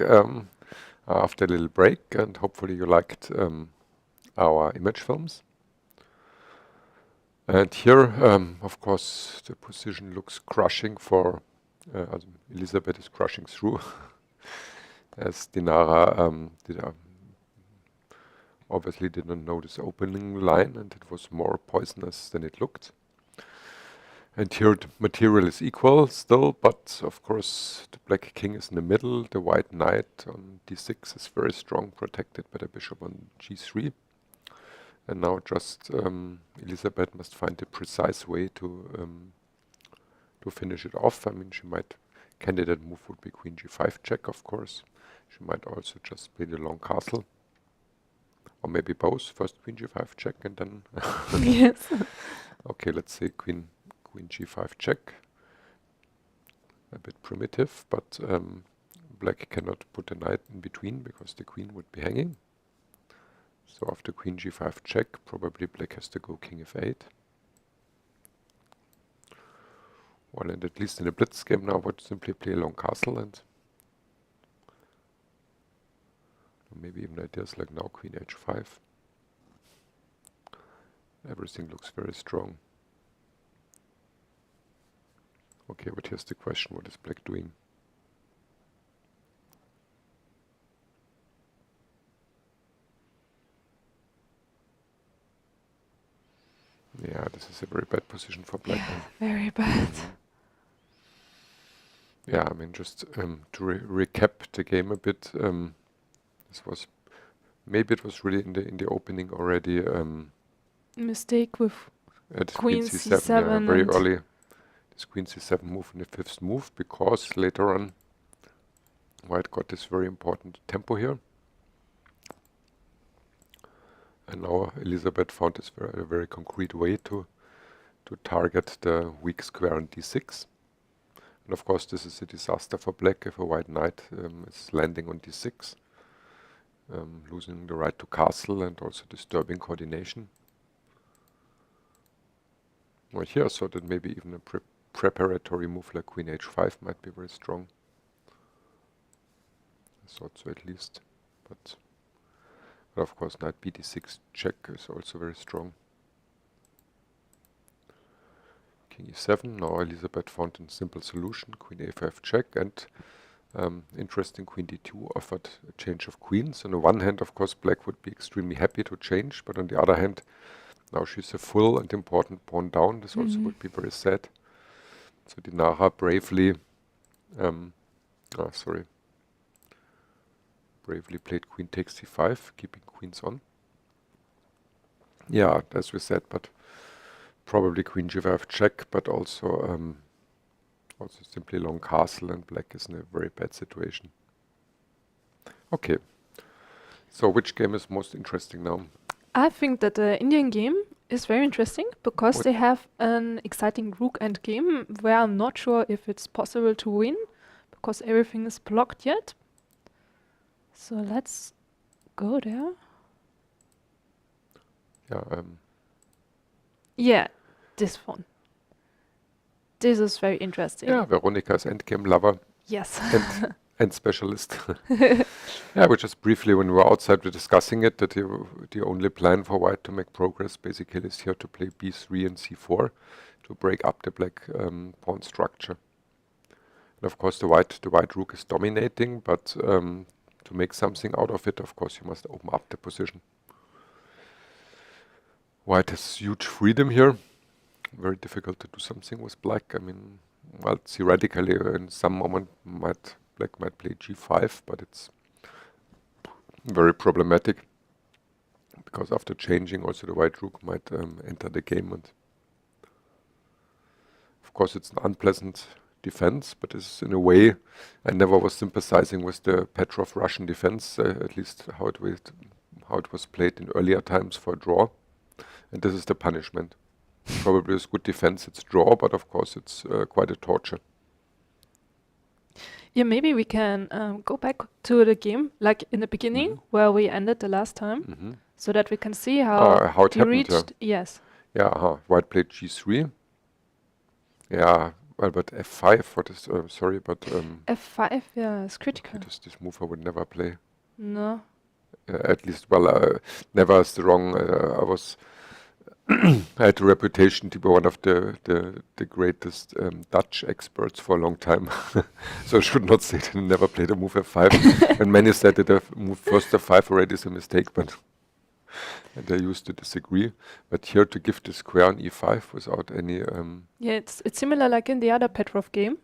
after a little break, and hopefully you liked our image films. And here, of course, the position looks crushing for Elisabeth is crushing through, as Dinara obviously did not know this opening line, and it was more poisonous than it looked. And here the material is equal still, but of course the black king is in the middle, the white knight on d6 is very strong, protected by the bishop on g3. And now just Elisabeth must find the precise way to finish it off. I mean, she might, candidate move would be queen g5 check, of course. She might also just play the long castle. Or maybe both, first queen g5 check and then... Yes. Okay, let's say queen g5 check. A bit primitive, but black cannot put a knight in between because the queen would be hanging. So after queen g5 check, probably black has to go king f8. Well, and at least in a blitz game now, I would simply play a long castle and maybe even ideas like now queen h5. Everything looks very strong. Okay, but here's the question, what is black doing? Yeah, this is a very bad position for black. Yeah, very bad. Yeah, I mean, just to recap the game a bit, this was, maybe it was really in the opening already. Mistake with queen c7. Yeah, very early. This queen c7 move in the fifth move, because later on white got this very important tempo here. And now Elisabeth found this a very concrete way to target the weak square on d6. And of course this is a disaster for black if a white knight is landing on d6, losing the right to castle and also disturbing coordination. Right here I thought that maybe even a preparatory move like queen h5 might be very strong. I thought so at least, but of course knight bd6 check is also very strong. King e7, now Elisabeth found a simple solution, queen a5 check, and interesting queen d2 offered a change of queens. On the one hand, of course, black would be extremely happy to change, but on the other hand, now she's a full and important pawn down. This also would be very sad. So Dinara bravely, bravely played queen takes c5, keeping queens on. Yeah, as we said, but probably queen g5 check, but also simply long castle, and black is in a very bad situation. Okay, so which game is most interesting now? I think that the Indian game is very interesting because they have an exciting rook end game where I'm not sure if it's possible to win because everything is blocked yet. So let's go there. Yeah, Yeah, this one. This is very interesting. Yeah, Veronika's endgame lover Yes. and specialist. Yeah, we just briefly, when we were outside, we're discussing it, that the only plan for white to make progress basically is here to play b3 and c4 to break up the black pawn structure. And of course, the white rook is dominating, but to make something out of it, of course, you must open up the position. White has huge freedom here. Very difficult to do something with black. I mean, well, theoretically, in some moment, black might play g5, but it's very problematic because after changing, also the white rook might enter the game. And of course, it's an unpleasant defense, but it's in a way, I never was sympathizing with the Petrov Russian defense, at least how it was played in earlier times for a draw. And this is the punishment. Probably is good defense, it's draw, but of course it's quite a torture. Yeah, maybe we can go back to the game, like in the beginning, where we ended the last time, so that we can see how it you happened, reached. Yes. Yeah, white played g3. Yeah, well, but f5, what is, sorry, but... f5, yeah, it's critical. this move I would never play. No. At least, well, never is the wrong, I had the reputation to be one of the greatest Dutch experts for a long time. So I should not say that I never played a move f5. And many said that a move first f5 already is a mistake, but and I used to disagree. But here to give the square on e5 without any... Yeah, it's similar like in the other Petrov game,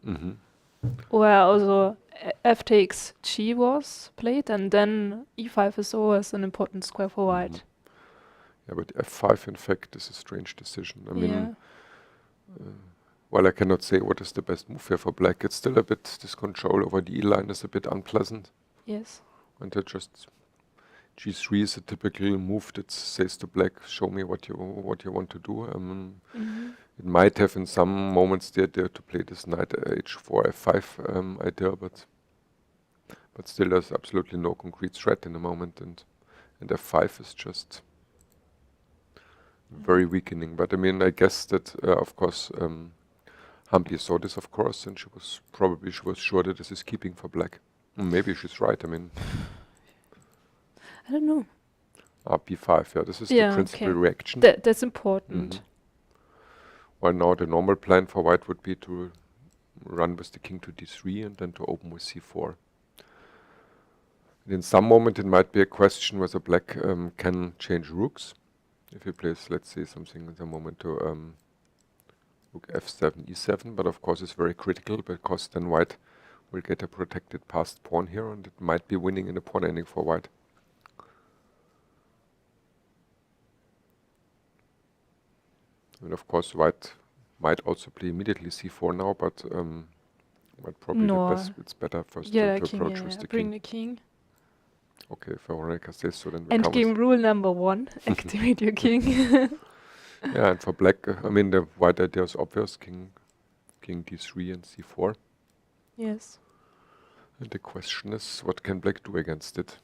where also f takes g was played, and then e5 is always an important square for white. Yeah, but f5, in fact, is a strange decision. I mean, well, I cannot say what is the best move here for black. It's still a bit, this control over the e-line is a bit unpleasant. Yes. And that just, g3 is a typical move that says to black, show me what you want to do. It might have in some moments the idea to play this knight h4, f5 idea, but still there's absolutely no concrete threat in the moment, and f5 is just very weakening. But I mean, I guess that of course Humpy saw this, of course, and she was sure that this is keeping for black. Maybe she's right. I mean, I don't know. b5, yeah, this is the principal reaction. That's important. Well, now the normal plan for white would be to run with the king to d3 and then to open with c4. And in some moment it might be a question whether black can change rooks. If he plays, let's say, something in the moment to rook f7, e7, but of course it's very critical because then white will get a protected passed pawn here, and it might be winning in a pawn ending for white. And of course white might also play immediately c4 now, but probably it's better first to approach with the bring king. the king. Okay, if Veronika says so, then we And come game rule number 1, activate your king. Yeah, and for black, I mean, the white idea is obvious, king d3 and c4. Yes. And the question is, what can black do against it?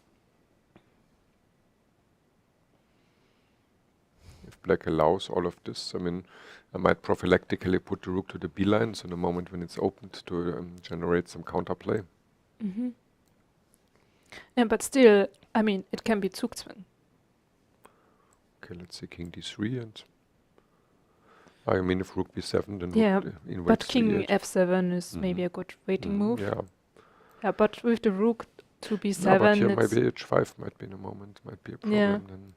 If black allows all of this, I mean, I might prophylactically put the rook to the b line, so in a moment when it's opened to generate some counterplay. Yeah, but still, I mean, it can be Zugzwang. Okay, let's say king d3, and I mean, if rook b7, then rook but king e8. f7 is maybe a good waiting move. Yeah. Yeah, but with the rook to b7, No, but here maybe h5 might be in a moment, might be a problem. Then.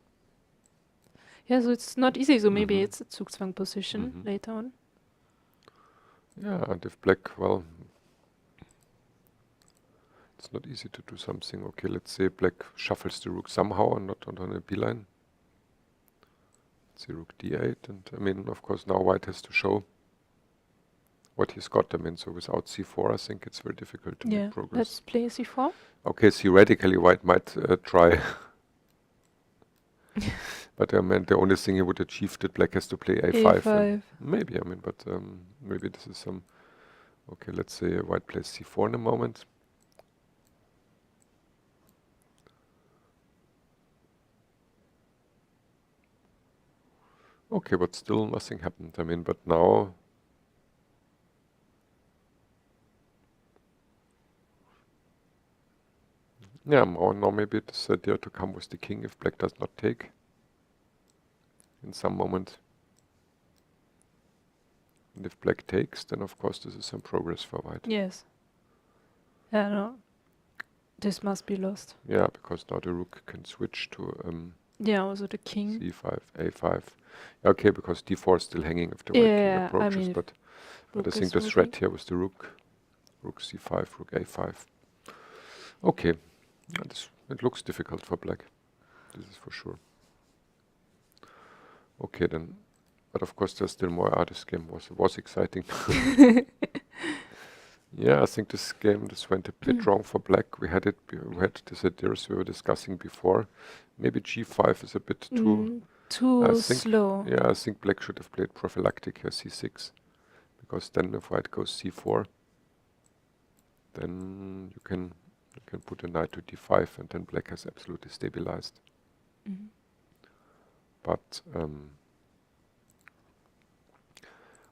Yeah, so it's not easy. So maybe it's a Zugzwang position later on. Yeah, and if black, well, it's not easy to do something. Okay, let's say black shuffles the rook somehow and not on a b line. Let's say rook d8, and I mean, of course, now white has to show what he's got. I mean, so without c4, I think it's very difficult to make progress. Let's play c4. Okay, theoretically, white might try. But I mean, the only thing he would achieve that black has to play a5. Maybe, I mean, but maybe this is some... Okay, let's say white plays c4 in a moment. Okay, but still nothing happened. I mean, but now Yeah, now maybe this idea to come with the king if black does not take in some moment. And if black takes, then of course this is some progress for white. Yes. Yeah, no. This must be lost. Yeah, because now the rook can switch to Yeah, also the king. c5, a5. Okay, because d4 is still hanging if the white king Yeah, I approaches, mean, but I rook think is the moving. threat here was the rook. Rook c5, rook a5. Okay, yeah, it looks difficult for black. This is for sure. Okay, then, but of course there's still more. This game was exciting. Yeah, I think this went a bit wrong for black. We had this ideas we were discussing before. Maybe g5 is a bit too I think, slow. Yeah, I think black should have played prophylactic here, c6, because then if white goes c4, then you can put a knight to d5, and then black has absolutely stabilized. Mhm. But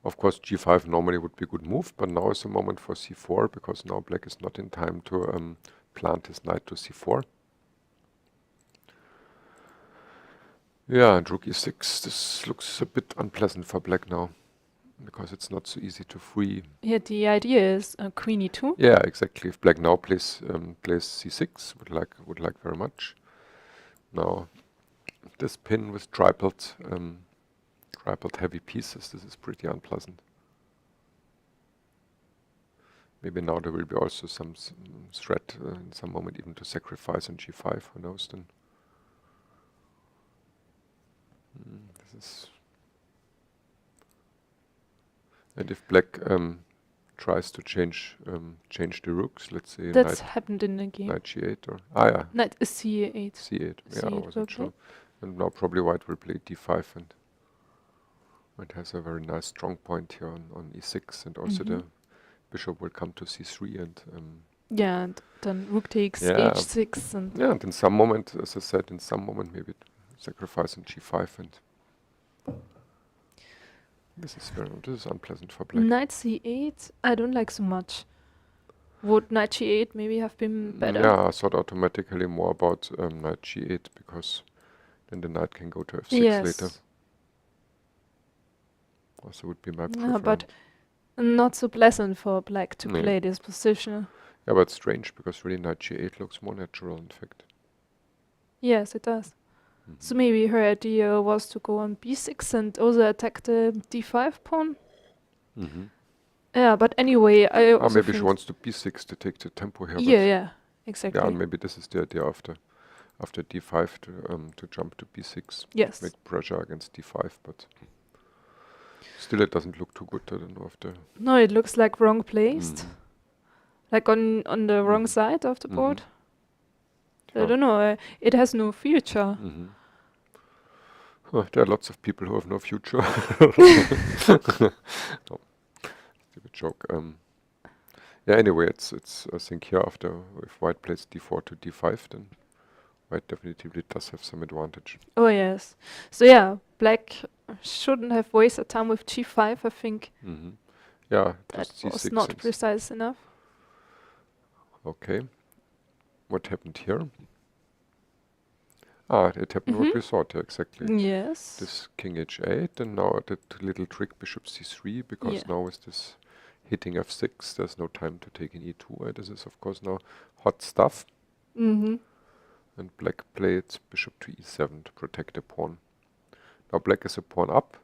of course g5 normally would be a good move, but now is a moment for c4, because now black is not in time to plant his knight to c4. Yeah, and rook e6, this looks a bit unpleasant for black now, because it's not so easy to free. Yeah, the idea is queen e2. Yeah, exactly. If black now plays c6, would like very much. Now, this pin with tripled heavy pieces, this is pretty unpleasant. Maybe now there will be also some threat in some moment even to sacrifice on g5, who knows then. This is, and if black tries to change the rooks, let's say That's happened in the game. knight g8 or yeah, Knight c8. c8. Yeah, I C8 wasn't will sure. And now probably white will play d5, and white has a very nice strong point here on e6, and also the bishop will come to c3, and Yeah, and then rook takes Yeah. h6, and yeah, and in some moment, as I said, in some moment maybe sacrifice on g5, and this is unpleasant for black. knight c8 I don't like so much. Would knight g8 maybe have been better? Yeah, I thought automatically more about knight g8, because then the knight can go to f6 Yes. later. Also would be my Yeah, preference. but not so pleasant for black to No. play this position. Yeah, but strange, because really knight g8 looks more natural, in fact. Yes, it does. So maybe her idea was to go on b6 and also attack the d5 pawn. Yeah, but anyway, I also Maybe she think wants to b6 to take the tempo here. yeah, but yeah, exactly. yeah, and maybe this is the idea after d5 to jump to b6, Yes. make pressure against d5, but still it doesn't look too good. I don't know if the No, it looks like wrong placed. Like on the wrong side of the board. I Yeah. don't know. It has no future. There are lots of people who have no future. No, stupid joke. Yeah. Anyway, it's. I think here after if white plays d4 to d5, then white definitely does have some advantage. Oh yes. So yeah, black shouldn't have wasted time with g5. I think Yeah, that just was c6 not and precise enough. Okay. What happened here? It happened what we thought, yeah, exactly. Yes. This king h8, and now that little trick bishop c3, because Yeah. now with this hitting f6, there's no time to take in e2. This is, of course, now hot stuff. And black played bishop to e7 to protect the pawn. Now black is a pawn up,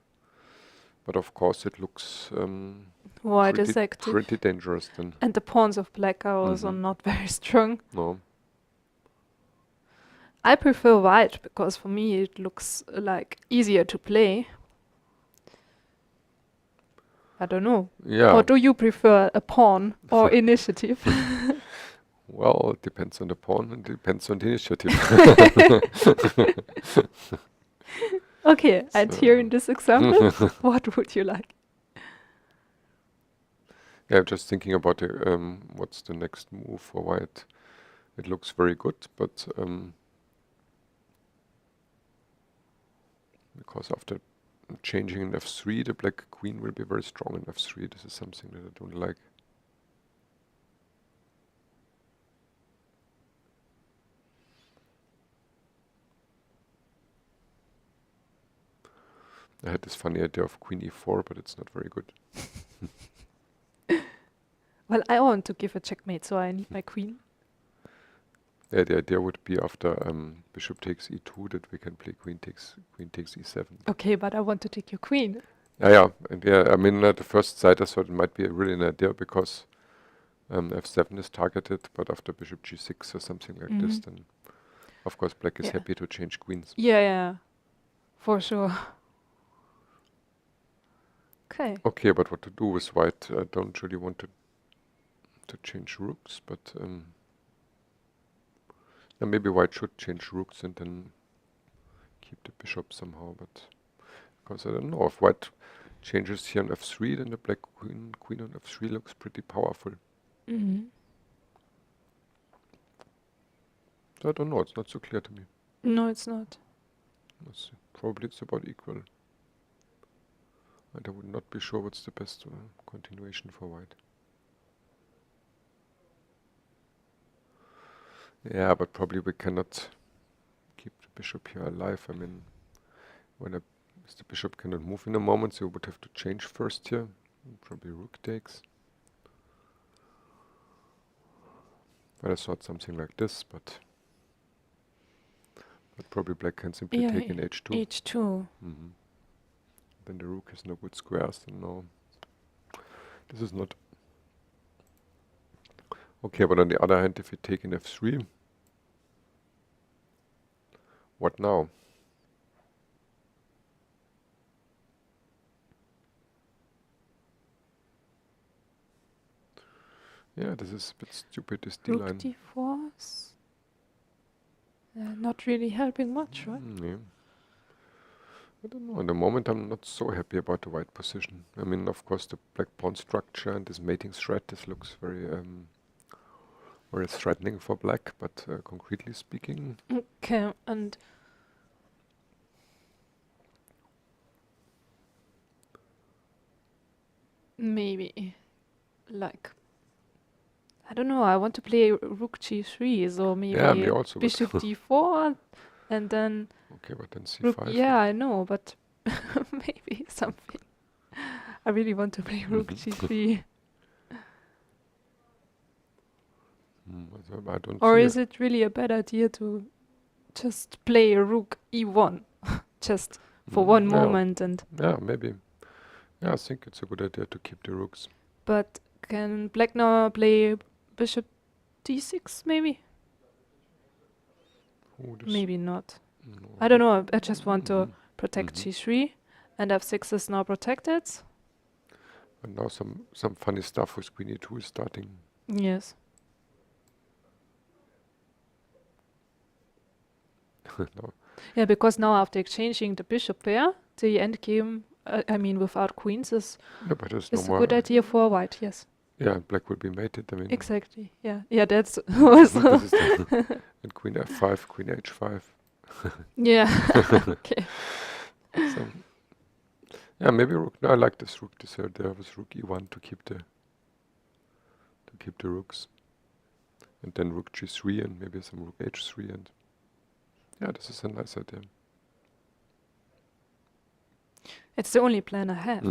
but of course it looks White is active. pretty dangerous then. And the pawns of black are also not very strong. No. I prefer white because for me it looks like easier to play. I don't know. Yeah. Or do you prefer a pawn or initiative? Well, it depends on the pawn and depends on the initiative. Okay, and So- here in this example, what would you like? Yeah, I'm just thinking about what's the next move for white. It looks very good, but because after changing in f3, the black queen will be very strong in f3. This is something that I don't like. I had this funny idea of queen e4, but it's not very good. Well, I want to give a checkmate, so I need my queen. Yeah, the idea would be after bishop takes e2 that we can play queen takes e7. Okay, but I want to take your queen. Yeah, and I mean, at the first sight I thought it might be really an idea because f7 is targeted, but after bishop g6 or something like this, then of course black is happy to change queens. Yeah, for sure. Okay. Okay, but what to do with white? I don't really want to change rooks, but maybe white should change rooks and then keep the bishop somehow, but because I don't know, if white changes here on f3, then the black queen on f3 looks pretty powerful. So I don't know, it's not so clear to me. No, it's not. Probably it's about equal. And I would not be sure what's the best continuation for white. Yeah, but probably we cannot keep the bishop here alive. I mean, when the bishop cannot move in a moment, so we would have to change first here. Probably rook takes. But I thought something like this, but probably black can simply take in h2. h2. Then the rook has no good squares, and no. This is not okay, but on the other hand, if you take in f3, what now? Yeah, this is a bit stupid, this D Rook line. d4 is not really helping much, right? Yeah. I don't know. At the moment, I'm not so happy about the white position. I mean, of course, the black pawn structure and this mating threat, this looks very, very threatening for black. But concretely speaking, Okay, and maybe, like, I don't know. I want to play rook g3, so maybe yeah, me also. bishop d4, and then Okay, but then c5. rook. Yeah, I know, but maybe something. I really want to play rook g3. I don't Or see is it really a bad idea to just play a rook e1, just for one moment? And yeah, maybe. Yeah, I think it's a good idea to keep the rooks. but can black now play bishop d6? Maybe. Maybe not. No. I don't know. I just want to protect g3, and f6 is now protected. And now some funny stuff with queen e2 is starting. Yes. No. Yeah, because now after exchanging the bishop pair, the endgame, I mean, without queens is But there's no a more. good idea for white. Yes. Yeah, and black will be mated. I mean, Exactly. Yeah. Yeah. That's also. this is and queen f5, queen h5. Yeah. Okay. So, yeah, maybe rook. No, I like this rook. This there was rook e1 to keep the rooks, and then rook g3 and maybe some rook h3 and yeah, this is a nice idea. It's the only plan I have.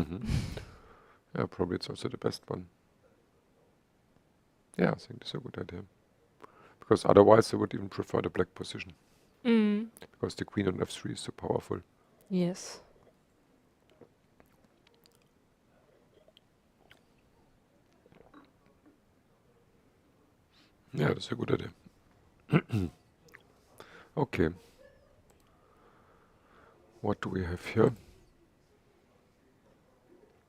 Yeah, probably it's also the best one. Yeah, I think it's a good idea. Because otherwise I would even prefer the black position. Because the queen on f3 is so powerful. Yes. Yeah, that's a good idea. Okay. What do we have here?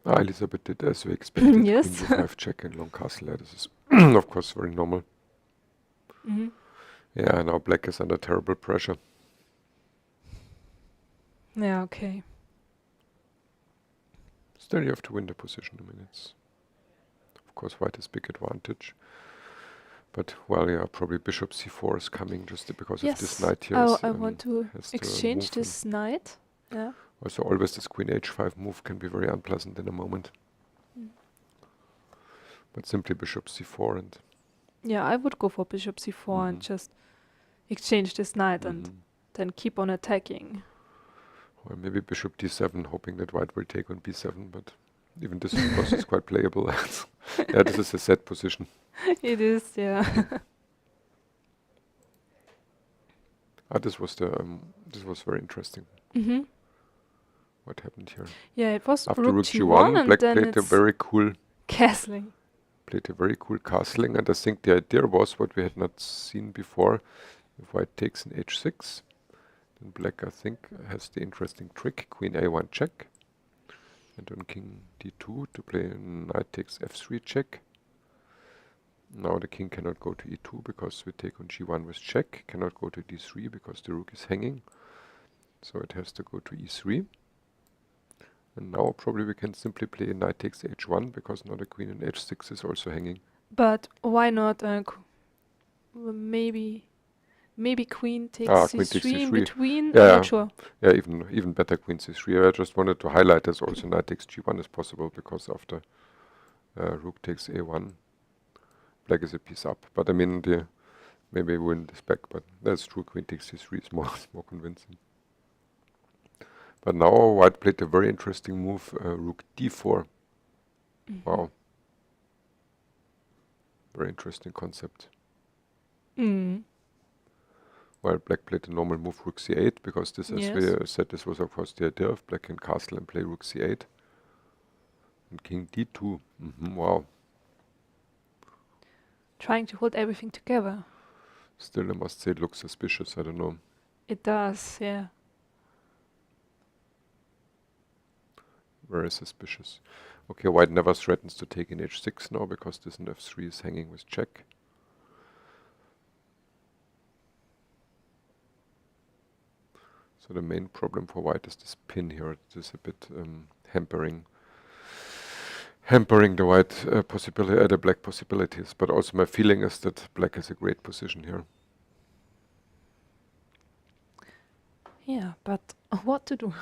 Elisabeth did as we expected. Yes. Queen b5 check and long castle. Yeah, this is of course very normal. Yeah, now black is under terrible pressure. Yeah. Okay. Still you have to win the position. I mean, it's of course white has big advantage. But well, yeah, probably bishop c4 is coming just because of this knight here. I want to exchange this knight. Yeah. Also, always this queen h5 move can be very unpleasant in a moment. But simply bishop c4 and... Yeah, I would go for bishop c4 and just exchange this knight and then keep on attacking. Or maybe bishop d7, hoping that white will take on b7, but even this, of course, is quite playable. Yeah, this is a set position. It is, yeah. This was very interesting. Hmm. What happened here? Yeah, it was After rook rook g1, g1, and black then played a it's very cool castling. castling, and I think the idea was what we had not seen before. If white takes an h6, then black, I think, has the interesting trick, queen a1 check, and on king d2 to play knight takes f3 check. Now the king cannot go to e2 because we take on g1 with check, cannot go to d3 because the rook is hanging, so it has to go to e3. And now probably we can simply play knight takes h1 because now the queen in h6 is also hanging. But why not maybe queen takes Queen c3 takes in c3. between? Yeah, I'm yeah. not sure. Yeah, even better queen c3. I just wanted to highlight that also knight takes g1 is possible because after rook takes a1, black is a piece up. But I mean, maybe win this back, but that's true. Queen takes c3 is more convincing. But now white played a very interesting move, rook d4. Wow. Very interesting concept. Mm. While black played a normal move, rook c8, because this, as we Yes. said, this was of course the idea of black can castle and play rook c8. And king d2. Wow. Trying to hold everything together. Still, I must say it looks suspicious. I don't know. It does, yeah. Very suspicious. Okay, white never threatens to take in h6 now because this in f3 is hanging with check. So the main problem for white is this pin here. It is a bit hampering the white the black possibilities. But also my feeling is that black has a great position here. Yeah, but what to do?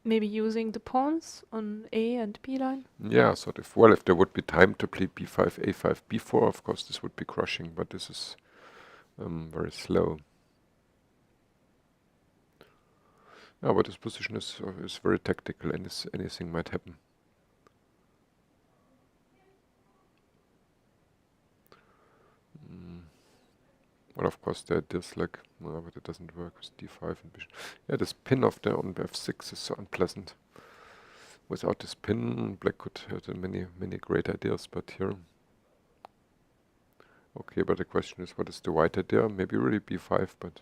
Maybe using the pawns on A and B line? Yeah, so if there would be time to play b5, a5, b4, of course this would be crushing, but this is very slow. Yeah, but this position is very tactical, and anything might happen. Well, of course there is like, no, but it doesn't work with d5 and bishop. Yeah, this pin on f6 is so unpleasant. Without this pin, black could have many great ideas, but here. Okay, but the question is, what is the white idea? Maybe really b5, but.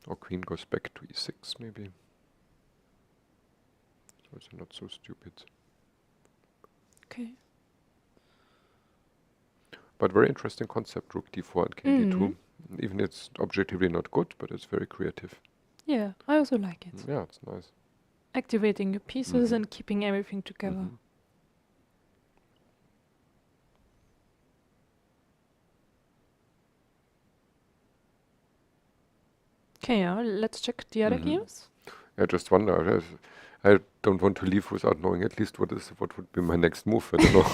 Or queen goes back to e6, maybe. So it's not so stupid. Okay. But very interesting concept, rook d4 and king d2. Even it's objectively not good, but it's very creative. Yeah, I also like it. Yeah, it's nice. Activating your pieces and keeping everything together. Okay, yeah, let's check the other games. I just wonder. I don't want to leave without knowing at least what would be my next move. I don't know.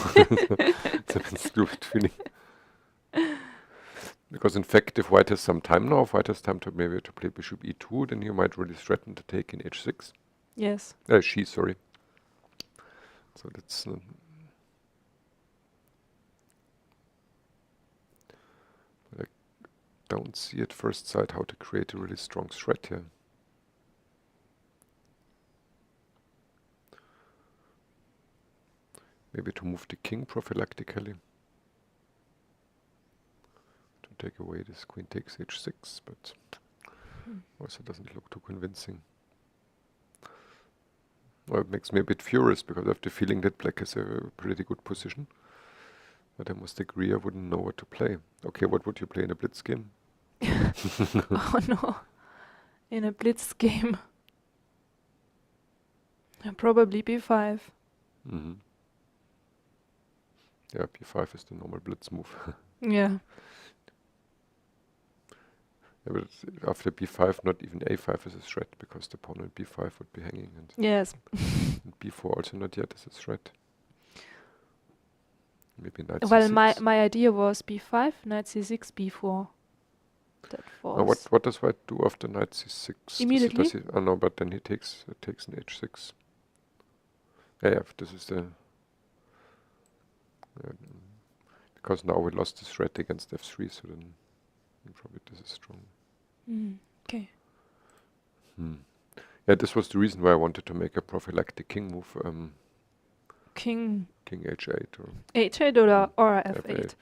It's a bit stupid feeling. Because in fact, if white has some time now, if white has time to maybe to play bishop e2, then you might really threaten to take in h6. Yes. Sorry. So that's. But I don't see at first sight how to create a really strong threat here. Maybe to move the king prophylactically. To take away this queen takes h6, but also doesn't look too convincing. Well, it makes me a bit furious because I have the feeling that black has a pretty good position. But I must agree I wouldn't know what to play. Okay, what would you play in a blitz game? Oh no. In a blitz game. Probably b5. Yeah, b5 is the normal blitz move. Yeah. Yeah, but after b5, not even a5 is a threat because the pawn on b5 would be hanging, and, Yes. and b4 also not yet is a threat. Maybe knight Well, c6. my idea was b5, knight c6, b4. That Now was what does white do after knight c6? Immediately? No, but then he takes an h6. Yeah, this is the because now we lost this threat against f3, so then probably this is strong. Okay. Yeah, this was the reason why I wanted to make a prophylactic king move. King King h8 or h8 or f8.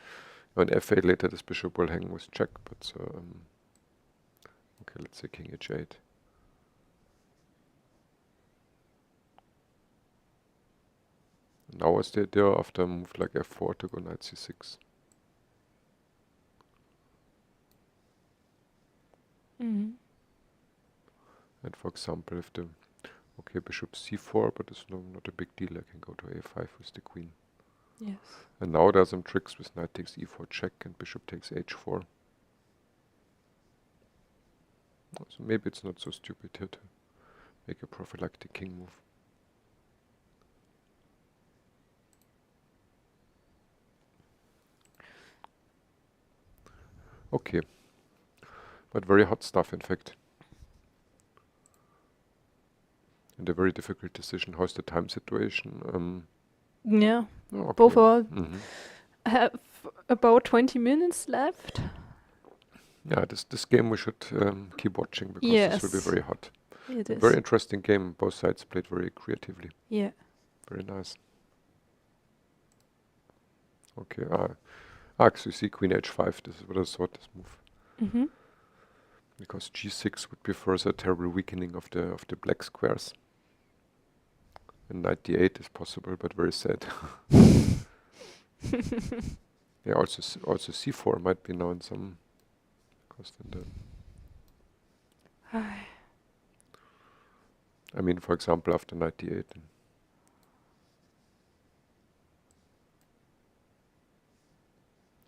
On f8 later this bishop will hang with check, but so okay, let's say king h8. Now was the idea after a move like f4 to go knight c6. And for example, if the bishop c4, but it's not a big deal. I can go to a5 with the queen. Yes. And now there are some tricks with knight takes e4 check and bishop takes h4. So maybe it's not so stupid here to make a prophylactic king move. Okay, but very hot stuff in fact. And a very difficult decision. How's the time situation? Yeah. Okay. Both are have about 20 minutes left. Yeah, this game we should keep watching because this will be Yes. very hot. It A is. very interesting game. Both sides played very creatively. Yeah. Very nice. Okay. Actually, see queen h5. This is what I thought. This move, because g6 would be further terrible weakening of the black squares. And knight d8 is possible, but very sad. Yeah. Also c4 might be now in some cost in the. I mean, for example, after knight d8.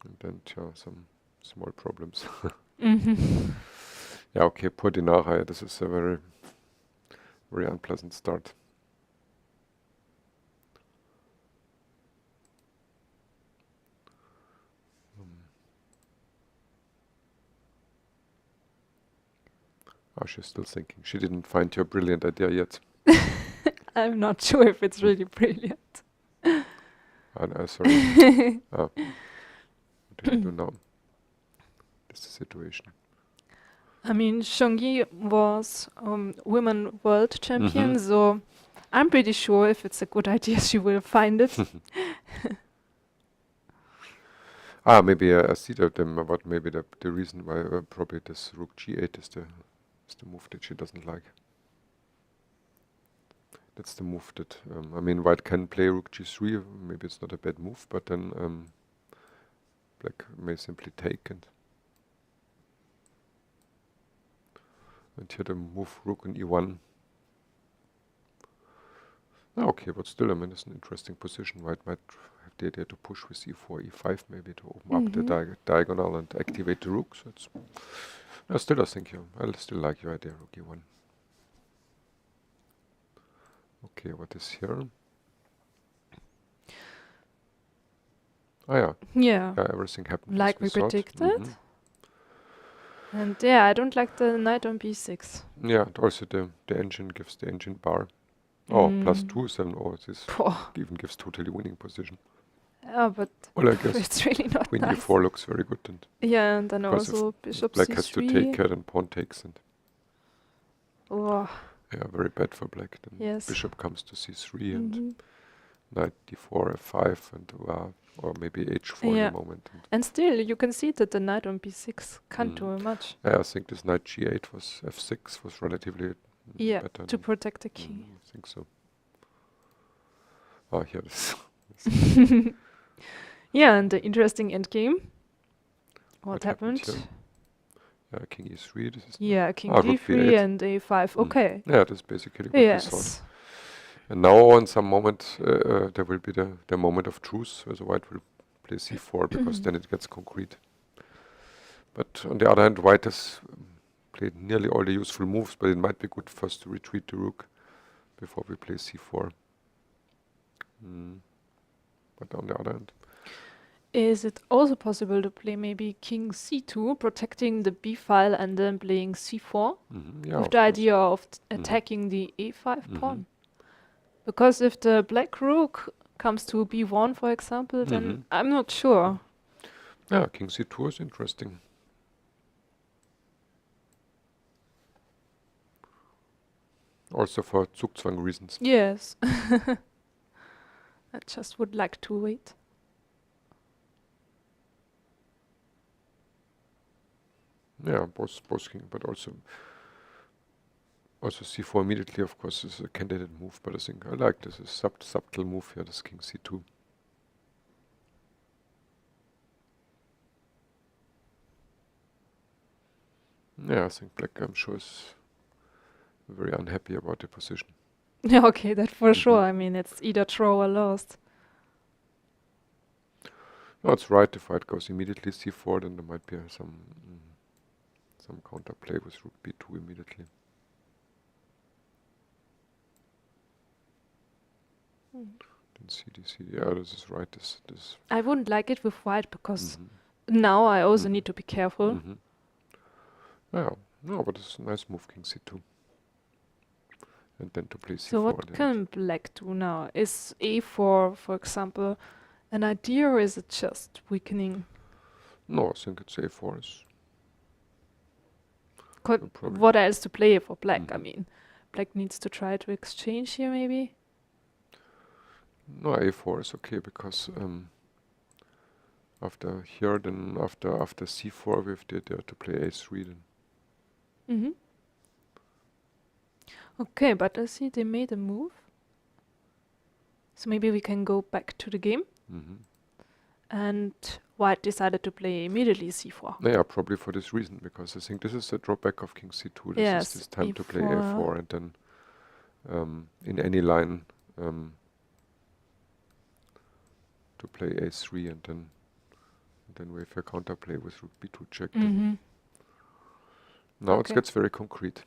And then some small problems. Yeah, okay, poor Dinara. This is a very, very unpleasant start. She's still thinking. She didn't find your brilliant idea yet. I'm not sure if it's really brilliant. No, sorry. What do you do now? That's the situation. I mean, Zhongyi was women world champion, so I'm pretty sure if it's a good idea, she will find it. Maybe I see that. But maybe the reason why probably this rook g8 is the move that she doesn't like. That's the move that I mean, white can play rook g3. Maybe it's not a bad move, but then black may simply take and here the move rook in e1. Okay, but still, I mean, it's an interesting position. White might have the idea to push with e4, e5, maybe to open up the diagonal and activate the rook. So it's still, I think, I still like your idea, rook e1. Okay, what is here? Yeah. Everything happened Like as we thought. predicted. And yeah, I don't like the knight on b6. Yeah, and also the engine gives the engine bar. Plus 2, 7. This even gives totally winning position. Yeah, but Well, I guess it's really not queen nice. d4 looks very good. And Yeah, and then because also bishop black c3. has to take care, then pawn takes. And Oh, yeah, very bad for black. Then yes. bishop comes to c3 and knight d4, f5, and or maybe h4 in a moment. And still, you can see that the knight on b6 can't do much. Yeah, I think this knight g8 was f6 was relatively better. To protect the king. I think so. Here this. Yeah, and the interesting endgame. What happened? here? Yeah, king e3. This is King rook d3 b8. and a5. Okay. Yeah, that's basically what we thought. Yes. And now, in some moment, there will be the moment of truth, where the white will play c4 because then it gets concrete. But on the other hand, white has played nearly all the useful moves, but it might be good first to retreat the rook before we play c4. But on the other hand, Is it also possible to play maybe king c2, protecting the b file and then playing c4? Yeah, With of the course. idea of attacking the a5 pawn. Because if the black rook comes to b1, for example, then I'm not sure. Yeah, king c2 is interesting. Also for Zugzwang reasons. Yes. I just would like to wait. Yeah, both king, but also c4 immediately, of course, is a candidate move. But I think I like this. Is subtle move here. This king c2. Yeah, I think black, I'm sure, is very unhappy about the position. Yeah, okay, that for sure. I mean, it's either draw or lost. No, it's right. If white goes immediately c4, then there might be some counterplay with rook b2 immediately. Then cd. Yeah, this is right. This. I wouldn't like it with white because now I also need to be careful. Yeah, no, but it's a nice move, king c2. And then to play c4. So what can black do now? Is a4, for example, an idea, or is it just weakening? No, I think it's a4 is probably. What else to play for black? I mean, black needs to try to exchange here, maybe? No, a4 is okay because after here, then after c4, we have the idea to play a3 then. Okay, but I see they made a move. So maybe we can go back to the game. And white decided to play immediately c4. Yeah, probably for this reason, because I think this is a drawback of king c2. This is this time to play a4 and then in any line to play a3 and then we have a counterplay with rook b2 check. Now it gets very concrete.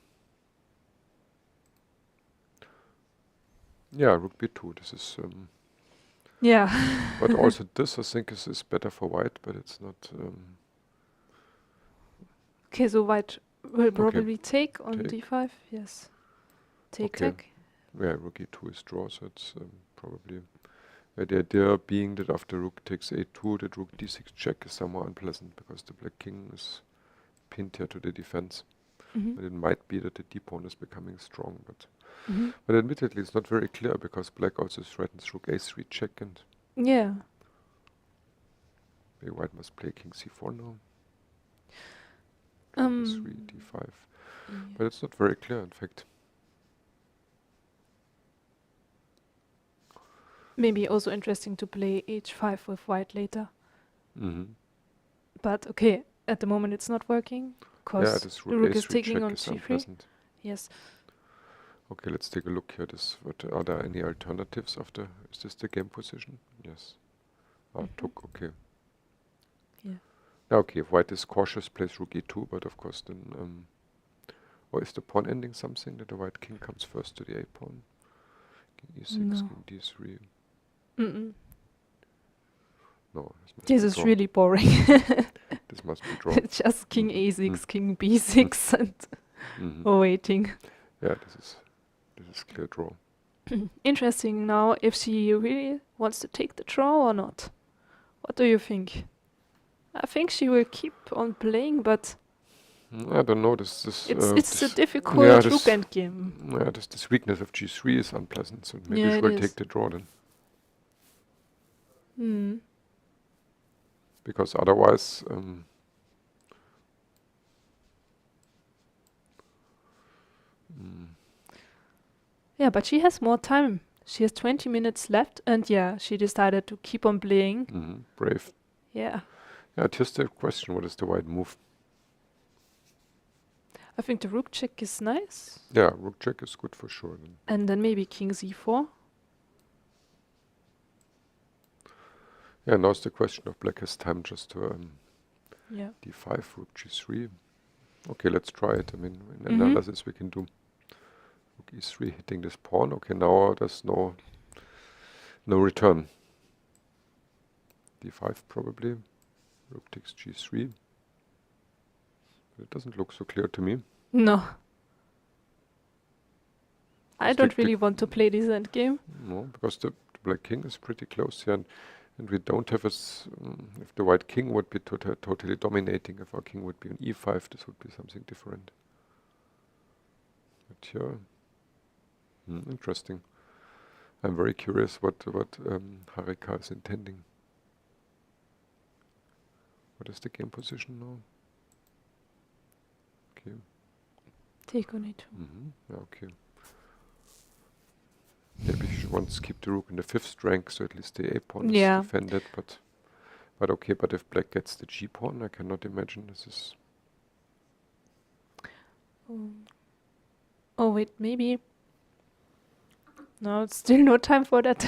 Yeah, rook b2. This is yeah. but also this I think is better for white, but it's not. Okay, so white will probably take on d5. Yes. Take. Yeah, rook e2 is draw, so it's probably the idea being that after rook takes a2, that rook d6 check is somewhat unpleasant because the black king is pinned here to the defense. But it might be that the d-pawn is becoming strong, but admittedly it's not very clear because black also threatens rook a3 check and yeah. maybe white must play king c4 now. 3 d5, but it's not very clear in fact. Maybe also interesting to play h5 with white later. But okay, at the moment it's not working because the rook is taking on c3. Yes. Okay, let's take a look here. Are there any alternatives after? Is this the game position? Yes. Took, okay. Yeah. Okay, if white is cautious, plays rook e2, but of course then... or is the pawn ending something that the white king comes first to the a pawn? King e6, king d3. No, this is really boring. This must be drawn. Just king a6, king b6 and waiting. Yeah, this is clear draw. Interesting now if she really wants to take the draw or not. What do you think? I think she will keep on playing, but I don't know. It's a difficult rook endgame. Yeah, this weakness of g3 is unpleasant, so maybe she will take the draw then. Because otherwise... yeah, but she has more time. She has 20 minutes left, and yeah, she decided to keep on playing. Brave. Yeah. Yeah, just a question, what is the white move? I think the rook check is nice. Yeah, rook check is good for sure. And then maybe king c4. Yeah, now it's the question of black has time just to d5, rook g3. Okay, let's try it. I mean, in analysis we can do rook e3 hitting this pawn. Okay, now there's no return. d5 probably. Rook takes g3. It doesn't look so clear to me. No. I Just don't take the- really want to play this endgame. No, because the black king is pretty close here, and we don't have if the white king would be totally dominating, if our king would be on e5, this would be something different. But here, interesting. I'm very curious what Harika is intending. What is the game position now? Okay. Take on e2. Yeah, okay. Maybe she wants to keep the rook in the 5th rank, so at least the a pawn is Yeah. defended. But okay. But if black gets the g pawn, I cannot imagine this is. Oh wait, maybe. No, it's still no time for that.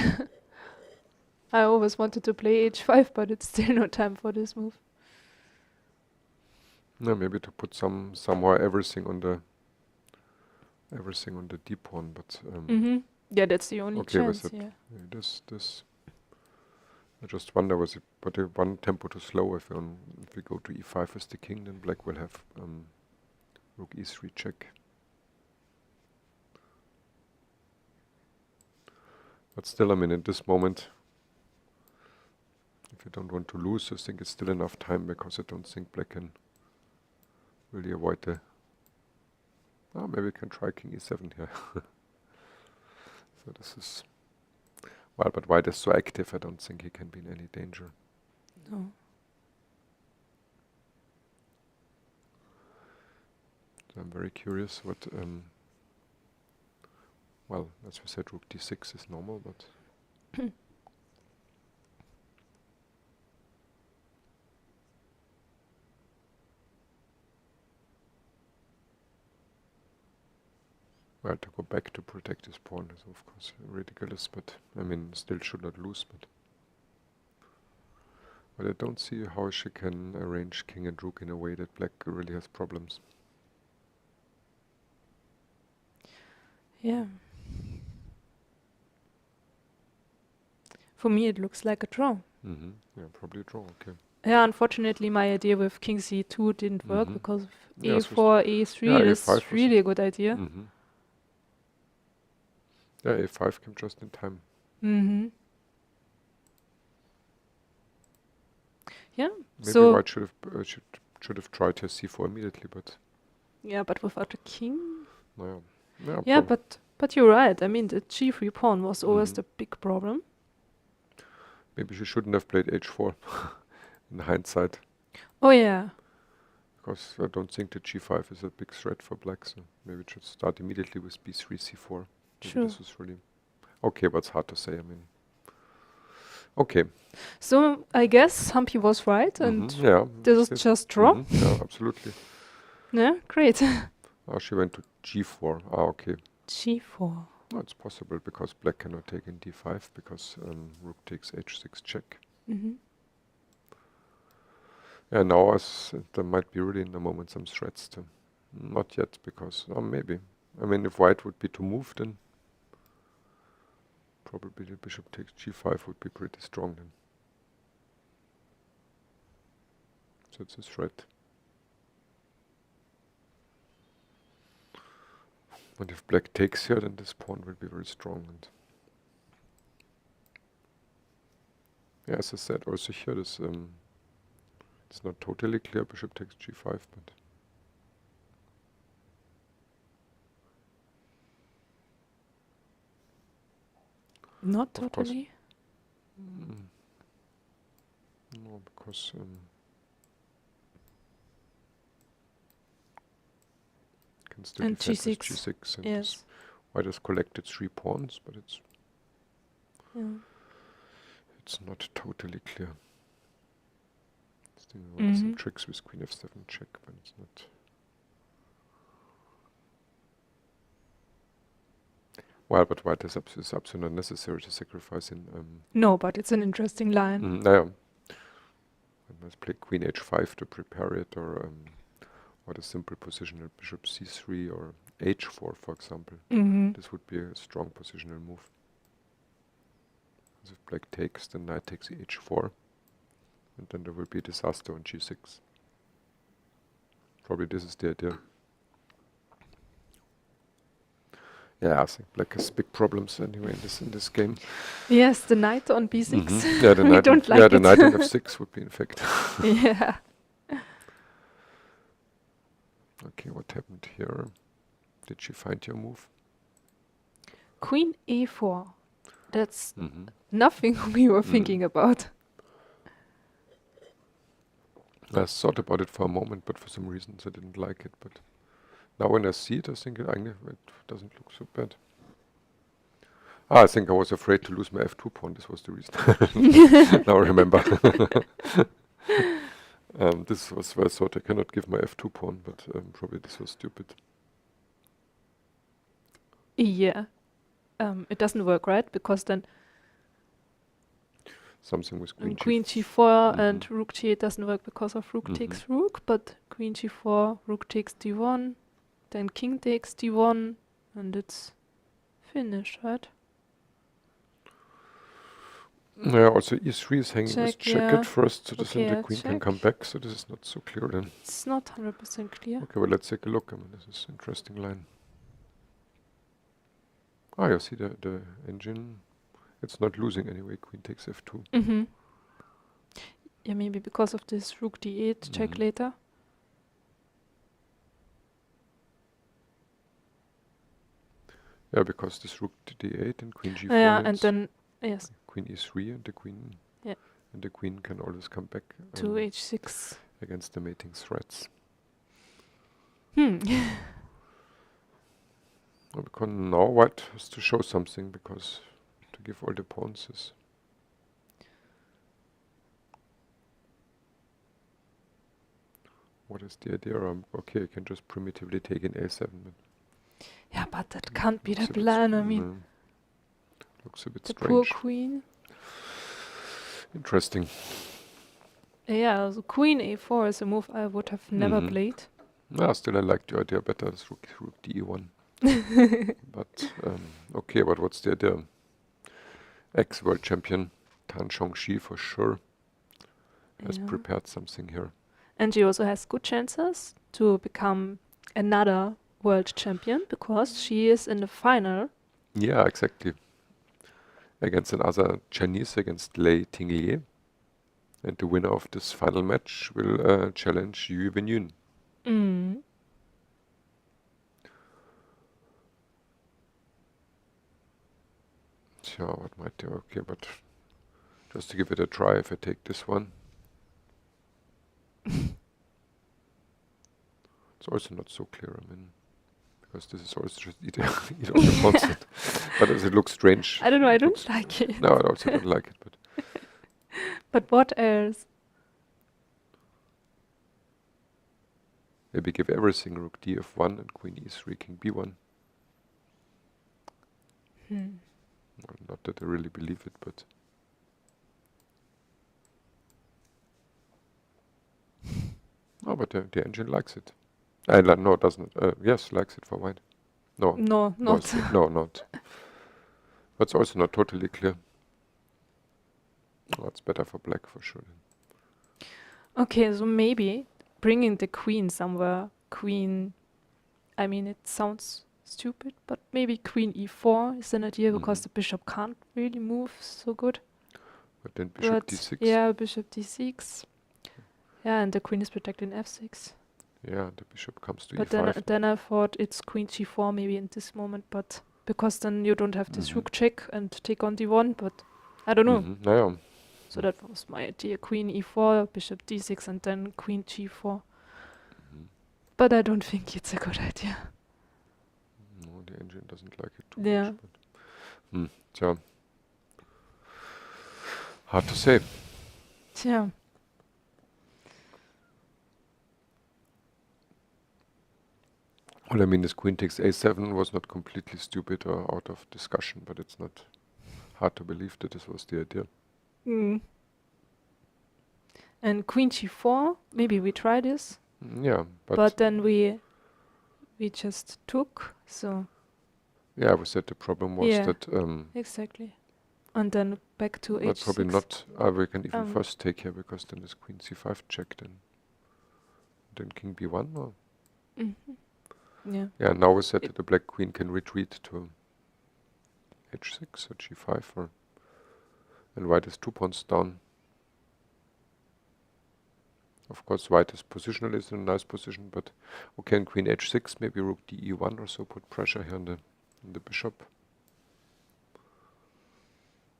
I always wanted to play h5, but it's still no time for this move. No, maybe to put somehow everything on the d pawn, but Yeah, that's the only okay with chance. it. Yeah. This. I just wonder was it but one tempo too slow if we go to e5 as the king, then black will have rook e3 check. But still, I mean, in this moment, if you don't want to lose, I think it's still enough time, because I don't think black can really avoid the. Maybe we can try king e7 here. So this is. Well, but white is so active, I don't think he can be in any danger. No. So I'm very curious what. Well, as we said, rook d6 is normal, but. Well, to go back to protect his pawn is of course ridiculous, but I mean, still should not lose, but I don't see how she can arrange king and rook in a way that black really has problems. Yeah. For me, it looks like a draw. Yeah, probably a draw, okay. Yeah, unfortunately, my idea with king c2 didn't work because of Yes, a4, a3 yeah, is a5 was really a good idea. Yeah, a5 came just in time. Yeah. Maybe So white should have tried her c4 immediately, but yeah, but without a king. no, yeah. Yeah, but you're right. I mean, the g3 pawn was always the big problem. Maybe she shouldn't have played h4 in hindsight, Oh yeah. because I don't think the g5 is a big threat for black, so maybe it should start immediately with b3, c4. Maybe True. this was really okay, but it's hard to say. I mean, okay. So I guess Humpy was right, and Yeah, this is just draw. Yeah, absolutely. Yeah, great. She went to g4. Okay. g4. No, it's possible because black cannot take in d5 because rook takes h6 check. Yeah, now there might be really in the moment some threats to. Not yet, because maybe. I mean, if white would be to move, then probably the bishop takes g5 would be pretty strong then. So it's a threat. And if black takes here, then this pawn will be very strong. And yeah, as I said, also here this it's not totally clear. Bishop takes g5, but Not Of course. totally. no, because can still And defend with g6. g6, and Yes. white has collected 3 pawns, but Yeah. it's not totally clear. Still some Mhm. tricks with queen f7 check, but it's not. Well, but white is absolutely not necessary to sacrifice in. No, but it's an interesting line. Naja. I must play queen h5 to prepare it, or the simple positional bishop c3 or h4, for example. This would be a strong positional move. Because if black takes, then knight takes h4. And then there will be disaster on g6. Probably this is the idea. Yeah, I think black has big problems anyway in this game. Yes, the knight on b6. Mhm. Yeah, the We knight. don't like yeah, the it. knight on f6 would be in fact. Yeah. Okay, what happened here? Did she find your move? Queen a4. That's Mhm. nothing we were thinking about. I thought about it for a moment, but for some reasons I didn't like it. But now when I see it, I think it doesn't look so bad. I think I was afraid to lose my f2 pawn. This was the reason. Now I remember. This was where I thought I cannot give my f2 pawn, but probably this was stupid. Yeah. It doesn't work, right? Because then Something with queen, queen g4 Mhm. and rook g8 doesn't work because of rook takes rook, but queen g4, rook takes d1, then king takes d1, and it's finished, right? Yeah, also e3 is hanging with Check, check yeah. at first, so this Okay, and the yeah, queen can check. come back, so this is not so clear then. It's not 100% clear. Okay, well let's take a look. I mean, this is an interesting line. Ah, you see the engine. It's not losing anyway. Queen takes f2. Mm-hmm. Yeah, maybe because of this rook d8 check Mhm. later. Yeah, because this rook to d8 and queen g4. Yeah, and it's then yes, queen e3 and the queen. Yeah. And the queen can always come back to h6. against the mating threats. Hmm. Well, because now white has to show something, because to give all the pawns is. What is the idea? Okay, you can just primitively take in a7. But Yeah, but that can't be the looks a bit plan. I s- mean, mm, looks a bit the poor strange. queen. Interesting. Yeah, so queen a4 is a move I would have never Mhm. played. No, still I like the idea better as rook d1. But okay, but what's the idea? Ex-world champion Tan Zhongyi for sure has Yeah. prepared something here. And she also has good chances to become another world champion because she is in the final. Yeah, exactly. Against another Chinese, against Lei Tinglier. And the winner of this final match will challenge Yu Wenyun. Mm. So what might do? Okay, but just to give it a try, if I take this one. It's also not so clear, I mean, because this is also just either on the constant. But as it looks strange. I don't know, I it don't looks- like it. No, I also don't like it, but But what else? maybe give everything rook df1 and queen e3, king b1. Well, not that I really believe it, but no, but the engine likes it. No, it doesn't. Yes, likes it for white. No, No, not. not. But it's also not totally clear. Oh, it's better for black for sure. Okay, so maybe bringing the queen somewhere. Queen, I mean, it sounds stupid, but maybe queen e4 is an idea because Mhm. the bishop can't really move so good. But then bishop But d6. yeah, bishop d6. Yeah, and the queen is protected in f6. Yeah, the bishop comes to But e5. then I thought it's queen g4 maybe in this moment, but because then you don't have this Mhm. rook check and take on d1, but I don't know. Naja. So that was my idea. Queen e4, bishop d6, and then queen g4. Mhm. But I don't think it's a good idea. No, the engine doesn't like it too Yeah. much. But tja. Hard to say. Yeah. Well, I mean, this queen takes a7 was not completely stupid or out of discussion, but it's not hard to believe that this was the idea. Mm. And queen g4, maybe we try this, Yeah, but then we just took. So yeah, we said the problem was Yeah. that exactly. and then back to But h6. probably not. We can even Um, first take here, because then this queen c5 check, then king b1. Or Yeah. yeah, now we said that the black queen can retreat to h6 or g5, and white is 2 pawns down. Of course, white is positional, is in a nice position, but okay, and queen h6, maybe rook de1 or so, put pressure here on the bishop.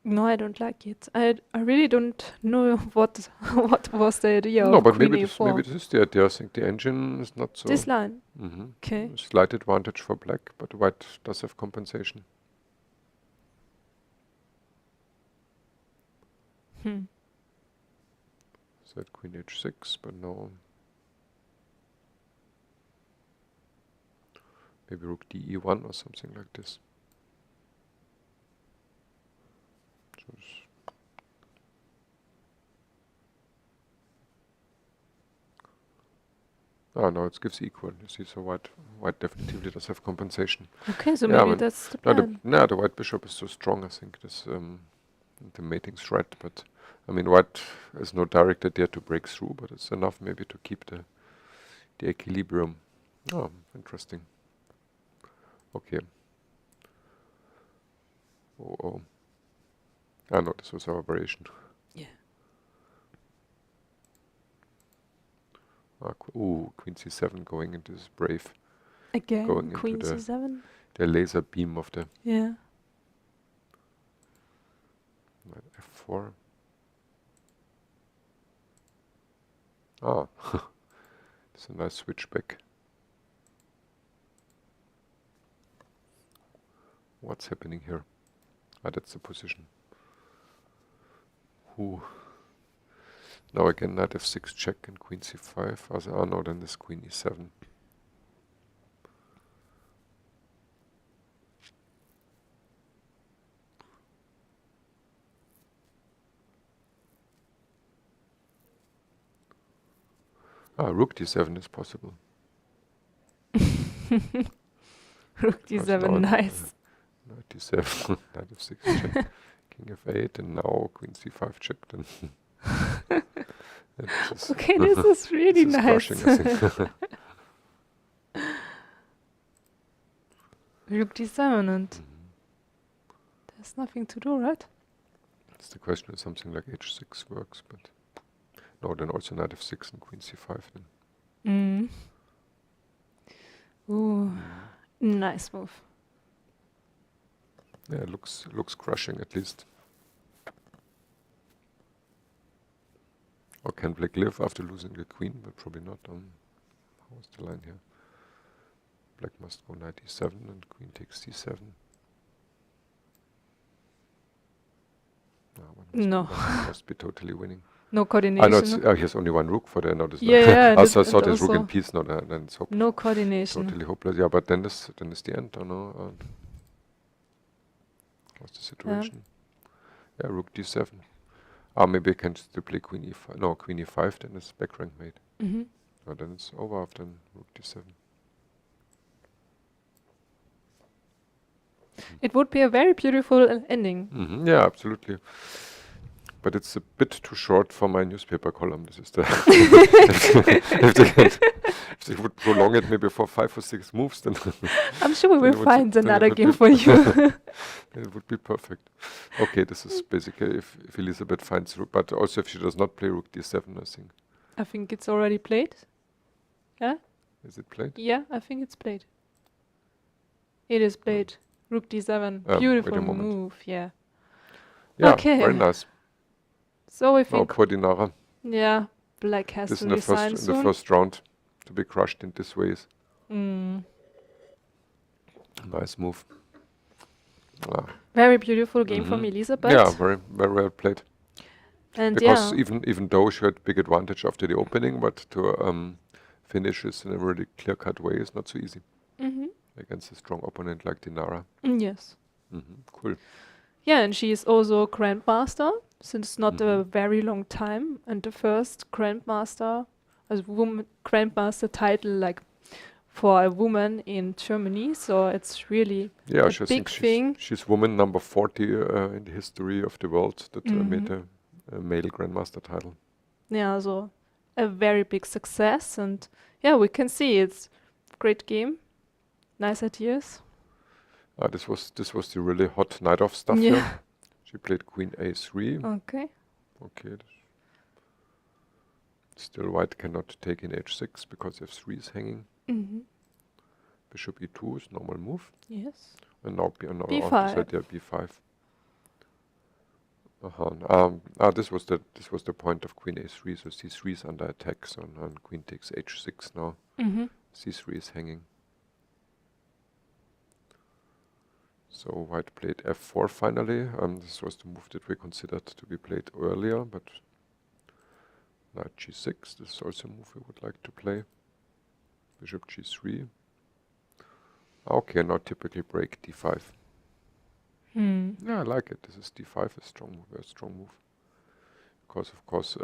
No, I don't like it. I really don't know what was the idea No, of but queen maybe a4. this is the idea. I think the engine is not so. This line. Mhm. Okay. Slight advantage for black, but white does have compensation. Said queen h6, but no. Maybe rook de1 or something like this. Oh no, it gives equal. You see, so white definitively does have compensation. Okay, so Yeah, maybe but that's the No, plan. the white bishop is so strong. I think this the mating threat. But I mean, white has no direct idea to break through, but it's enough maybe to keep the equilibrium. Oh, interesting. Okay. Oh. Ah no, this was our variation. Yeah. Ooh, queen c7 going into this brave. Again, Going into queen the- c7. The laser beam of the Yeah. knight f4. Ah, it's a nice switchback. What's happening here? Ah, that's the position. Ooh. Now again, knight f6 check and queen c5. Ah no, then this queen e7. Ah, rook d7 is possible. Rook Because d7, now nice. Knight d7, knight f6 check, king f8, and now queen c5 check. Then this is Okay, this is really this is nice. crushing, I think. Rook d7 and there's nothing to do, right? It's the question if something like h6 works, but no, then also knight f6 and queen c5 then. Ooh, nice move. Yeah, it looks crushing at least. Or can black live after losing the queen? But probably not. How's the line here? Black must go knight e7 and queen takes c7. No. One must be totally winning. No I coordination. know he has only one rook for the notice. Yeah, I and thought and his rook in also piece, no, then it's no coordination. totally hopeless. Yeah, but then is the end, I know. What's the situation? Yeah, rook d7. Maybe I can still play queen e5. No, queen e5, then it's back rank mate. No, then it's over after rook d7. It would be a very beautiful ending. Yeah, absolutely. But it's a bit too short for my newspaper column. This is the if they would prolong it maybe for 5 or 6 moves, then I'm sure we Then it will would- find then it another would game be- for you. it would be perfect. Okay, this is basically if Elisabeth finds rook, but also if she does not play rook d7, I think. I think it's already played. Yeah? Is it played? Yeah, I think it's played. It is played. Rook d7. wait a Beautiful moment. move, yeah. Yeah, Okay. very nice. So I Now think, poor Dinara. yeah, black has This to in the resign first in the soon. first round to be crushed in this way. Mm. Nice move. Ah, Very beautiful game from Mhm. Elisabeth. yeah, very well played. And Because yeah, even though she had big advantage after the opening, but to finish this in a really clear-cut way is not so easy against a strong opponent like Dinara. yes. Cool. Yeah, and she is also a grandmaster since not a very long time, and the first grandmaster, as woman grandmaster title, like for a woman in Germany, so it's really Yeah, a I think big thing. she's woman number 40 in the history of the world that made Mhm. a male grandmaster title. Yeah, so a very big success, and yeah, we can see it's great game, nice ideas. This was the really hot night off stuff Yeah. here. She played Queen A3. Okay. Okay. Still white cannot take in H6 because F3 is hanging. Mm-hmm. Bishop E2 is normal move. Yes. And now B5. opposite, yeah, B5. This was the point of Queen A3, so C3 is under attack, so now Queen takes H6 now. Mm-hmm. C3 is hanging. So white played F4 finally. This was the move that we considered to be played earlier, but knight G6, this is also a move we would like to play. Bishop G3. Okay, now typically break D5. Yeah, I like it. This is D5, a strong move, very strong move. Because of course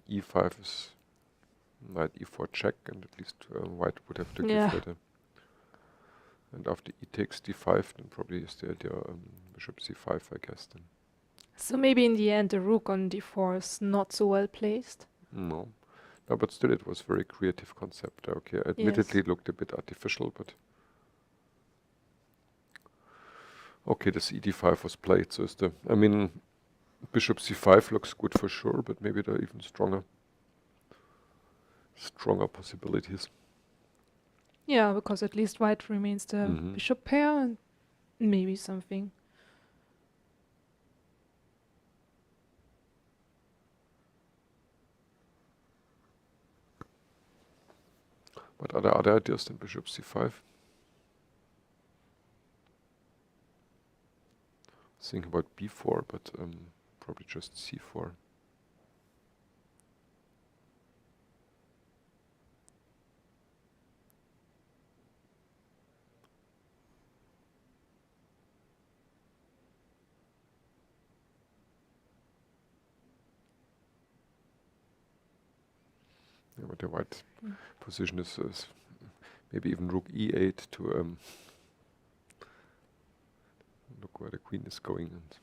E5 is knight E4 check, and at least white would have to give that a. And after E takes D5, then probably is the idea Bishop C5, I guess. Then. So maybe in the end the rook on D4 is not so well placed. No, but still it was very creative concept. Okay, admittedly it looked a bit artificial, but okay, this ED5 was played. So is Bishop C5 looks good for sure, but maybe there are even stronger possibilities. Yeah, because at least white remains the bishop pair and maybe something. But are there other ideas than Bishop C5? Think about B4, but probably just C4. Yeah, but the white position is maybe even rook E8 to look where the queen is going, and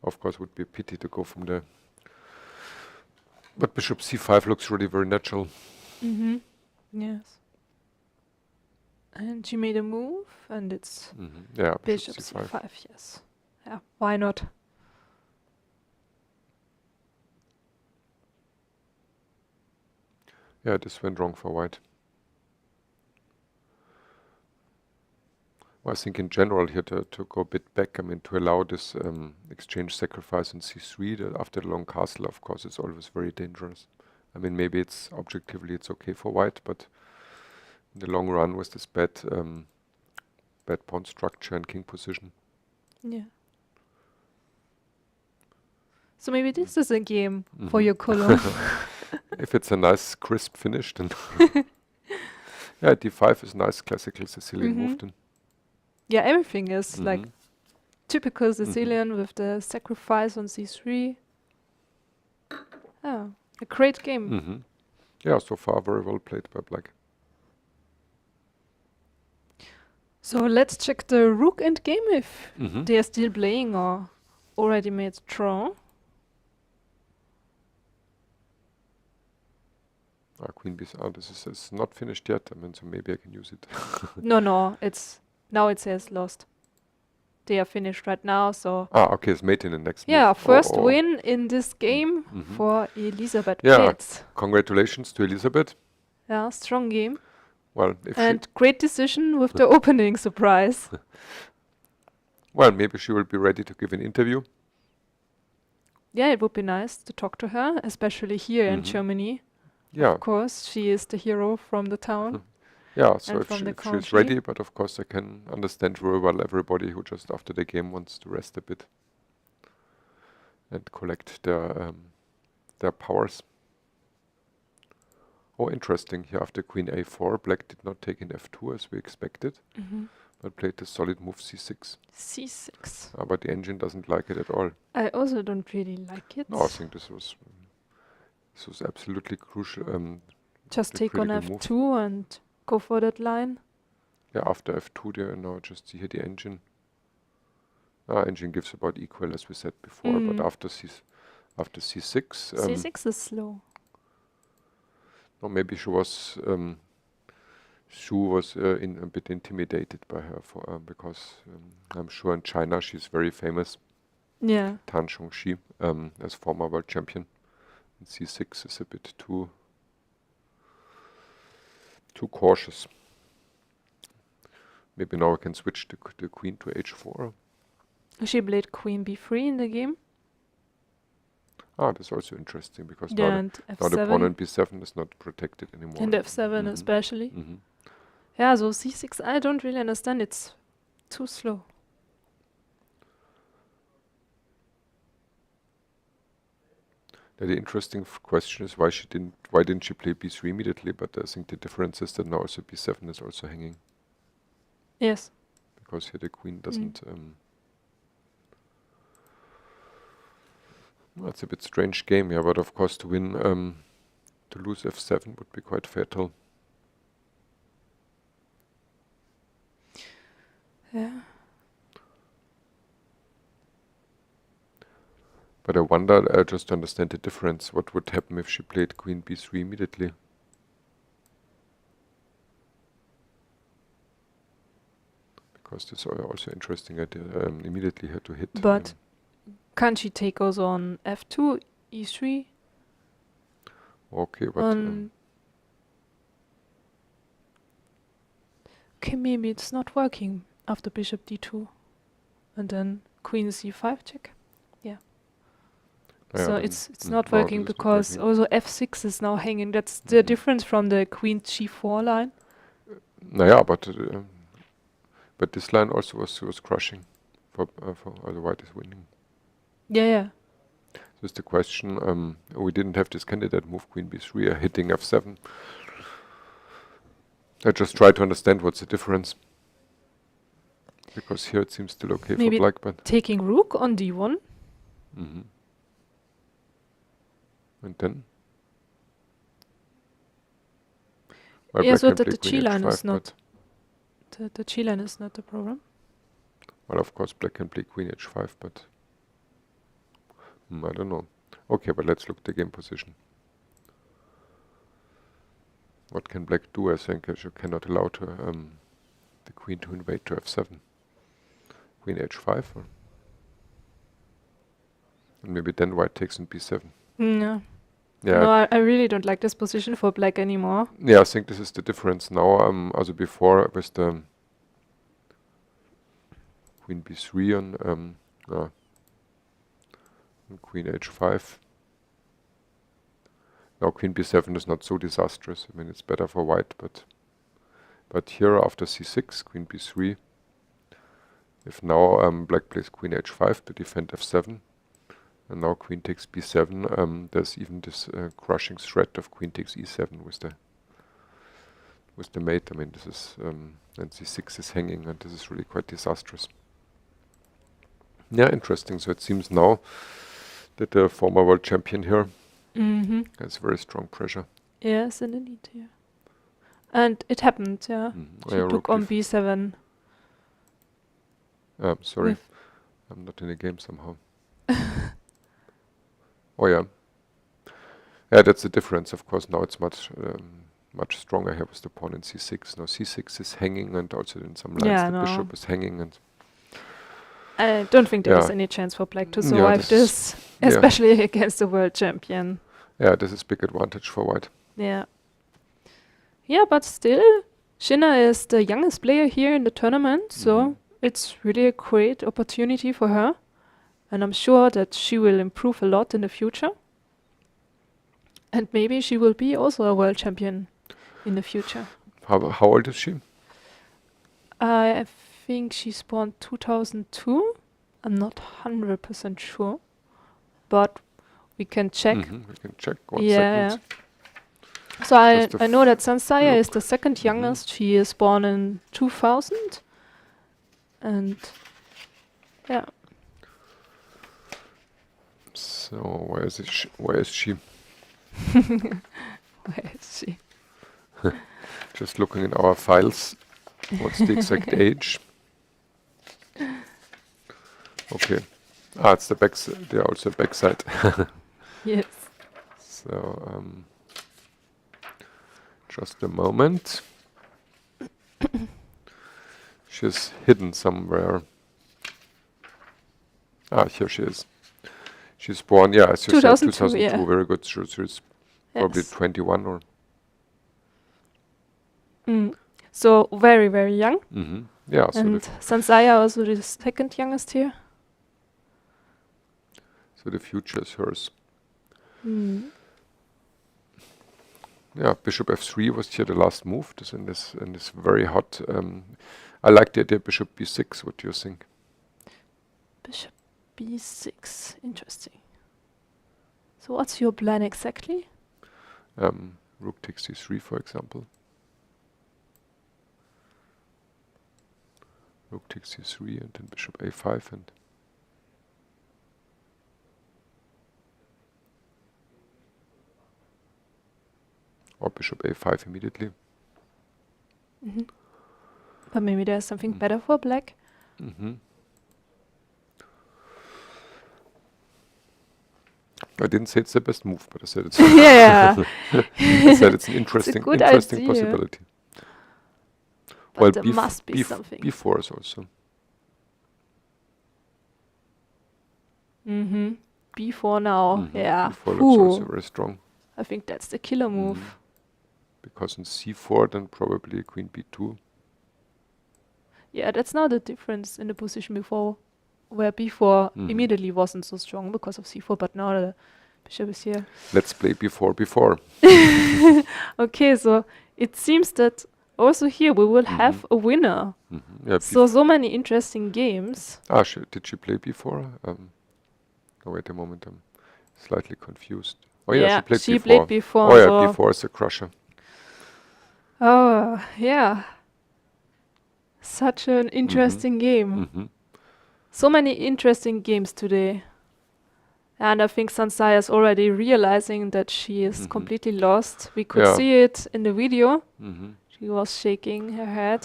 of course would be a pity to go from there. But Bishop C5 looks really very natural. Mm-hmm. Yes. And she made a move, and it's Yeah, bishop C5. Yes. Yeah, why not? Yeah, this went wrong for white. Well, I think in general here to go a bit back, to allow this exchange sacrifice on C3 that after the long castle, of course, it's always very dangerous. Maybe it's objectively it's okay for white, but in the long run with this bad pawn structure and king position. Yeah. So maybe this is a game for your column. If it's a nice crisp finish, then yeah, D5 is nice classical Sicilian move then. Yeah, everything is like typical Sicilian with the sacrifice on C3. Oh, a great game. Yeah, so far very well played by black. So let's check the rook end game if they are still playing or already made draw. Queen B7. This is not finished yet. So maybe I can use it. No, it's now it says lost. They are finished right now, so. Okay, it's mate in the next move. Yeah, first win in this game for Elisabeth Paehtz. Congratulations to Elisabeth. Yeah, strong game. Well, and great decision with the opening surprise. Well, maybe she will be ready to give an interview. Yeah, it would be nice to talk to her, especially here in Germany. Yeah. Of course, she is the hero from the town. Yeah, so if she's ready, but of course I can understand very well everybody who just after the game wants to rest a bit and collect their powers. Oh, interesting. Here after Queen A4, black did not take in F2 as we expected, but played the solid move C6. C6. But the engine doesn't like it at all. I also don't really like it. No, I think this was absolutely crucial. just the take on critical move. f2 and go for that line. Yeah, after f2 there, now just see here the engine. Engine gives about equal as we said before, but after c6, c6 is slow. or maybe she was a bit intimidated by her because I'm sure in China she's very famous. Yeah. Tan Zhongyi, as former world champion. And c6 is a bit too cautious. Maybe now I can switch the queen to h4. She played queen b3 in the game. That's also interesting because Yeah, now and the f7. pawn on b7 is not protected anymore. And f7 especially. Mhm. Yeah, so c6, I don't really understand. It's too slow. Now the interesting question is why didn't she play b3 immediately? But I think the difference is that now also b7 is also hanging Yes. because here the queen doesn't. Well, it's a bit strange game, yeah. But of course, to win, to lose f7 would be quite fatal. Yeah. But I wonder, just to understand the difference, what would happen if she played queen b3 immediately? Because this is also interesting idea. Immediately had to hit. But can't she take also on f2, e3? Okay, but Okay, maybe it's not working after bishop d2. And then queen c5 check. Yeah. So it's not no, working this is not because working. also f6 is now hanging. That's the difference from the queen g4 line. Naja, but this line also was crushing for the white is winning. Yeah, yeah. So is the question, we didn't have this candidate move queen b3 hitting f7. I just try to understand what's the difference. Because here it seems still okay Maybe for black, but taking rook on d1. and then? Yeah, so can that play the queen G line is h5, not the G line is not the problem. well, of course, black can play queen h5, but I don't know. Okay, but let's look at the game position. What can black do? I think you cannot allow the queen to invade to f7. Queen h5, and maybe then white takes in b7. No. Yeah, No, I really don't like this position for black anymore. yeah, I think this is the difference now. Also before with the queen b3 on queen h5. Now queen b7 is not so disastrous. I mean, it's better for white, but here after c6, queen b3. If now black plays queen h5 to defend f7, and now queen takes b7, there's even this crushing threat of queen takes e7 with the mate. I mean, this is and c6 is hanging, and this is really quite disastrous. Yeah, interesting. So it seems now that the former world champion here has very strong pressure. Yes, indeed, yeah. And it happened, yeah. She Yeah, took rook on b7. Sorry, with- I'm not in the game somehow. Oh yeah. Yeah, that's the difference. Of course, now it's much stronger here with the pawn in c6. Now c6 is hanging, and also in some lines Yeah, the no. bishop is hanging. And I don't think there is Yeah. any chance for black to Yeah, survive this this, yeah. especially against the world champion. yeah, this is big advantage for white. Yeah. Yeah, but still, Jiner is the youngest player here in the tournament, so it's really a great opportunity for her. And I'm sure that she will improve a lot in the future. And maybe she will be also a world champion in the future. How old is she? I think she's born 2002. I'm not 100% sure, but we can check. We can check 1 Yeah. second. So Just a I know that Zhansaya is look. the second youngest. She is born in 2000. And yeah, So where is she? where is she? Just looking in our files. What's the exact age? Okay. Ah, it's the back. There are also backside. Yes. So, just a moment. She's hidden somewhere. Ah, here she is. She's born, yeah, as you said, 2002. Yeah. Very good. She's probably 21 or. So very, very young. Yeah. And Zhansaya also the second youngest here. So the future is hers. Yeah, Bishop f3 was here the last move. This in this very hot. I like the idea Bishop b6. What do you think? Bishop b6. Interesting. So what's your plan exactly? Rook takes c3, for example. Rook takes c3 and then Bishop a5 and. Or Bishop a5 immediately. But maybe there's something better for black. I didn't say it's the best move, but I said it's. Yeah. I said it's an interesting, good interesting idea. possibility. But there must be something. b4 is also. b4 now. Yeah. b4 looks also very strong. I think that's the killer move. Because in c4, then probably queen b2. Yeah, that's now the difference in the position before, where b4 immediately wasn't so strong because of c4, but now the bishop is here. Let's play b4, b4. Okay, so it seems that also here we will have a winner. Yeah, So many interesting games. Ah, did she play b4? Oh, wait a moment, I'm slightly confused. Oh yeah, she played b4. Oh yeah, b4 is a crusher. Oh, yeah. Such an interesting game. So many interesting games today. And I think Zhansaya is already realizing that she is completely lost. We could see it in the video. She was shaking her head.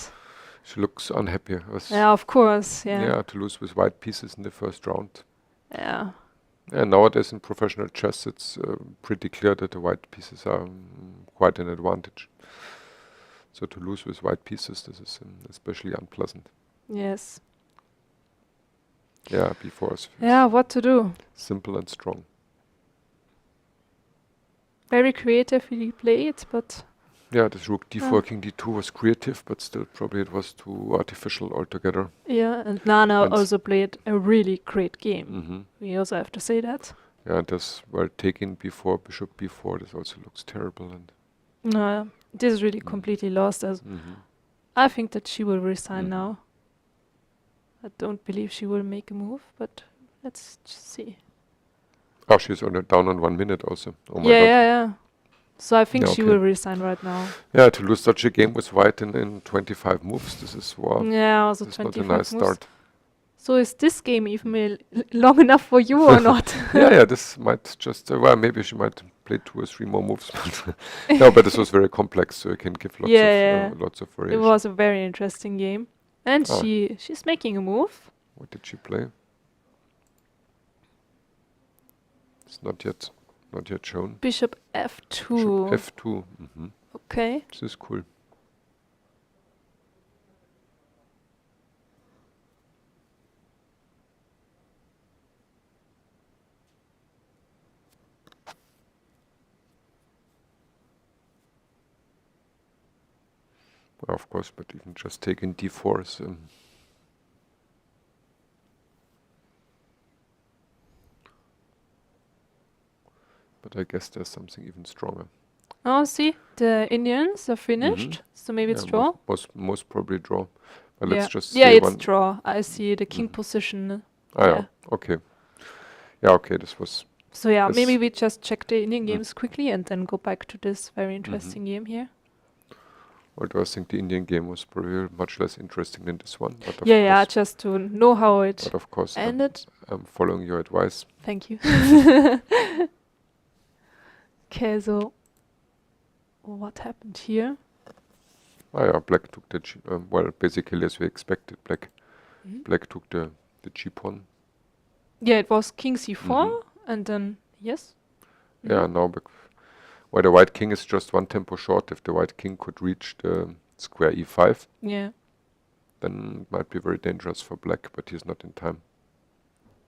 She looks unhappy. Yeah, of course. Yeah. Yeah, to lose with white pieces in the first round. Yeah. And nowadays in professional chess, it's pretty clear that the white pieces are quite an advantage. So to lose with white pieces, this is especially unpleasant. Yes. Yeah, b4 is what to do? simple and strong. Very creatively played, but... Yeah, this rook d4, king d2 was creative, but still probably it was too artificial altogether. Yeah, and Nana also played a really great game. We also have to say that. Yeah, and this, well, taking b4, bishop b4, this also looks terrible. And No, this is really completely lost. As I think that she will resign now. I don't believe she will make a move, but let's just see. Oh, she's down on 1 minute also. Oh my God. Yeah. So I think she will resign right now. Yeah, to lose such a game with white in 25 moves, this is wow. Yeah, also This is 25 not a nice moves. start. So is this game even long enough for you or not? Yeah, this might just, well, maybe she might play 2 or 3 more moves. No, but this was very complex, so you can give lots of variation. It was a very interesting game. And she's making a move. What did she play? It's not yet shown. Bishop f2. Bishop f2. Okay. This is cool. Well, of course, but even just taking d4 is but I guess there's something even stronger. Oh, see, the Indians are finished, so maybe it's draw. Most probably draw. But let's just yeah, say it's draw. I see the king position. Okay. Yeah, okay, this was... So maybe we just check the Indian games quickly and then go back to this very interesting game here. Although I think the Indian game was probably much less interesting than this one. But of course, just to know how it but of course ended. I'm following your advice. Thank you. Okay, so what happened here? Ah, yeah, black took the well, basically as we expected, black Mhm. black took the g pawn. Yeah, it was king c4, and then yes. Yeah, now where the white king is just one tempo short. If the white king could reach the square e5, Yeah. then it might be very dangerous for black, but he's not in time.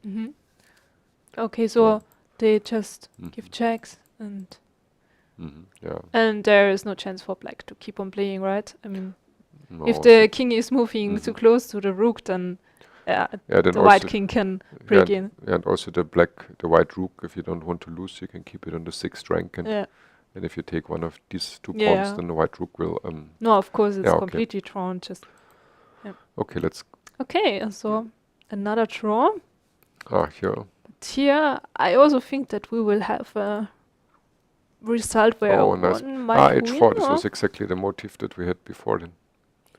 Mhm. Okay, so they just Mhm. give checks, Yeah. and there is no chance for black to keep on playing, right? I mean, No, if the king is moving too Mhm. close to the rook, then then the white king can break in. and also the white rook, if you don't want to lose, you can keep it on the 6th rank, and Yeah. and if you take one of these two Yeah. pawns, then the white rook will No, of course it's yeah, okay. completely drawn. Just Okay, let's okay. So another draw. here. But here, I also think that we will have a result where Nice. one might h4. win. This or was exactly the motive that we had before then.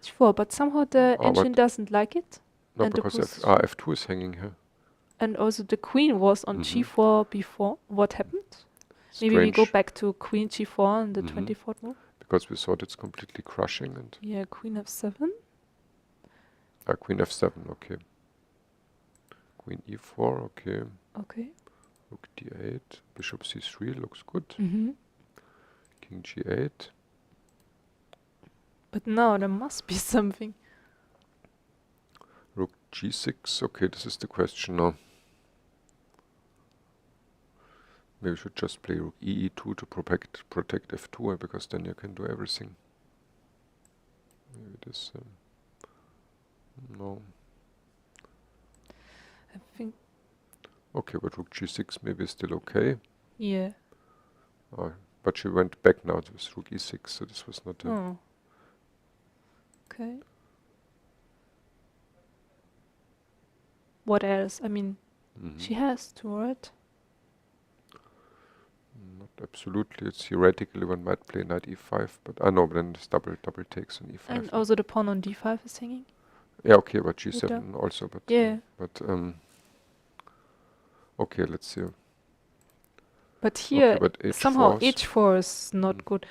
h4, but somehow the but engine doesn't like it. No, And the because position. f2 is hanging here. And also the queen was on g4 before. What happened? Maybe we go Strange, back to queen g4 in the Mhm. 24th move. because we thought it's completely crushing, and Yeah, queen f7. queen f7. Okay. Queen e4. Okay. Okay. Rook d8. Bishop c3 looks good. Mm-hmm. King g8. But now there must be something. Rook g6. Okay, this is the question now. Maybe we should just play rook e2 to protect f2, because then you can do everything. Maybe this. No. I think. Okay, but rook g6 maybe is still okay. Yeah. But she went back now to rook e6, so this was not a... Oh. Okay. What else? I mean, she has to, right? Not absolutely. It's theoretically one might play knight e5, but I know, but then this double takes on e5. And also the pawn on d5 is hanging. Yeah, okay, but g7 Later. also, but Yeah. Okay, let's see. But here, but h4 somehow is- h4 is not good.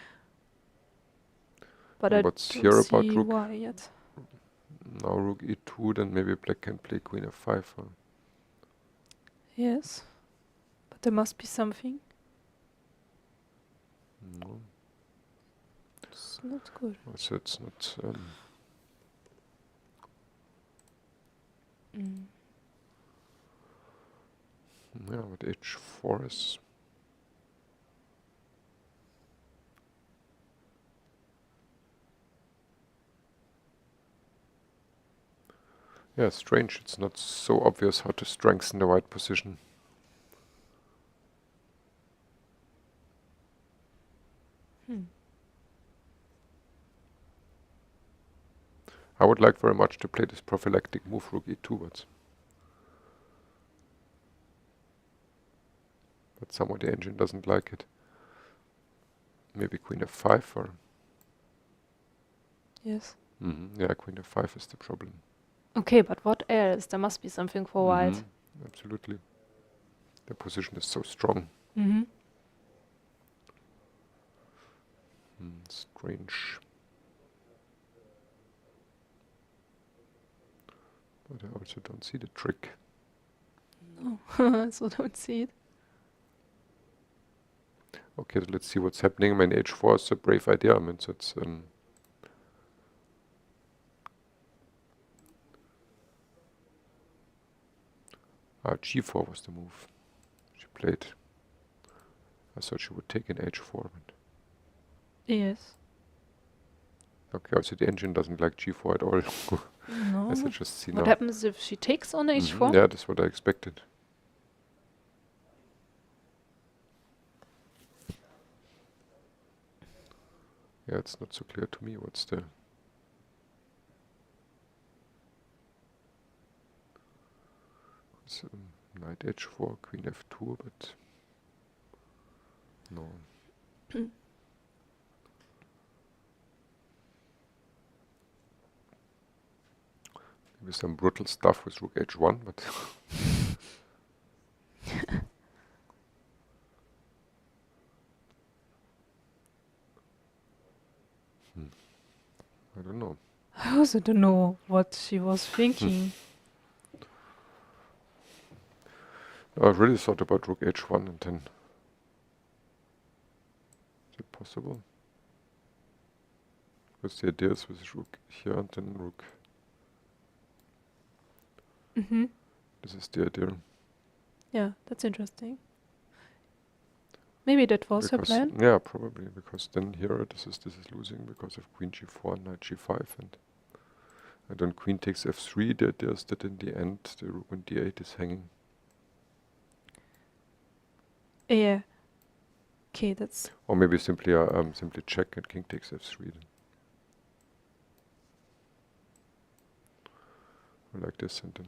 But And I what's don't here about see rook? why yet. Now rook e2, then maybe black can play queen f5. Yes. But there must be something. No, It's not good. so it's not... yeah, but h4 is... Yeah, strange. It's not so obvious how to strengthen the white position. I would like very much to play this prophylactic move rook e2, but somehow the engine doesn't like it. Maybe queen f5 or... Yes. Yeah, queen f5 is the problem. Okay, but what else? There must be something for white. Absolutely. The position is so strong. Mm-hmm. Strange. But I also don't see the trick. No, so don't see it. Okay, so let's see what's happening. I mean, h4 is a brave idea. I mean, so it's... g4 was the move she played. I thought she would take an h4. But Yes. okay, also the engine doesn't like g4 at all. No. As I just see What now. happens if she takes on h4? Yeah, that's what I expected. Yeah, it's not so clear to me what's the... Knight h4, queen f2, but... No. Maybe some brutal stuff with rook h1, but... I don't know. I also don't know what she was thinking. I really thought about rook h1 and then. Is it possible? Because the idea is with rook here and then rook. Mm-hmm. This is the idea. Yeah, that's interesting. Maybe that was her Because- plan. Yeah, probably, because then here this is losing because of queen g4, knight g5, and then queen takes f3. The idea is that in the end the rook on d8 is hanging. Yeah. Okay, that's Or maybe simply simply check and king takes f3 then. Or like this and then.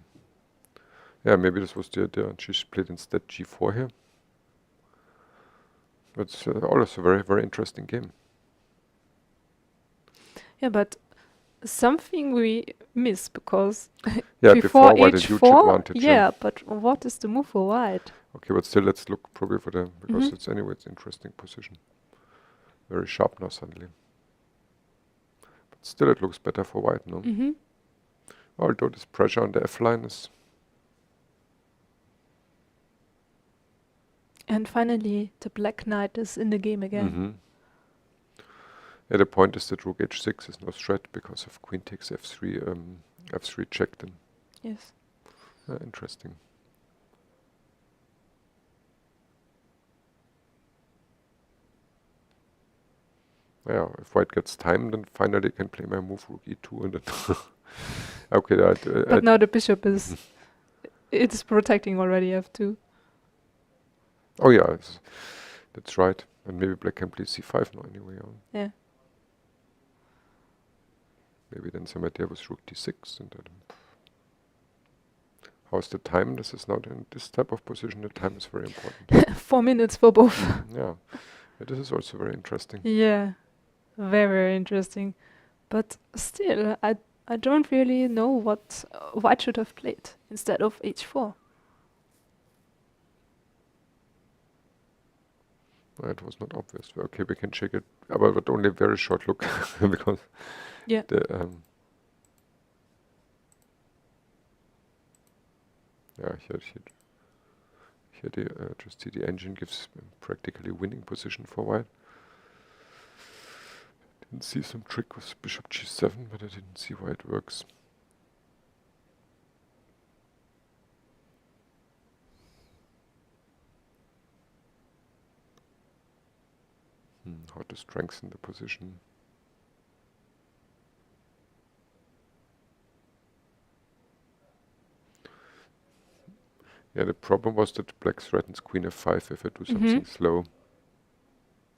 Yeah, maybe this was the idea, and she played instead g4 here. It's always a very, very interesting game. yeah, but something we miss because Yeah, before white had huge h4, advantage. yeah, but what is the move for white? Okay, but still, let's look probably for the, because Mhm. it's anyway, it's interesting position. Very sharp now suddenly. But still, it looks better for white, no? Mm-hmm. Although this pressure on the F line is. And finally, the black knight is in the game again. Mhm. Yeah, the point is that rook h6 is no threat because if queen takes f3, f3 check then. Yes. Interesting. Yeah, if white gets time, then finally I can play my move rook e2 and then. Okay, But now the bishop is it's protecting already f2. oh yeah, that's right. And maybe black can play c5 now anyway. Yeah. Maybe then some idea with rook d6 and then. How's the time? This is not in this type of position. The time is very important. 4 minutes for both. Yeah. This is also very interesting. Yeah. Very, very interesting. But still, I don't really know what white should have played instead of h4. It was not obvious. Okay, we can check it, but only a very short look because Yeah. the here the just see the engine gives practically winning position for white. Didn't see some trick with bishop g7, but I didn't see why it works. How to strengthen the position. Yeah, the problem was that black threatens queen f5 if I do something slow.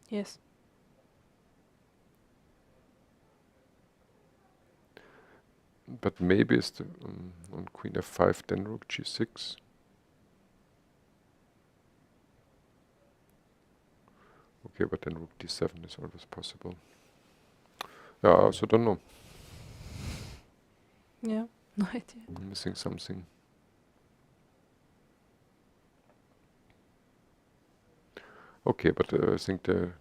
Yes. But maybe it's the, on queen f5 then rook g6. Okay, but then rook d7 is always possible. Yeah, I also don't know. Yeah. No idea. I'm missing something. Okay, but I think the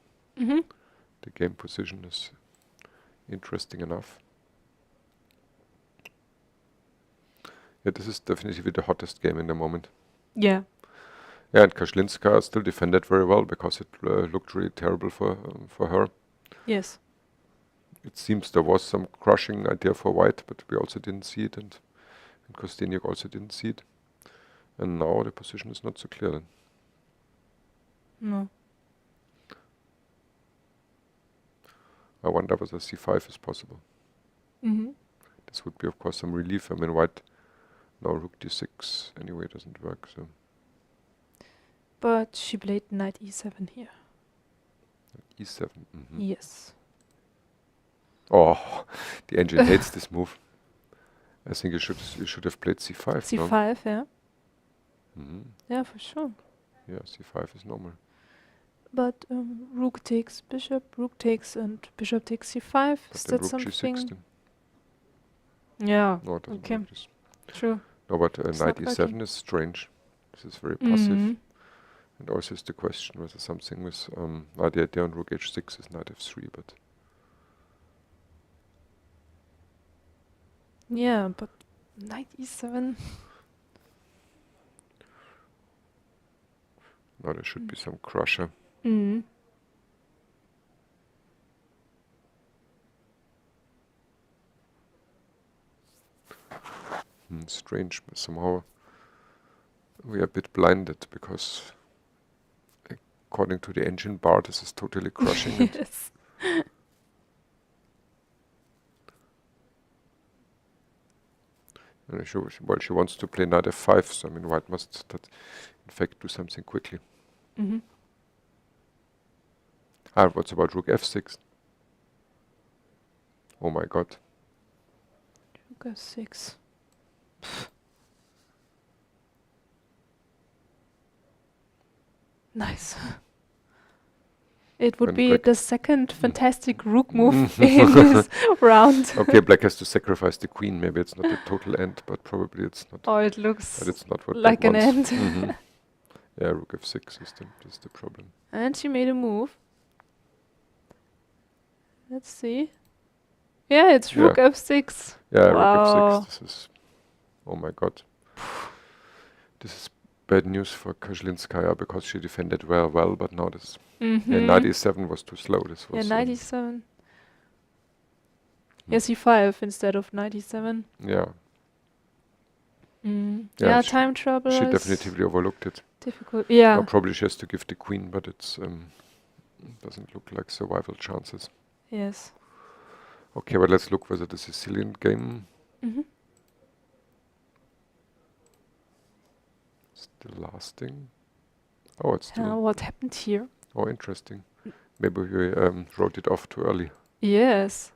game position is interesting enough. Yeah, this is definitely the hottest game in the moment. Yeah. Yeah, and Kashlinskaya still defended very well because it looked really terrible for her. Yes. It seems there was some crushing idea for white, but we also didn't see it, and Kosteniuk also didn't see it. And now the position is not so clear then. No. I wonder whether c5 is possible. Mm-hmm. This would be, of course, some relief. I mean, white now rook d6 anyway doesn't work. So But she played knight e7 here. e7. Yes. Oh, the engine hates this move. I think you should have played c5. c5, yeah. No? Yeah, for sure. Yeah, c5 is normal. But rook takes bishop, rook takes, and bishop takes c5. But Is then that rook g6 something? then. Yeah. No, it doesn't Okay. work. This. True. No, but It's knight not e7 working. is strange. This is very passive. Mhm. And also is the question whether something with the idea on rook h6 is knight f3, but Yeah, but knight e7. Now there should be some crusher. Mm. Strange, but somehow we are a bit blinded because according to the engine bar, this is totally crushing it. Yes. And she wants to play knight f5, so I mean white must in fact do something quickly. Mm-hmm. What's about rook f6? Oh my god. Rook f6. Nice. It would And be black- the second fantastic rook move in this round. Okay, black has to sacrifice the queen. Maybe it's not the total end, but probably it's not. Oh, it looks But it's not what like black an wants. end. Mhm. Yeah, rook f6 is the problem. And she made a move. Let's see. Yeah, it's rook f6. Yeah, Wow. rook f6. This is. Oh my god. This is bad news for Kashlinskaya because she defended well, but now this. Mm-hmm. Yeah, knight e7 was too slow. This Yeah, was. knight e7. Yeah, c5 instead of knight e7. Yeah, Mm. Yeah, Yeah, she- time trouble she is definitively overlooked it. difficult. Yeah. Now probably she has to give the queen, but it's doesn't look like survival chances. Yes. Okay, but let's look whether the Sicilian game Mm-hmm. still lasting. Oh, it's still. What happened here? Oh, interesting. Maybe we wrote it off too early. Yes.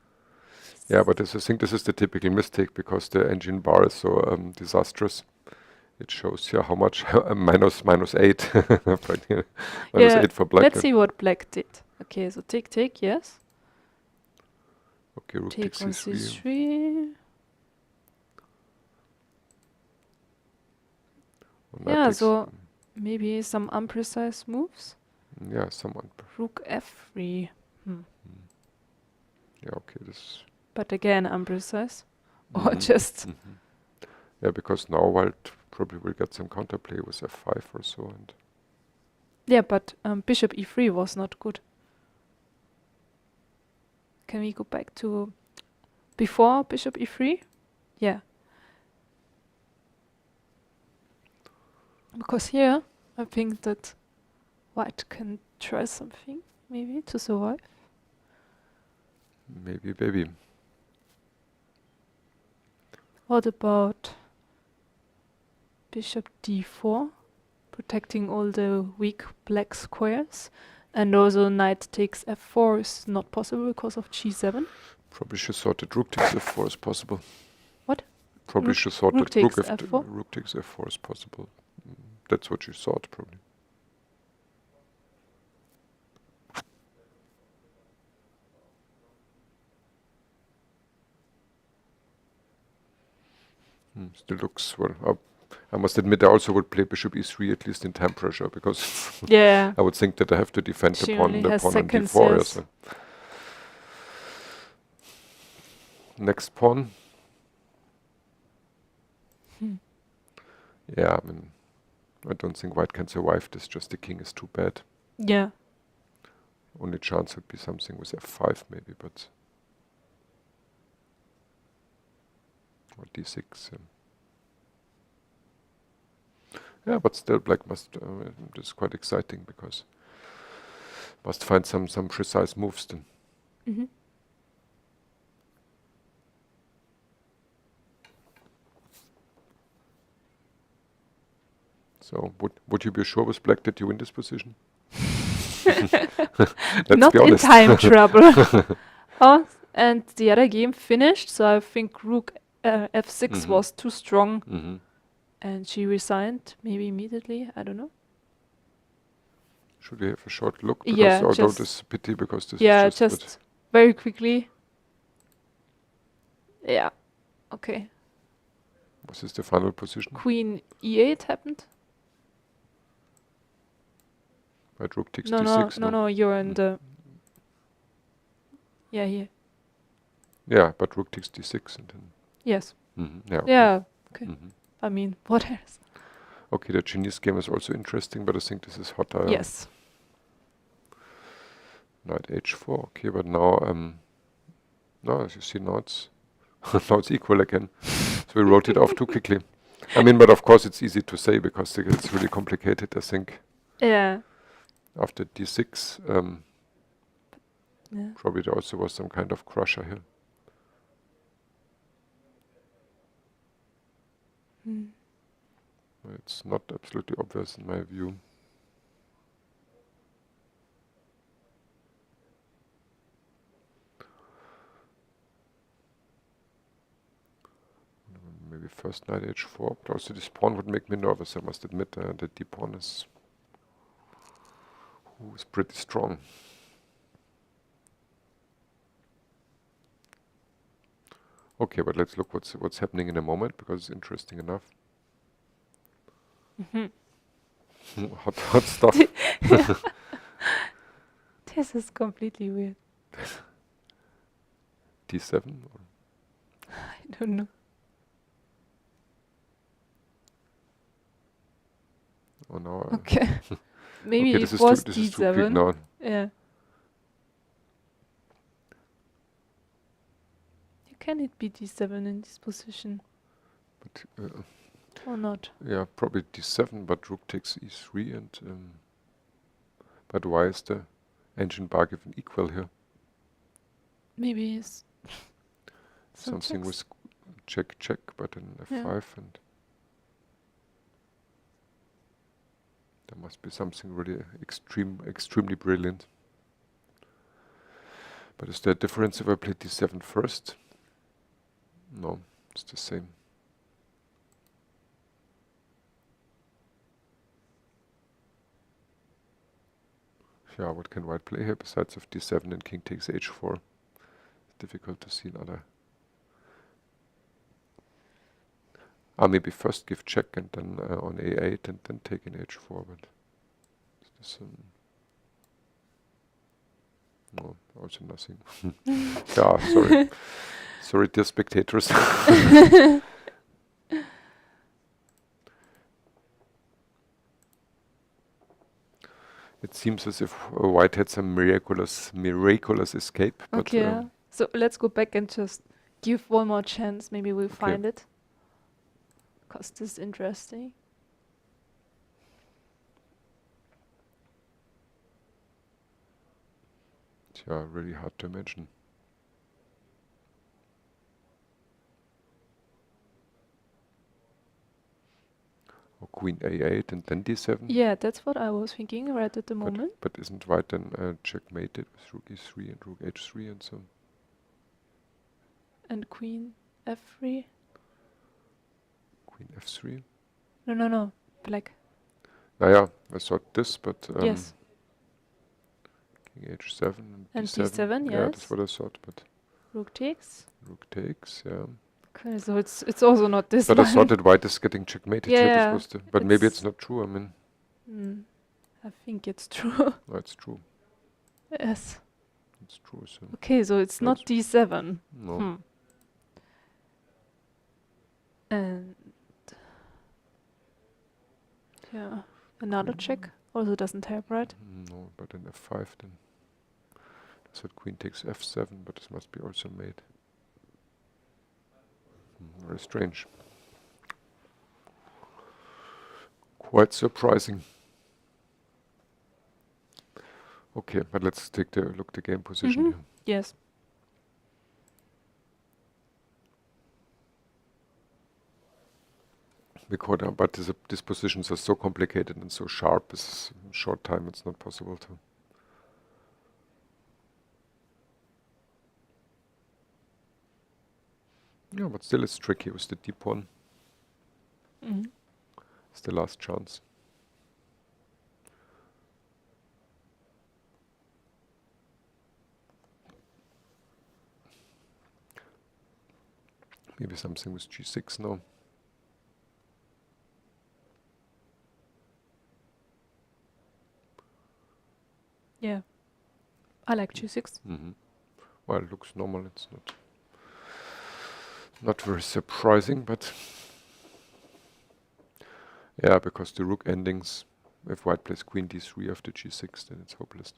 Yeah, but I think this is the typical mistake because the engine bar is so disastrous. It shows here how much minus 8, but yeah, minus Yeah, 8 for black. Let's see what black did. Okay, so take, yes. Okay, rook Take takes on c3. c3. Oh, knight Yeah, takes- so maybe some imprecise moves. yeah, someone. Rook f3. Yeah, okay, this. But again, imprecise. Or Mhm, just... mhm. Yeah, because now white probably will get some counterplay with f5 or so, and Yeah, but bishop e3 was not good. Can we go back to before bishop e3? Yeah. Because here, I think that white can try something, maybe, to survive. maybe. What about bishop d4, protecting all the weak black squares? And also knight takes f4 is not possible because of g7. Probably she thought that rook takes f4 is possible. What? Probably Rook- she thought rook that rook, takes f4? rook takes f4 is possible. That's what she thought, probably. Still looks well. I must admit, I also would play bishop e3 at least in time pressure because Yeah. I would think that I have to defend She the pawn, only the has pawn on seconds, d4. yes. So. Next pawn. Yeah, I mean, I don't think white can survive this. Just the king is too bad. Yeah. Only chance would be something with f5 maybe, but or d6. Yeah, but still, black must. This is quite exciting because must find some precise moves then. Mm-hmm. So would you be sure with black that you win this position? Let's Not be in honest. time trouble. Oh, and the other game finished, so I think rook f6 Mhm. was too strong, Mm-hmm. and she resigned, maybe immediately, I don't know. Should we have a short look? Because Yeah, although just- this is a pity because this Yeah, is just, just very quickly. Yeah, okay. was this the final position? Queen e8 happened. Right, rook takes No, d6. no, you're in the... Yeah, here. Yeah, but rook takes d6 and then Yes. Yeah. Okay. Yeah. Okay. Mhm. I mean, what else? Okay, the Chinese game is also interesting, but I think this is hotter. Yes. Knight h4. Okay, but now, no, as you see, now it's now it's equal again. So we wrote it off too quickly. I mean, but of course it's easy to say because it's really complicated. I think Yeah. after d6, Yeah. probably there also was some kind of crusher here. Mm. It's not absolutely obvious in my view. Maybe first knight h4, but also this pawn would make me nervous, I must admit. The d pawn is pretty strong. Okay, but let's look what's happening in a moment, because it's interesting enough. hot stuff. This is completely weird. d7. I don't know. Oh no. Okay. Maybe Okay, it this was is too quick d7. now. Yeah. Can it be d7 in this position But or not? yeah, probably d7, but rook takes e3, and but why is the ancient bar given equal here? Maybe it's Something checks. with check, but in f5, Yeah. and there must be something really extremely brilliant. But is there a difference if I play d7 first? No, it's the same. Yeah, what can white play here besides of d7 and king takes h4? It's difficult to see another. Maybe first give check and then on a8 and then take in h4, but is this no, also nothing. Yeah, sorry. Sorry, dear spectators. It seems as if white had some miraculous escape. But Okay. Yeah. So let's go back and just give one more chance. Maybe we'll find it. Because this is interesting. yeah, really hard to imagine. Or queen a8 and then d7. Yeah, that's what I was thinking right at the moment. But isn't white then checkmated with rook e3 and rook h3 and so? And queen f3. Queen f3. No. Black. Naja, I thought this, but Yes. king h7 And d7. d7, Yeah, yes. that's what I thought, but Rook takes. rook takes, yeah. Okay, so it's also not this But one. I thought that white is getting checkmated here. Yeah, This was the, but maybe it's it's- not true. I mean, I think it's true. no, it's true. Yes. It's true. So Okay, so it's not d7. no. And yeah, another check also doesn't help, right? No, but in f5 then. I thought queen takes f7, but this must be also made. Very strange. Quite surprising. Okay, but let's take the look the game position here. Yes. Because, but these positions are so complicated and so sharp. This short time, it's not possible to. Yeah, but still it's tricky with the d pawn. It's the last chance. Maybe something with g6 now. Yeah. I like g6. Well, it looks normal. It's Not very surprising, but yeah, because the rook endings, if white plays queen d3 after g6, then it's hopeless.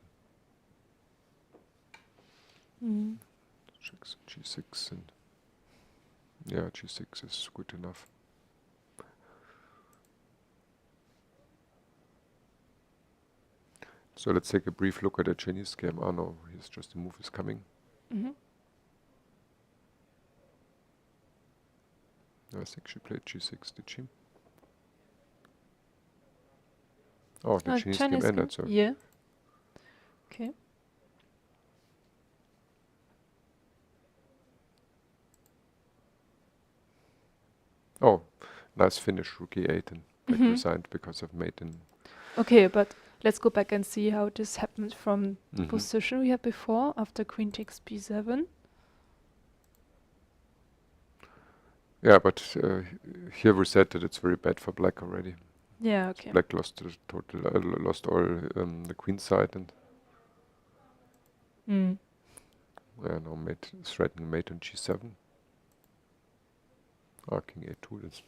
Checks g6, and yeah, g6 is good enough. So let's take a brief look at the Chinese game. Oh no, here's just the move is coming. I think she played g6, did she? Oh, the Chinese game ended, so. Yeah. Okay. Oh, nice finish, rook e8, and black resigned because of mate in. Okay, but let's go back and see how this happened from the position we had before after queen takes b7. Yeah, but here we said that it's very bad for black already. Yeah, okay. Black lost the total, lost all the queen side, and yeah, now mate threatening mate on g7. Ah, king a2. That's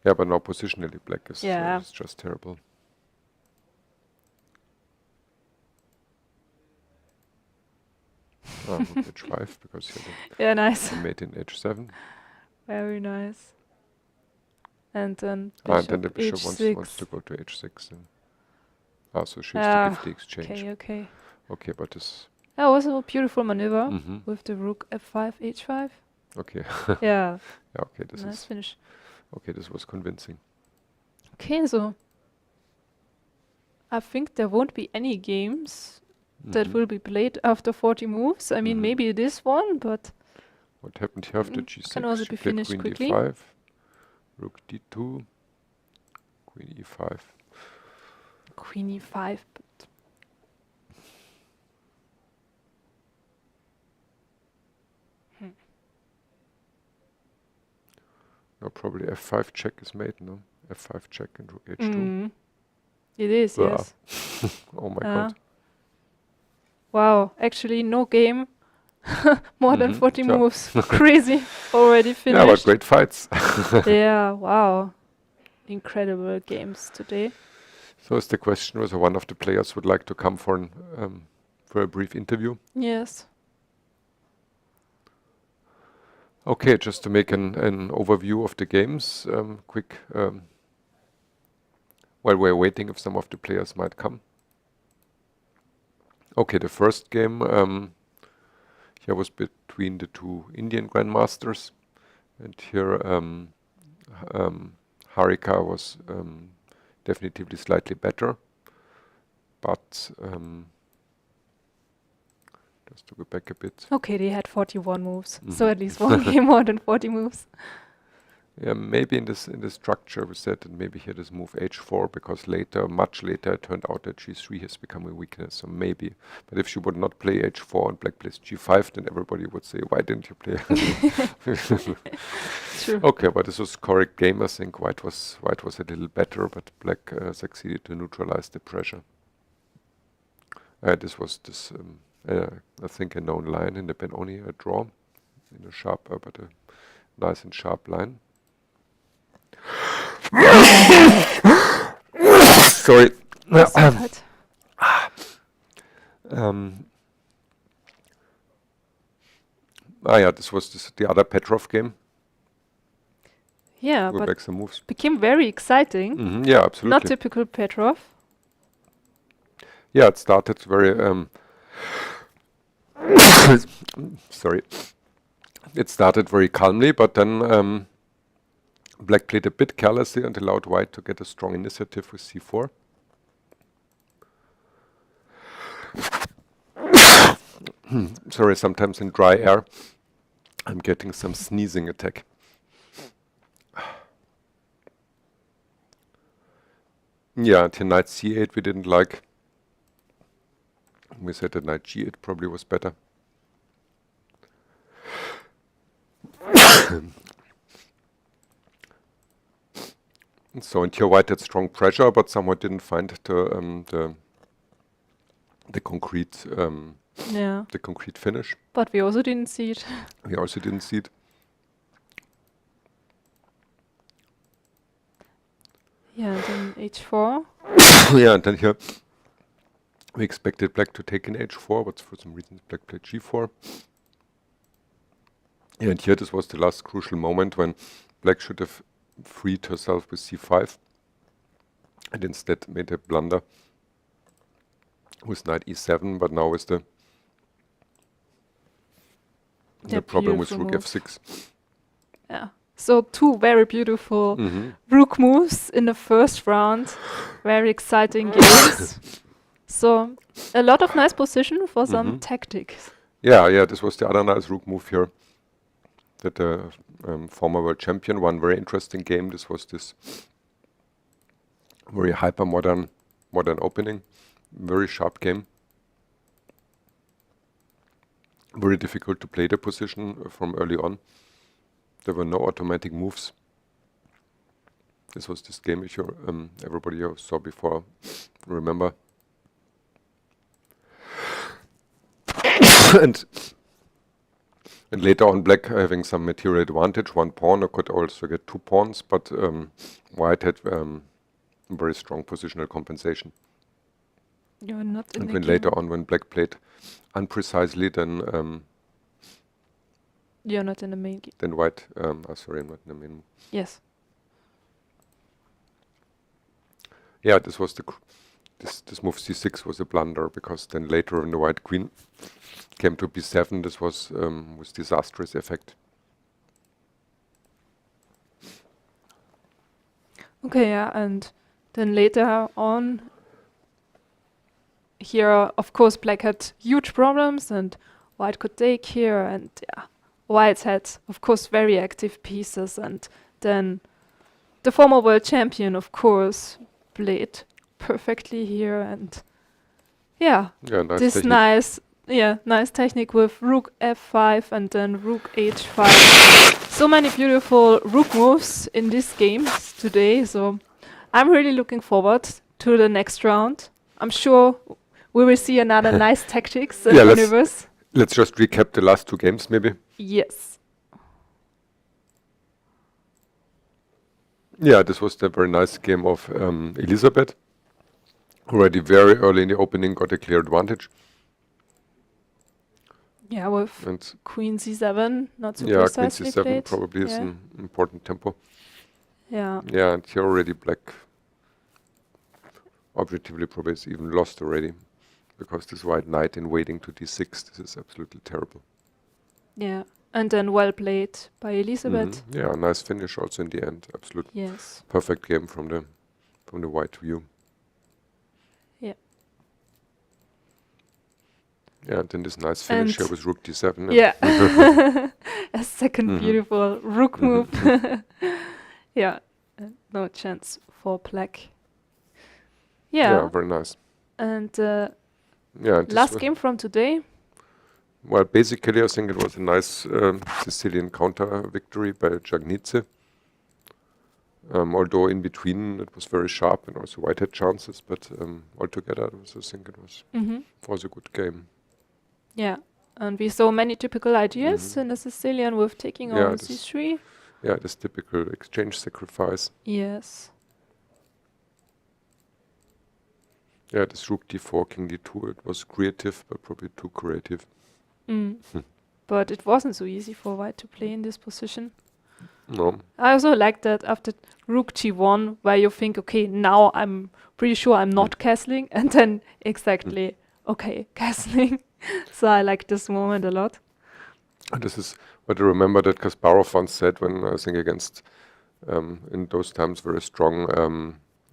yeah, but now positionally black is is just terrible. Rook h5 because yeah, nice. the mate in h7. Very nice. And then Then the bishop h6. wants to go to h6. And so she has to give the exchange. Okay, okay. Okay, but this. That was a beautiful maneuver with the rook f5, h5. Okay. Yeah. Yeah. Okay. This Nice is. finish. Okay, this was convincing. Okay, so I think there won't be any games that will be played after 40 moves. I mean, maybe this one, but What happened here after g6? can also She be played finished queen quickly. d5, rook d2, queen e5. Queen e5. But No, probably f5 check is made. No, f5 check and rook h2. it is, Blah. yes. Oh my god. Wow, actually no game more than 40 sure. moves. Crazy. Already finished. Yeah, but great fights. Yeah, wow. Incredible games today. So is the question whether one of the players would like to come for a brief interview? Yes. Okay, just to make an overview of the games, quick, while we're waiting if some of the players might come. Okay, the first game here was between the two Indian grandmasters, and here Harika was definitively slightly better, but just to go back a bit. Okay, they had 41 moves, so at least one game more than 40 moves. Yeah, maybe in this structure we said that maybe here this move h4 because later, much later, it turned out that g3 has become a weakness. So maybe, but if she would not play h4 and black plays g5, then everybody would say, "Why didn't you play?" True. Okay, but this was correct game. I think white was a little better, but black succeeded to neutralize the pressure. This was I think a known line in the benoni, a draw in a sharp, but a nice and sharp line. Sorry. Yeah, this was the other Petrov game. Yeah, Go but back some moves. became very exciting. Yeah, absolutely. Not typical Petrov. Yeah, it started very. Sorry. It started very calmly, but then black played a bit carelessly and allowed white to get a strong initiative with c4. Sorry, sometimes in dry air I'm getting some sneezing attack. Yeah, until knight c8 we didn't like. We said that knight g8 probably was better. So until white had strong pressure, but somehow didn't find the concrete the concrete finish. But we also didn't see it. We also didn't see it. h4. Yeah, and then here we expected black to take in h4, but for some reason black played g4. Yeah, and here this was the last crucial moment when black should have freed herself with c5 and instead made a blunder with knight e7, but now with the problem with rook f6. Yeah. So 2 very beautiful rook moves in the first round. Very exciting games. So a lot of nice position for some tactics. Yeah, this was the other nice rook move here. That the former world champion won. Very interesting game. This was this very hyper modern opening. Very sharp game. Very difficult to play the position from early on. There were no automatic moves. This was this game if you everybody saw before. Remember. and later on black having some material advantage, 1 pawn, or could also get 2 pawns, but white had very strong positional compensation. You're not in and the when game. later on when black played unprecisely, then You're not in the main game. then white, sorry, I'm not in the main. Yes. Yeah, this was this move c6 was a blunder, because then later when the white queen came to b7, this was disastrous effect. Okay, yeah, and then later on, here, of course, black had huge problems, and white could take here, and yeah, white had, of course, very active pieces, and then the former world champion, of course, played perfectly here, and yeah, Yeah, nice this technique. nice technique with rook f5 and then rook h5. So many beautiful rook moves in these games today, so I'm really looking forward to the next round. I'm sure we will see another nice tactics and Yeah, maneuvers. Let's just recap the last 2 games maybe. Yes. Yeah, this was the very nice game of Elisabeth. Already very early in the opening got a clear advantage. Yeah, with And queen c7, not so yeah, queen precisely c7 played. probably is Yeah. an important tempo. Yeah. Yeah, and here already black objectively probably is even lost already, because this white knight in waiting to d6, this is absolutely terrible. Yeah. And then well played by Elisabeth. Yeah, nice finish also in the end. Absolute Yes. perfect game from the white view. Yeah. Yeah, and then this nice finish And here with rook d7. Yeah. A second beautiful rook move. Yeah. No chance for black. Yeah. Very nice. And Yeah, and this last was- game from today. Well, basically, I think it was a nice Sicilian counter victory by Dzagnidze. Although in between it was very sharp and also white had chances, but altogether I think it was a good game. Yeah. And we saw many typical ideas in the Sicilian with taking Yeah, on this- c3. Yeah, this typical exchange sacrifice. Yes. Yeah, this rook d4, king d2, it was creative, but probably too creative. But it wasn't so easy for white to play in this position. No. I also like that after rook g1, where you think, okay, now I'm pretty sure I'm not castling, and then exactly, okay, castling. So I like this moment a lot. And this is what I remember that Kasparov once said when I think against, in those times, very strong,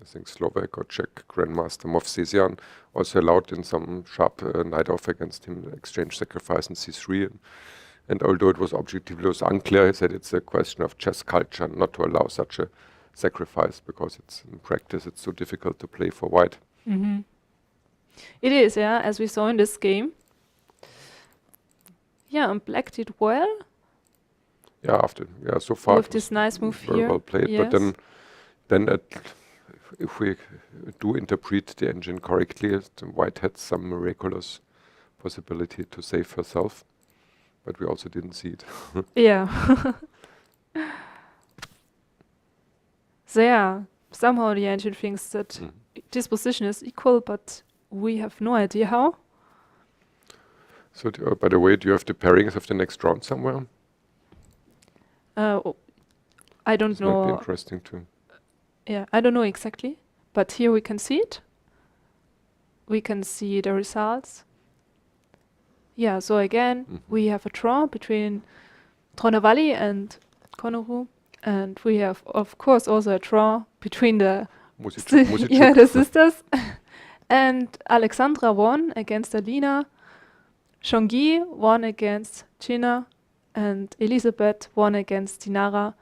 I think Slovak or Czech Grandmaster Movsesian also allowed in some sharp night off against him, exchange sacrifice in c3. And although it was objectively unclear, he said it's a question of chess culture not to allow such a sacrifice, because it's in practice it's so difficult to play for white. It is, yeah, as we saw in this game. Yeah, and black did well Yeah, so far with it this was nice move very here. well played. Yes. But then if we do interpret the engine correctly, the white had some miraculous possibility to save herself, but we also didn't see it. Yeah. So yeah, somehow the engine thinks that this position is equal, but we have no idea how. So, by the way, do you have the pairings of the next round somewhere? I don't This might be know. interesting too. Yeah, I don't know exactly, but here we can see it. We can see the results. Yeah, so again, we have a draw between Dronavalli and Koneru, and we have, of course, also a draw between the Muzychuk. the sisters. And Alexandra won against Alina, Zhongyi won against Zhu Jiner, and Elisabeth won against Dinara,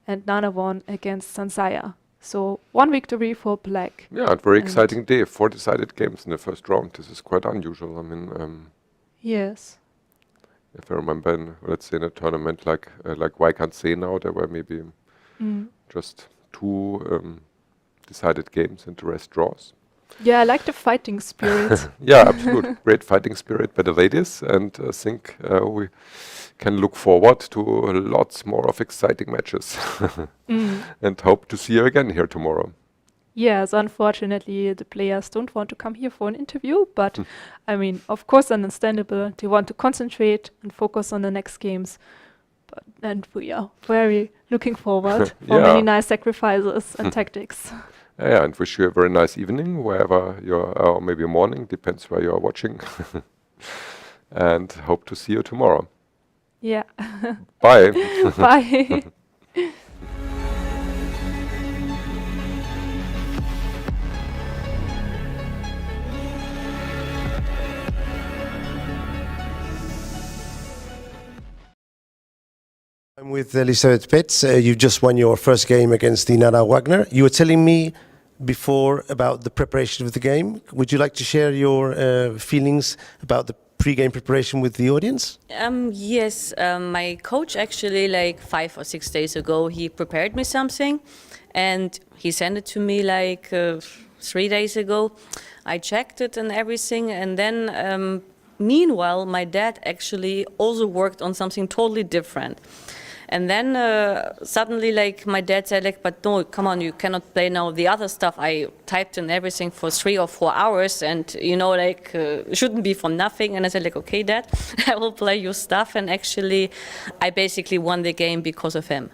and Nana won against Zhansaya. So 1 victory for black. Yeah, a very And- exciting day. 4 decided games in the first round. This is quite unusual. I mean, Yes. if I remember, let's say in a tournament like Wagner now, there were maybe just 2 decided games and the rest draws. Yeah, I like the fighting spirit. Yeah, absolutely. Great fighting spirit by the ladies, and I think we can look forward to lots more of exciting matches and hope to see you again here tomorrow. Yes, unfortunately, the players don't want to come here for an interview, but I mean, of course, understandable. They want to concentrate and focus on the next games. And we are very looking forward for Yeah. many nice sacrifices and tactics. Yeah, and wish you a very nice evening wherever you're, or maybe a morning, depends where you're watching. And hope to see you tomorrow. Yeah. Bye. Bye. I'm with Elisabeth Paehtz. You just won your first game against Dinara Wagner. You were telling me before about the preparation of the game. Would you like to share your feelings about the pre-game preparation with the audience? Yes, my coach actually like 5 or 6 days ago, he prepared me something and he sent it to me like 3 days ago. I checked it and everything, and then meanwhile my dad actually also worked on something totally different. And then suddenly, like, my dad said, like, but no, come on, you cannot play now the other stuff. I typed in everything for 3 or 4 hours and, you know, like, shouldn't be for nothing. And I said, like, okay, Dad, I will play your stuff. And actually, I basically won the game because of him.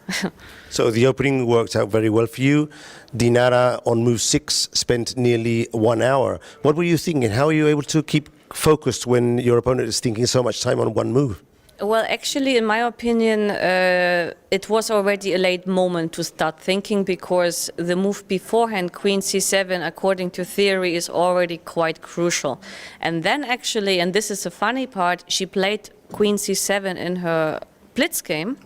So the opening worked out very well for you. Dinara on move 6 spent nearly 1 hour. What were you thinking? How are you able to keep focused when your opponent is thinking so much time on one move? Well, actually, in my opinion, it was already a late moment to start thinking, because the move beforehand, Queen C7, according to theory, is already quite crucial. And then actually, and this is the funny part, she played Queen C7 in her blitz game.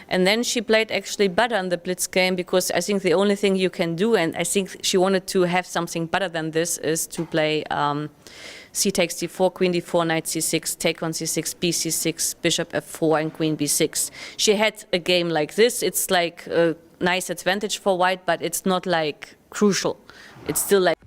And then she played actually better in the blitz game, because I think the only thing you can do, and I think she wanted to have something better than this, is to play c takes d4, queen d4, knight c6, take on c6, b c6, bishop f4, and queen b6. She had a game like this. It's like a nice advantage for white, but it's not like crucial. It's still like